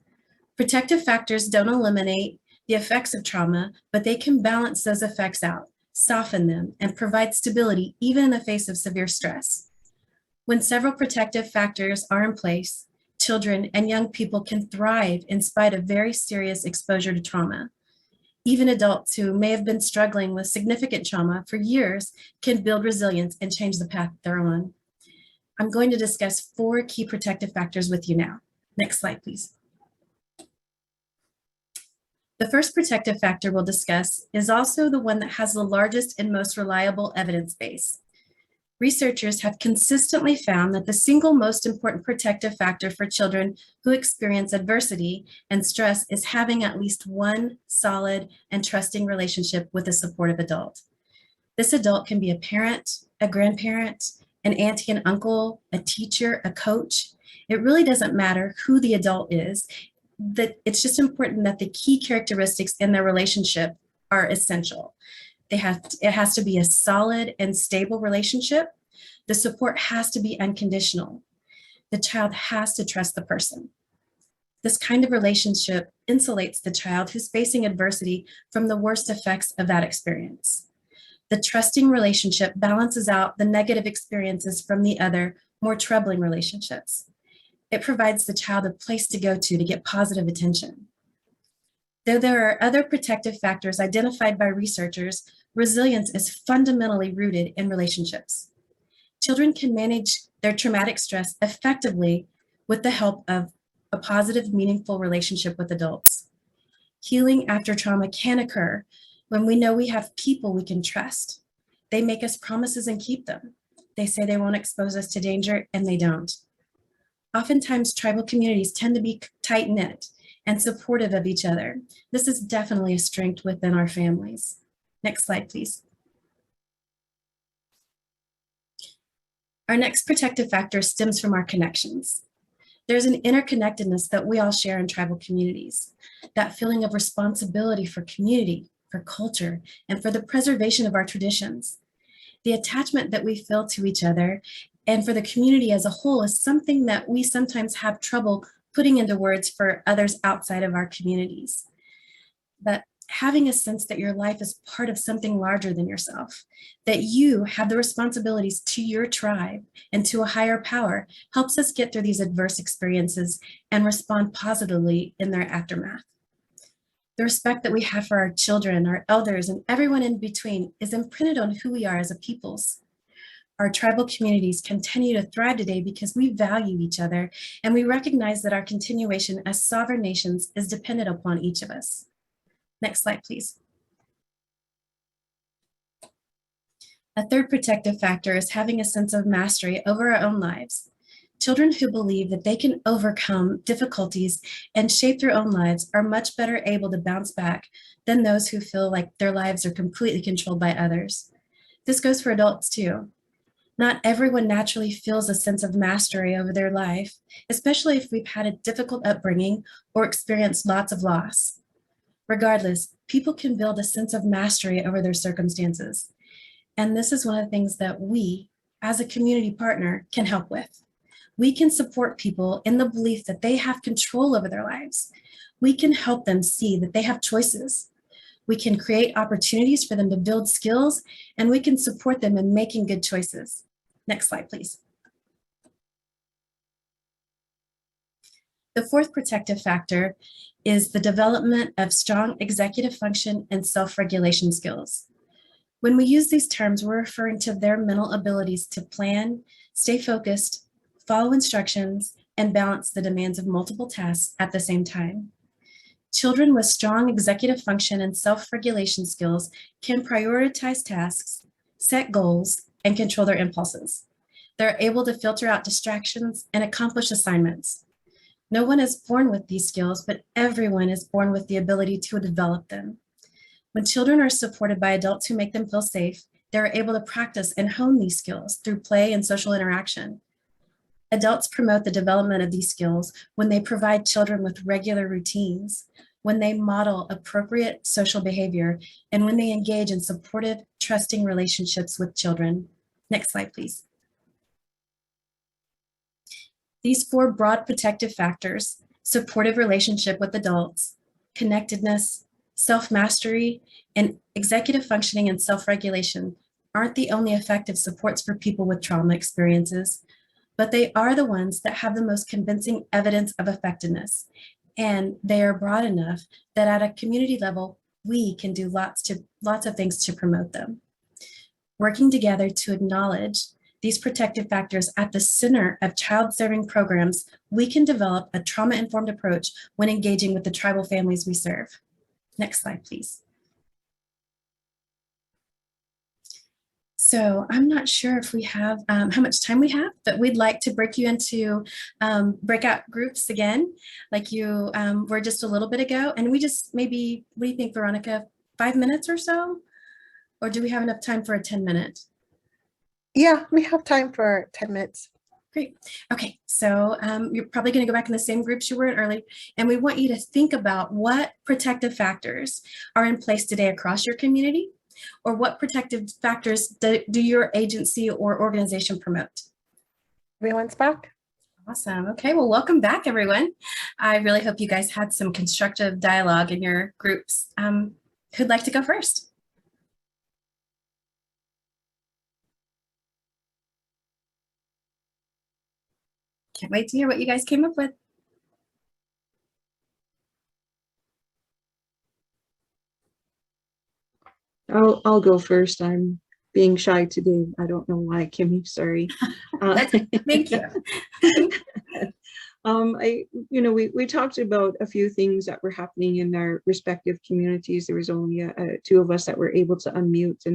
Protective factors don't eliminate the effects of trauma, but they can balance those effects out, soften them, and provide stability even in the face of severe stress. When several protective factors are in place, children and young people can thrive in spite of very serious exposure to trauma. Even adults who may have been struggling with significant trauma for years can build resilience and change the path they're on. I'm going to discuss 4 key protective factors with you now. Next slide, please. The first protective factor we'll discuss is also the one that has the largest and most reliable evidence base. Researchers have consistently found that the single most important protective factor for children who experience adversity and stress is having at least one solid and trusting relationship with a supportive adult. This adult can be a parent, a grandparent, an auntie and uncle, a teacher, a coach. It really doesn't matter who the adult is. It's just important that the key characteristics in their relationship are essential. It has to be a solid and stable relationship. The support has to be unconditional. The child has to trust the person. This kind of relationship insulates the child who's facing adversity from the worst effects of that experience. The trusting relationship balances out the negative experiences from the other, more troubling relationships. It provides the child a place to go to get positive attention. Though there are other protective factors identified by researchers, resilience is fundamentally rooted in relationships. Children can manage their traumatic stress effectively with the help of a positive, meaningful relationship with adults. Healing after trauma can occur when we know we have people we can trust. They make us promises and keep them. They say they won't expose us to danger, and they don't. Oftentimes, tribal communities tend to be tight-knit and supportive of each other. This is definitely a strength within our families. Next slide, please. Our next protective factor stems from our connections. There's an interconnectedness that we all share in tribal communities, that feeling of responsibility for community, for culture, and for the preservation of our traditions. The attachment that we feel to each other and for the community as a whole is something that we sometimes have trouble putting into words for others outside of our communities. But having a sense that your life is part of something larger than yourself, that you have the responsibilities to your tribe and to a higher power, helps us get through these adverse experiences and respond positively in their aftermath. The respect that we have for our children, our elders, and everyone in between is imprinted on who we are as a peoples. Our tribal communities continue to thrive today because we value each other and we recognize that our continuation as sovereign nations is dependent upon each of us. Next slide, please. A third protective factor is having a sense of mastery over our own lives. Children who believe that they can overcome difficulties and shape their own lives are much better able to bounce back than those who feel like their lives are completely controlled by others. This goes for adults too. Not everyone naturally feels a sense of mastery over their life, especially if we've had a difficult upbringing or experienced lots of loss. Regardless, people can build a sense of mastery over their circumstances. And this is one of the things that we, as a community partner, can help with. We can support people in the belief that they have control over their lives. We can help them see that they have choices. We can create opportunities for them to build skills, and we can support them in making good choices. Next slide, please. The fourth protective factor is the development of strong executive function and self-regulation skills. When we use these terms, we're referring to their mental abilities to plan, stay focused, follow instructions, and balance the demands of multiple tasks at the same time. Children with strong executive function and self-regulation skills can prioritize tasks, set goals, and control their impulses. They're able to filter out distractions and accomplish assignments. No one is born with these skills, but everyone is born with the ability to develop them. When children are supported by adults who make them feel safe, they're able to practice and hone these skills through play and social interaction. Adults promote the development of these skills when they provide children with regular routines, when they model appropriate social behavior, and when they engage in supportive, trusting relationships with children. Next slide, please. These four broad protective factors, supportive relationship with adults, connectedness, self-mastery, and executive functioning and self-regulation, aren't the only effective supports for people with trauma experiences, but they are the ones that have the most convincing evidence of effectiveness. And they are broad enough that at a community level, we can do lots of things to promote them. Working together to acknowledge these protective factors at the center of child-serving programs, we can develop a trauma-informed approach when engaging with the tribal families we serve. Next slide, please. So I'm not sure if we have how much time we have, but we'd like to break you into breakout groups again, like you were just a little bit ago. And we just maybe, what do you think, Veronica, 5 minutes or so? Or do we have enough time for a 10-minute? Yeah, we have time for 10 minutes. Great. Okay, so you're probably going to go back in the same groups you were in early, and we want you to think about what protective factors are in place today across your community, or what protective factors do your agency or organization promote? Everyone's back. Awesome. Okay, well, welcome back, everyone. I really hope you guys had some constructive dialogue in your groups. Who'd like to go first? Can't wait to hear what you guys came up with. I'll go first. I'm being shy today. I don't know why, Kimmy, sorry. Thank you. We talked about a few things that were happening in our respective communities. There was only two of us that were able to unmute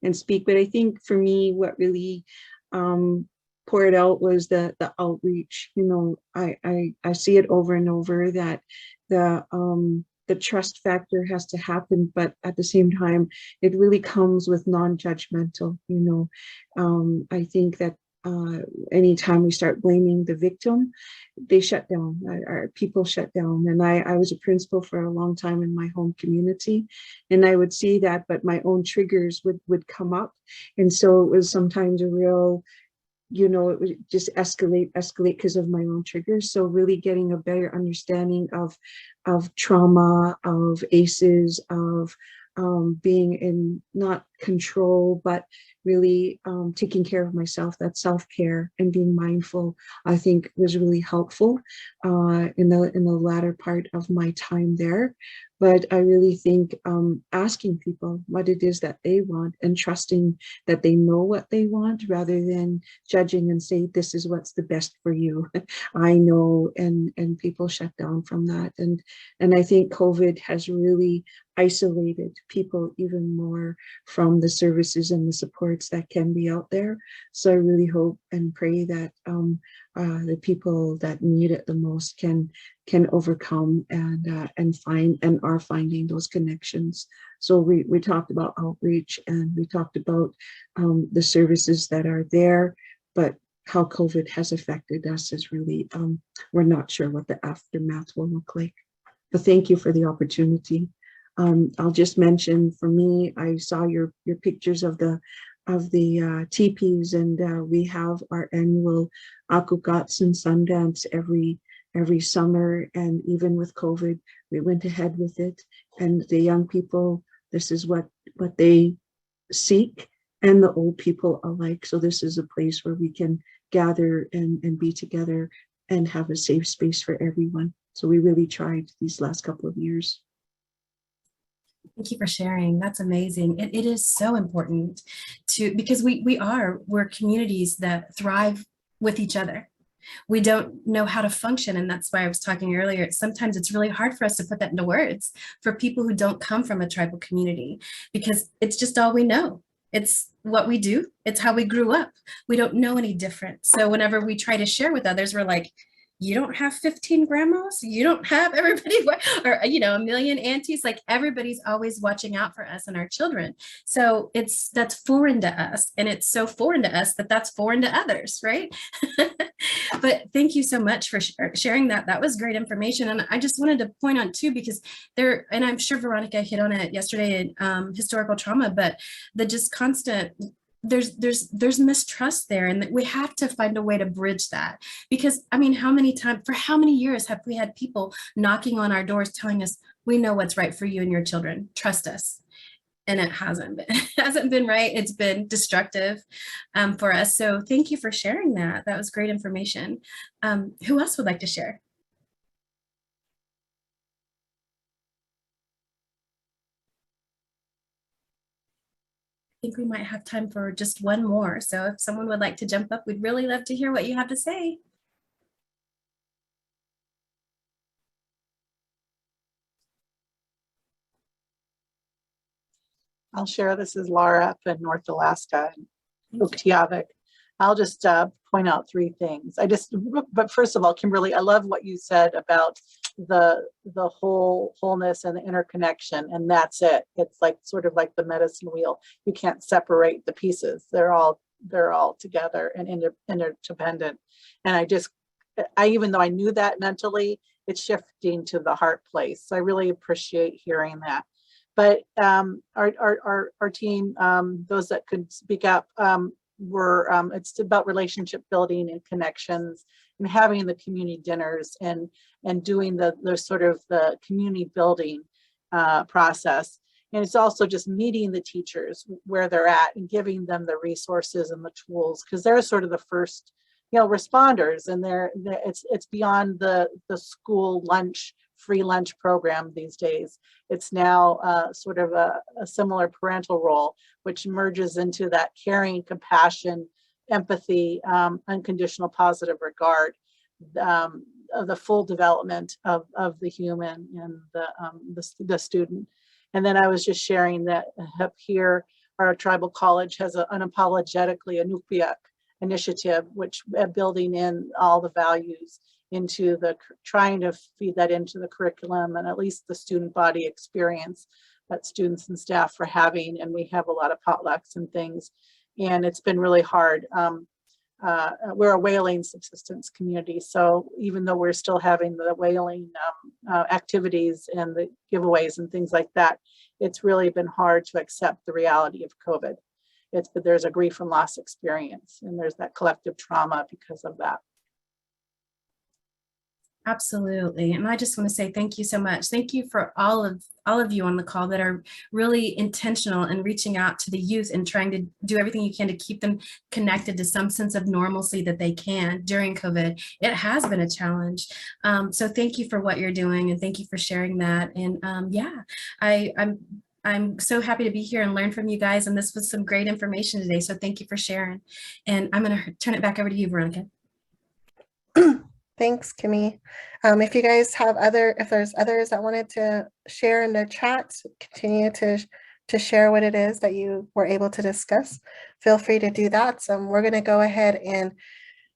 and speak. But I think for me, what really poured out was the outreach. I see it over and over that the trust factor has to happen, but at the same time, it really comes with non-judgmental. I think that anytime we start blaming the victim, they shut down. Our people shut down. And I was a principal for a long time in my home community, and I would see that, but my own triggers would come up, and so it was sometimes a real, it would just escalate because of my own triggers. So really getting a better understanding of trauma, of ACEs, of being in not control, but really taking care of myself. That self-care and being mindful, I think, was really helpful in the latter part of my time there. But I really think asking people what it is that they want and trusting that they know what they want, rather than judging and say, this is what's the best for you. I know, and people shut down from that. And I think COVID has really isolated people even more from the services and the supports that can be out there. So I really hope and pray that the people that need it the most can overcome and find and are finding those connections. So we talked about outreach, and we talked about the services that are there, but how COVID has affected us is really, we're not sure what the aftermath will look like. But thank you for the opportunity. I'll just mention, for me, I saw your pictures of the teepees, and we have our annual Akugats and Sundance every summer, and even with COVID, we went ahead with it. And the young people, this is what they seek, and the old people alike. So this is a place where we can gather and be together and have a safe space for everyone. So we really tried these last couple of years. Thank you for sharing. That's amazing. It is so important because we're communities that thrive with each other. We don't know how to function. And that's why I was talking earlier. Sometimes it's really hard for us to put that into words for people who don't come from a tribal community, because it's just all we know. It's what we do. It's how we grew up. We don't know any different. So whenever we try to share with others, we're like, you don't have 15 grandmas, you don't have everybody, or a million aunties. Like, everybody's always watching out for us and our children. So that's foreign to us, and it's so foreign to us that's foreign to others, right? But thank you so much for sharing that. That was great information. And I just wanted to point on too, because and I'm sure Veronica hit on it yesterday, historical trauma, but the just constant, there's mistrust there, and we have to find a way to bridge that. Because I mean, for how many years have we had people knocking on our doors telling us, we know what's right for you and your children, trust us? And it hasn't been right. It's been destructive for us. So thank you for sharing that. That was great information. Who else would like to share? I think we might have time for just one more. So if someone would like to jump up, we'd really love to hear what you have to say. I'll share. This is Laura up in North Alaska, Uktiavik. I'll just point out three things. But first of all, Kimberly, I love what you said about the wholeness and the interconnection, and that's it. It's like sort of like the medicine wheel. You can't separate the pieces. They're all together and interdependent. And even though I knew that mentally, it's shifting to the heart place. So I really appreciate hearing that. But our team, those that could speak up, it's about relationship building and connections, and having the community dinners and doing the sort of the community building process. And it's also just meeting the teachers where they're at and giving them the resources and the tools, because they're sort of the first responders, and it's beyond the school free lunch program these days. It's now sort of a similar parental role, which merges into that caring, compassion, empathy, unconditional positive regard the full development of the human and the student. And then I was just sharing that up here, our tribal college has an unapologetically Anupiaq initiative, which building in all the values into trying to feed that into the curriculum and at least the student body experience that students and staff are having. And we have a lot of potlucks and things, and it's been really hard. We're a whaling subsistence community, so even though we're still having the whaling activities and the giveaways and things like that, it's really been hard to accept the reality of COVID. But there's a grief and loss experience, and there's that collective trauma because of that. Absolutely. And I just want to say thank you so much. Thank you for all of you on the call that are really intentional in reaching out to the youth and trying to do everything you can to keep them connected to some sense of normalcy that they can during COVID. It has been a challenge. So thank you for what you're doing, and thank you for sharing that. And yeah, I'm so happy to be here and learn from you guys. And this was some great information today. So thank you for sharing. And I'm going to turn it back over to you, Veronica. Thanks, Kimmy. If you guys have if there's others that wanted to share in the chat, continue to share what it is that you were able to discuss, feel free to do that. So we're going to go ahead and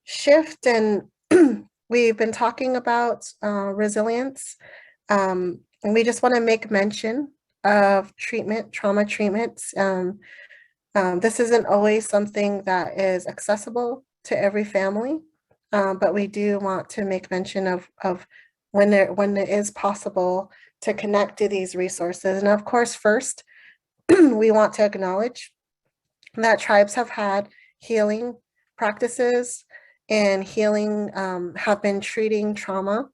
shift. And we've been talking about resilience. And we just want to make mention of trauma treatments. This isn't always something that is accessible to every family. But we do want to make mention of when it is possible to connect to these resources. And of course, first, we want to acknowledge that tribes have had healing practices, and healing have been treating trauma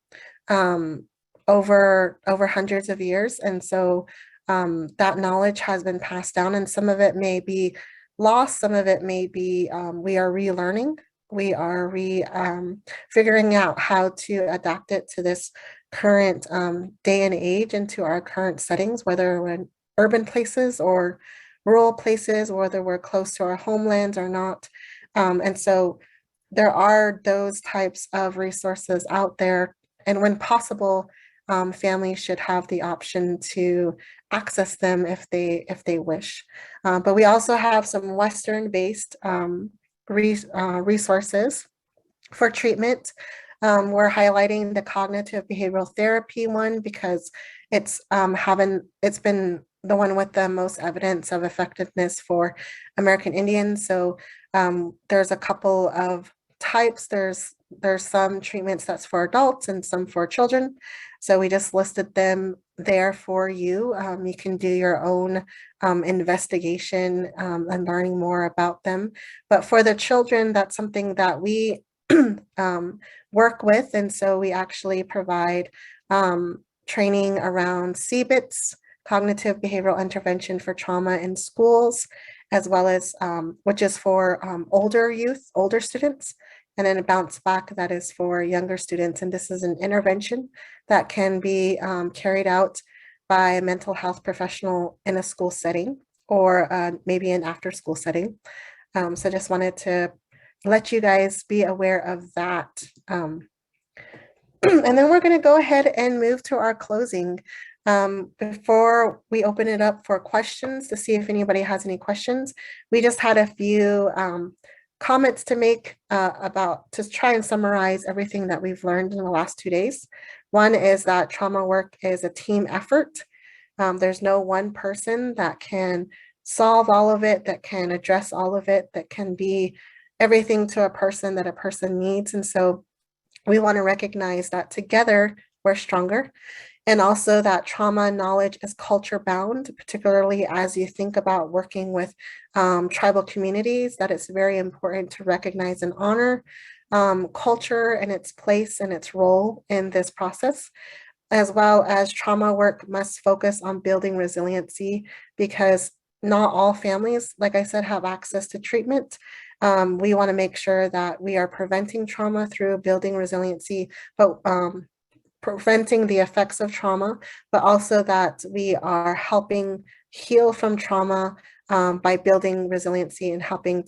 over hundreds of years. And so that knowledge has been passed down, and some of it may be lost, some of it may be we are relearning. We are figuring out how to adapt it to this current day and age and to our current settings, whether we're in urban places or rural places, whether we're close to our homelands or not. And so there are those types of resources out there. And when possible, families should have the option to access them if they wish. But we also have some Western-based resources for treatment. We're highlighting the cognitive behavioral therapy one because it's been the one with the most evidence of effectiveness for American Indians. So there's a couple of types. There's some treatments that's for adults and some for children. So we just listed them there for you. You can do your own investigation and learning more about them. But for the children, that's something that we work with. And so we actually provide training around CBITS, cognitive behavioral intervention for trauma in schools, as well as which is for older youth, older students. And then a bounce back that is for younger students. And this is an intervention that can be carried out by a mental health professional in a school setting or maybe an after school setting. So just wanted to let you guys be aware of that. And then we're going to go ahead and move to our closing. Before we open it up for questions to see if anybody has any questions, we just had a few comments to make to try and summarize everything that we've learned in the last 2 days. One is that trauma work is a team effort. There's no one person that can solve all of it, that can address all of it, that can be everything to a person that a person needs. And so we want to recognize that together we're stronger. And also that trauma knowledge is culture bound, particularly as you think about working with tribal communities, that it's very important to recognize and honor culture and its place and its role in this process, as well as trauma work must focus on building resiliency because not all families, like I said, have access to treatment. We want to make sure that we are preventing trauma through building resiliency, but preventing the effects of trauma, but also that we are helping heal from trauma by building resiliency and helping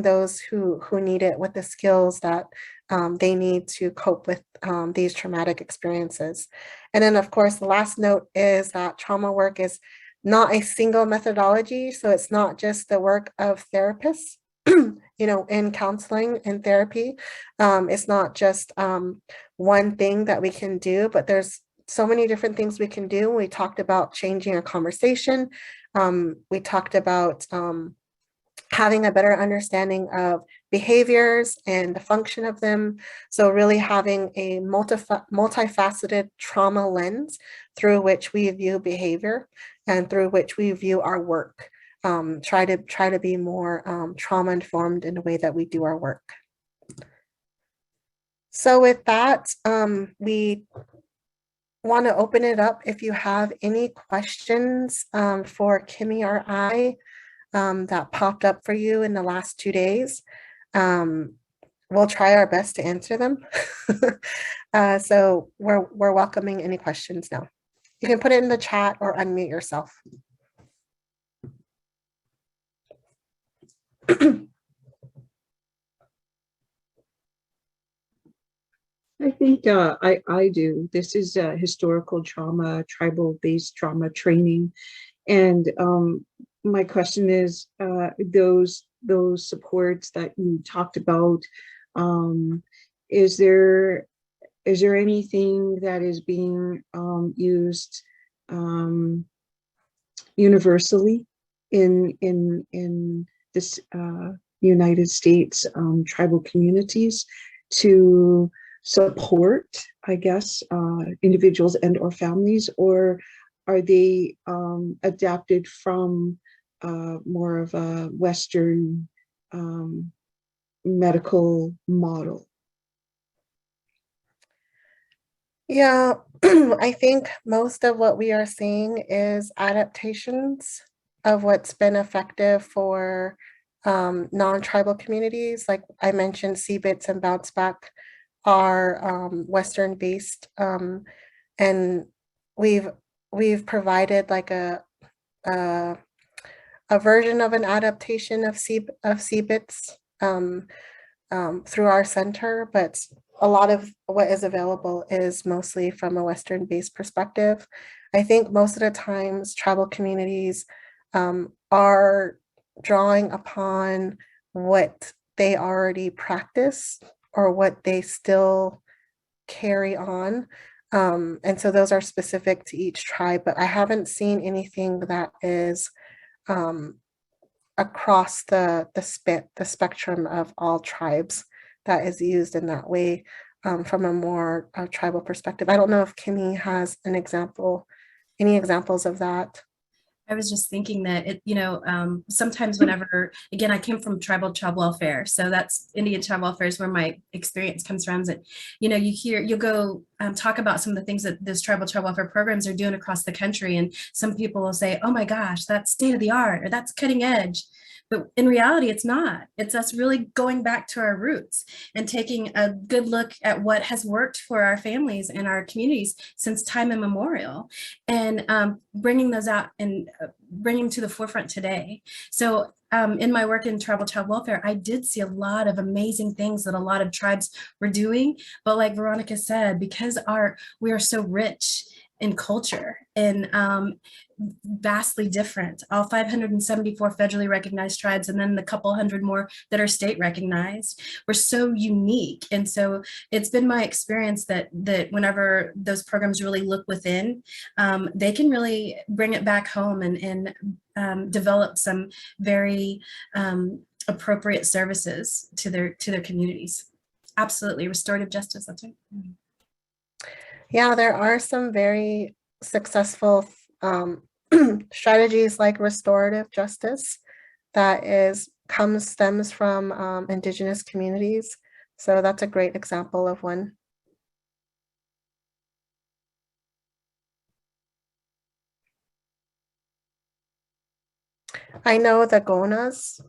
those who need it with the skills that they need to cope these traumatic experiences. And then of course, the last note is that trauma work is not a single methodology. So it's not just the work of therapists, in counseling and therapy. It's not just one thing that we can do, but there's so many different things we can do. We talked about changing a conversation. We talked about having a better understanding of behaviors and the function of them. So really having a multifaceted trauma lens through which we view behavior and through which we view our work. Try to be more trauma informed in the way that we do our work. So with that, we want to open it up if you have any questions for Kimmy or I that popped up for you in the last 2 days. We'll try our best to answer them. So we're welcoming any questions now. You can put it in the chat or unmute yourself. I think I do. This is historical trauma, tribal-based trauma training. And my question is, those supports that you talked about, is there anything that is being used universally in this United States tribal communities to support, I guess, individuals and or families, or are they adapted from more of a Western medical model? Yeah, I think most of what we are seeing is adaptations of what's been effective for non-tribal communities. Like I mentioned, CBITS and Bounce Back are Western based, and we've provided like a version of an adaptation of CBITS through our center, but a lot of what is available is mostly from a Western based perspective. I think most of the times tribal communities are drawing upon what they already practice or what they still carry on. And so those are specific to each tribe, but I haven't seen anything that is across the spectrum of all tribes that is used in that way from a more tribal perspective. I don't know if Kimmy has an example, any examples of that. I was just thinking that sometimes whenever, again, I came from tribal child welfare. So that's Indian child welfare is where my experience comes from. That, you'll go talk about some of the things that those tribal child welfare programs are doing across the country. And some people will say, oh my gosh, that's state of the art, or that's cutting edge. But in reality, it's not. It's us really going back to our roots and taking a good look at what has worked for our families and our communities since time immemorial, and bringing those out and bringing them to the forefront today. So in my work in tribal child welfare, I did see a lot of amazing things that a lot of tribes were doing. But like Veronica said, because we are so rich in culture and vastly different, all 574 federally recognized tribes, and then the couple hundred more that are state recognized, we're so unique. And so it's been my experience that whenever those programs really look within, they can really bring it back home and develop some very appropriate services to their communities. Absolutely, restorative justice, that's right. Yeah, there are some very successful strategies like restorative justice that stems from Indigenous communities. So that's a great example of one. I know the Gonas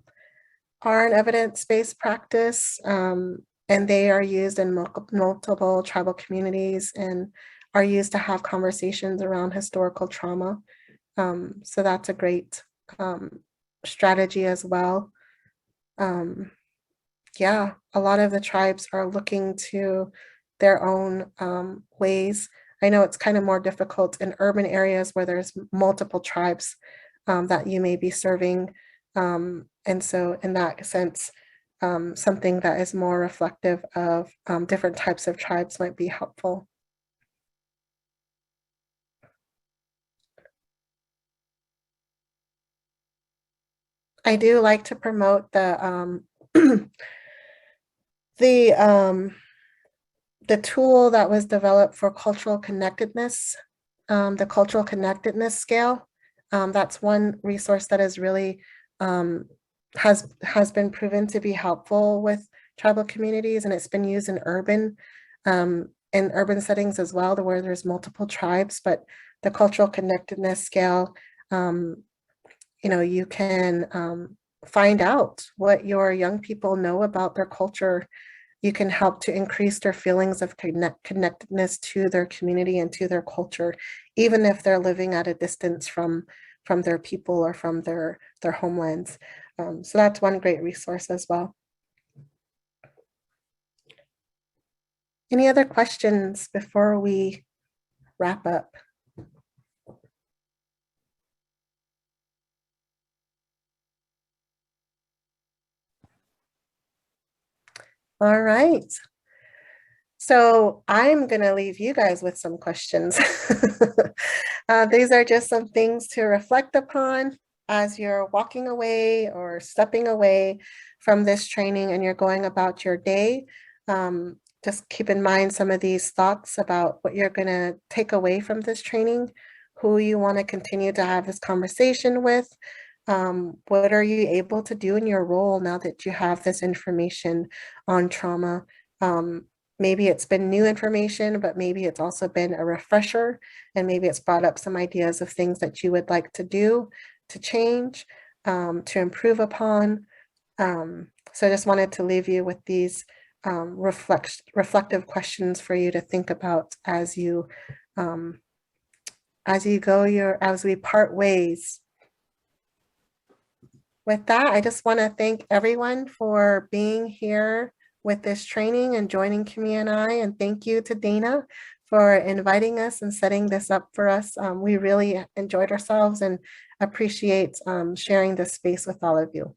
are an evidence-based practice, and they are used in multiple tribal communities and are used to have conversations around historical trauma. So that's a great strategy as well. Yeah, a lot of the tribes are looking to their own ways. I know it's kind of more difficult in urban areas where there's multiple tribes that you may be serving. And so in that sense, something that is more reflective of different types of tribes might be helpful. I do like to promote the the tool that was developed for cultural connectedness, the cultural connectedness scale. That's one resource that is really has been proven to be helpful with tribal communities, and it's been used in urban settings as well, to where there's multiple tribes. But the cultural connectedness scale, you know, you can find out what your young people know about their culture. You can help to increase their feelings of connectedness to their community and to their culture, even if they're living at a distance from their people or from their homelands. So that's one great resource as well. Any other questions before we wrap up? All right. So I'm going to leave you guys with some questions. These are just some things to reflect upon as you're walking away or stepping away from this training and you're going about your day. Just keep in mind some of these thoughts about what you're going to take away from this training, who you want to continue to have this conversation with. What are you able to do in your role now that you have this information on trauma? Maybe it's been new information, but maybe it's also been a refresher, and maybe it's brought up some ideas of things that you would like to do, to change, to improve upon. So I just wanted to leave you with these reflective questions for you to think about as you as we part ways. With that, I just want to thank everyone for being here with this training and joining Kimmy and I, and thank you to Dana for inviting us and setting this up for us. We really enjoyed ourselves and appreciate sharing this space with all of you.